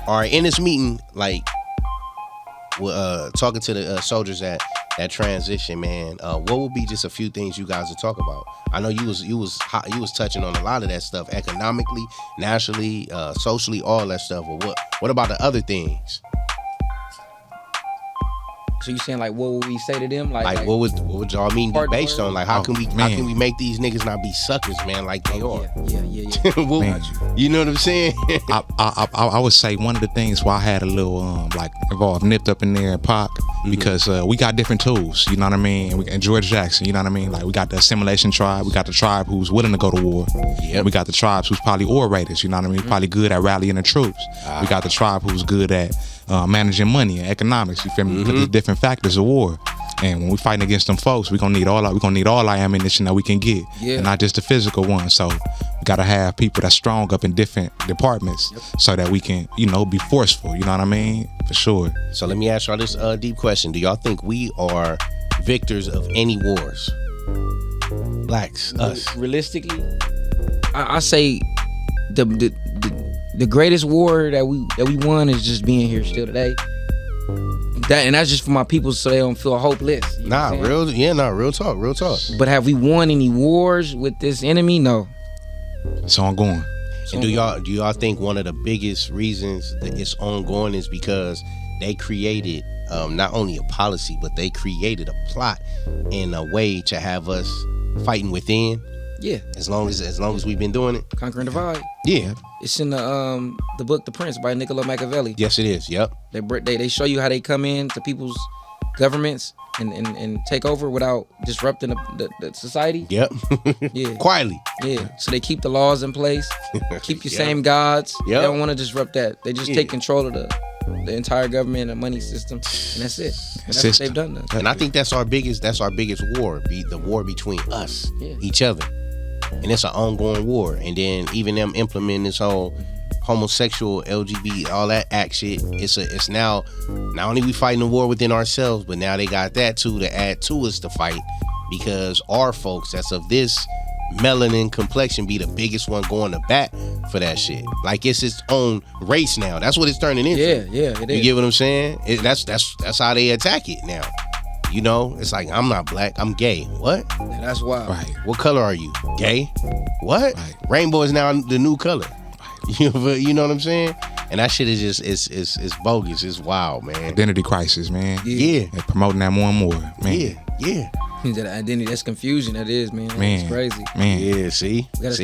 all right, in this meeting, like, talking to the soldiers at that transition, man, what would be just a few things you guys would talk about? I know you was touching on a lot of that stuff, economically, nationally, socially, all that stuff. But what about the other things? So you saying, like, what would we say to them? Like what would y'all mean be based on? Like, how can we make these niggas not be suckers, man, like they are? Yeah. You know what I'm saying? I would say one of the things why I had a little involved, nipped up in there and Pac, because we got different tools, you know what I mean? And George Jackson, you know what I mean? Like, we got the assimilation tribe, we got the tribe who's willing to go to war. Yep. We got the tribes who's probably orators, you know what I mean? Probably good at rallying the troops. We got the tribe who's good at managing money and economics, you feel me? Because there's different factors of war. And when we fighting against them folks, we gonna need all our ammunition that we can get, and not just the physical one. So we gotta have people that's strong up in different departments, so that we can, be forceful. You know what I mean? For sure. So let me ask y'all this deep question: do y'all think we are victors of any wars? Blacks, us. Realistically, I say the greatest war that we won is just being here still today. That's just for my people, so they don't feel hopeless. Real talk. But have we won any wars with this enemy? No. It's ongoing. And do y'all think one of the biggest reasons that it's ongoing is because they created not only a policy, but they created a plot and a way to have us fighting within? Yeah. As long as we've been doing it. Conquer and Divide. Yeah. It's in the book The Prince by Niccolo Machiavelli. Yes, it is. Yep. They show you how they come in to people's governments and take over without disrupting the society. Yep. Yeah. Quietly. Yeah. So they keep the laws in place, keep your same gods. Yep. They don't want to disrupt that. They just take control of the entire government and money system, and that's it. And that's what they've done. And I think that's our biggest war, the war between us, each other. And it's an ongoing war. And then even them implementing this whole homosexual, LGBT, all that act shit, it's now, not only we fighting the war within ourselves, but now they got that too to add to us to fight, because our folks that's of this melanin complexion be the biggest one going to bat for that shit. Like, it's its own race now. That's what it's turning into. Yeah, it is. You get what I'm saying? That's how they attack it now. It's like, I'm not black, I'm gay. What? Yeah, that's wild. Right. What color are you? Gay? What? Right. Rainbow is now the new color. Right. You know what I'm saying? And that shit is just, it's bogus. It's wild, man. Identity crisis, man. Yeah. They're promoting that more and more, man. Yeah. That identity, that's confusion. That is, man. It's crazy. Man. Yeah, see? We gotta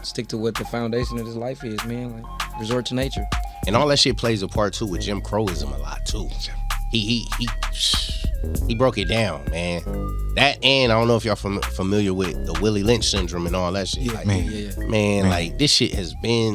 stick to what the foundation of this life is, man. Like, resort to nature. And all that shit plays a part too with Jim Crowism a lot too. He broke it down, man. That, and I don't know if y'all familiar with the Willie Lynch syndrome and all that shit. Yeah, like, man, like, this shit has been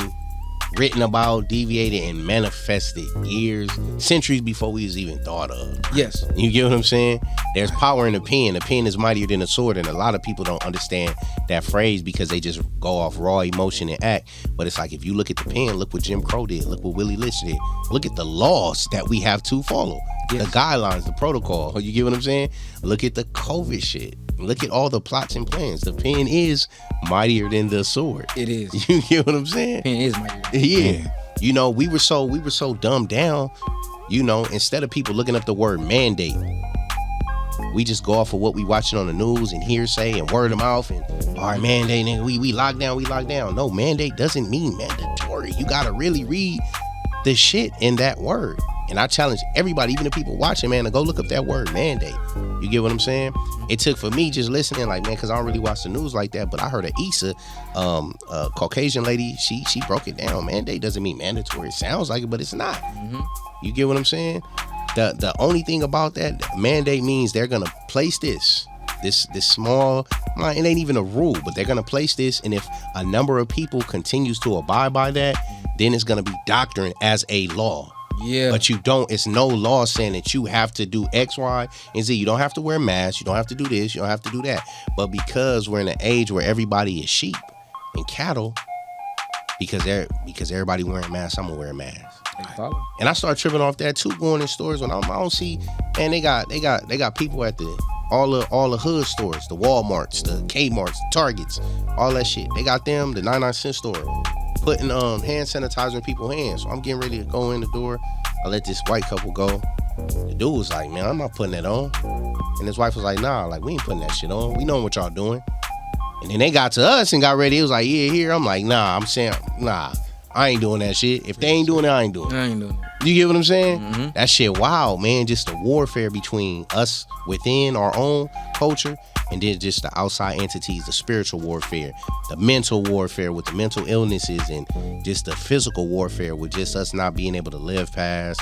written about, deviated, and manifested years, centuries before we was even thought of. Yes. You get what I'm saying? There's power in the pen. The pen is mightier than a sword, and a lot of people don't understand that phrase because they just go off raw emotion and act. But it's like, if you look at the pen, look what Jim Crow did, look what Willie Lynch did, look at the laws that we have to follow, the guidelines, the protocol. You get what I'm saying? Look at the COVID shit. Look at all the plots and plans. The pen is mightier than the sword. It is. You get what I'm saying? Pen is mightier. Yeah. You know, we were so dumbed down. You know, instead of people looking up the word mandate, we just go off of what we watching on the news and hearsay and word of mouth and all right, mandate, nigga, we lock down. No, mandate doesn't mean mandatory. You gotta really read the shit in that word. And I challenge everybody, even the people watching, man, to go look up that word mandate. You get what I'm saying? It took for me just listening, like, man, because I don't really watch the news like that. But I heard of Issa, a Caucasian lady, she broke it down. Mandate doesn't mean mandatory. It sounds like it, but it's not. Mm-hmm. You get what I'm saying? The only thing about that, mandate means they're gonna place this small, it ain't even a rule, but they're gonna place this, and if a number of people continues to abide by that, then it's gonna be doctrine as a law. Yeah. But it's no law saying that you have to do X, Y, and Z. You don't have to wear masks. You don't have to do this. You don't have to do that. But because we're in an age where everybody is sheep and cattle, because everybody wearing masks, I'm gonna wear a mask. And I start tripping off that too, going in stores when I don't see, man, they got people at all the hood stores, the Walmarts, the Kmarts, the Targets, all that shit. They got them, the 99-cent store, putting hand sanitizer in people's hands. So I'm getting ready to go in the door. I let this white couple go. The dude was like, man, I'm not putting that on. And his wife was like, nah, like, we ain't putting that shit on. We know what y'all doing. And then they got to us and got ready. It was like, yeah, here. I'm like, nah, I ain't doing that shit. If they ain't doing it, I ain't doing it. You get what I'm saying? Mm-hmm. That shit wild, man. Just the warfare between us within our own culture and then just the outside entities, the spiritual warfare, the mental warfare with the mental illnesses, and just the physical warfare with just us not being able to live past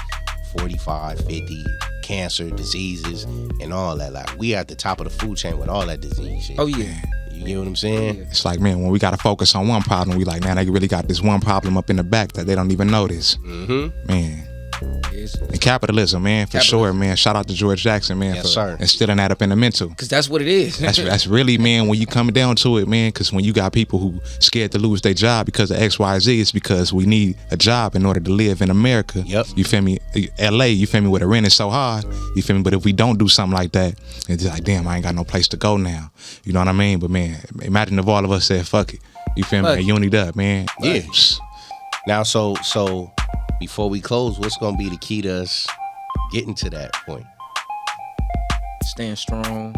45, 50, cancer, diseases, and all that. Like, we at the top of the food chain with all that disease shit. Oh, yeah. You get what I'm saying? It's like, man, when we got to focus on one problem, we like, man, they really got this one problem up in the back that they don't even notice. Mm-hmm. Man. And capitalism, man, for sure, man. Shout out to George Jackson, man, for instilling that up in the mental. Because that's what it is. that's really, man, when you come down to it, man, because when you got people who scared to lose their job because of X, Y, Z, it's because we need a job in order to live in America. Yep. You feel me? LA, you feel me, where the rent is so hard. You feel me? But if we don't do something like that, it's like, damn, I ain't got no place to go now. You know what I mean? But, man, imagine if all of us said, fuck it. You feel me? United up, man. Yeah. Now, so before we close, what's gonna be the key to us getting to that point? Staying strong.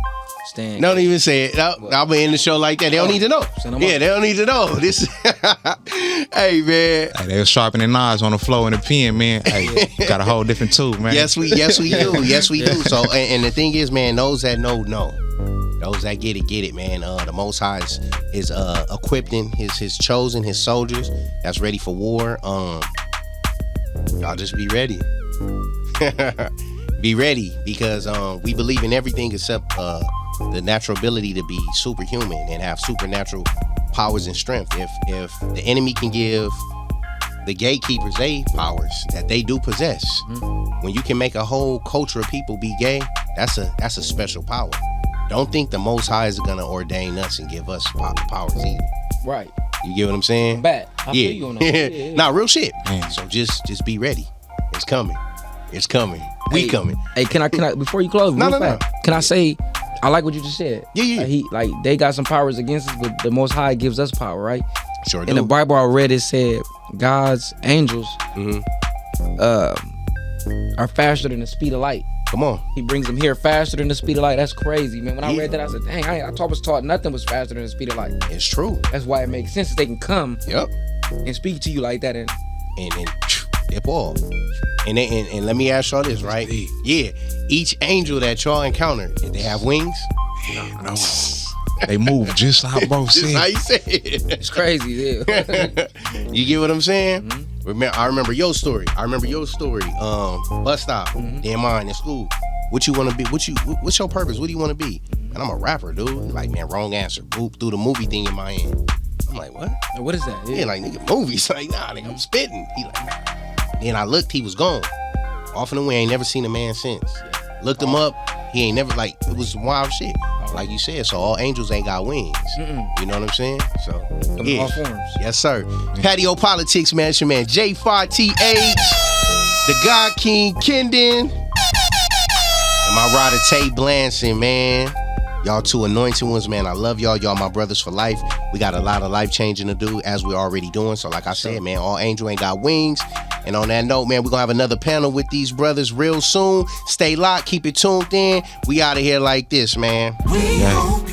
Don't even say it. No, I'll be in the show like that. They don't need to know. Yeah, they don't need to know. This. Hey, man. Hey, they were sharpening knives on the floor in the pen, man. Hey, got a whole different tool, man. Yes, we do. Yes, we do. So, and the thing is, man, those that know. Those that get it, man. The Most High is equipping his chosen, his soldiers that's ready for war. Y'all just be ready. Be ready, because we believe in everything except the natural ability to be superhuman and have supernatural powers and strength. If the enemy can give the gatekeepers powers that they do possess, when you can make a whole culture of people be gay, that's a special power. Don't think the Most High is gonna ordain us and give us powers either. Right. You get what I'm saying? Bad. I feel you on that. Yeah. Nah, real shit. So just be ready. It's coming. We coming. Hey, can I before you close? No. Can I say, I like what you just said. Yeah. They got some powers against us, but the Most High gives us power, right? Sure do. In the Bible I read, it said God's angels are faster than the speed of light. Come on. He brings them here faster than the speed of light. That's crazy, man. When I read that, I said, dang, I was taught nothing was faster than the speed of light. It's true. That's why it makes sense that they can come and speak to you like that and dip off. And let me ask y'all this, right? Yeah. Each angel that y'all encounter, did they have wings? No. They move just how bro said. Just how you said it. It's crazy, yeah. You get what I'm saying? I remember your story. Bus stop, then mine in school. What you want to be? What's your purpose? What do you want to be? And I'm a rapper, dude. Like, man, wrong answer. Boop, threw the movie thing in my hand. I'm like, what? What is that? Yeah, like, nigga, movies. Like, nah, nigga, I'm spitting. He like, then I looked, he was gone. Off and away, ain't never seen a man since. Looked him up, he ain't never, like, it was wild shit. Like you said, so all angels ain't got wings. You know what I'm saying? So, yeah. All forms. Yes, sir. Patio PolitiCz, man. It's your man, J5TH, the God King, Kendon, and my rider, Tayy Blanson, man. Y'all two anointed ones, man. I love y'all. Y'all my brothers for life. We got a lot of life changing to do, as we're already doing. So, like I said, man, all angel ain't got wings. And on that note, man, we're going to have another panel with these brothers real soon. Stay locked. Keep it tuned in. We out of here like this, man. We hope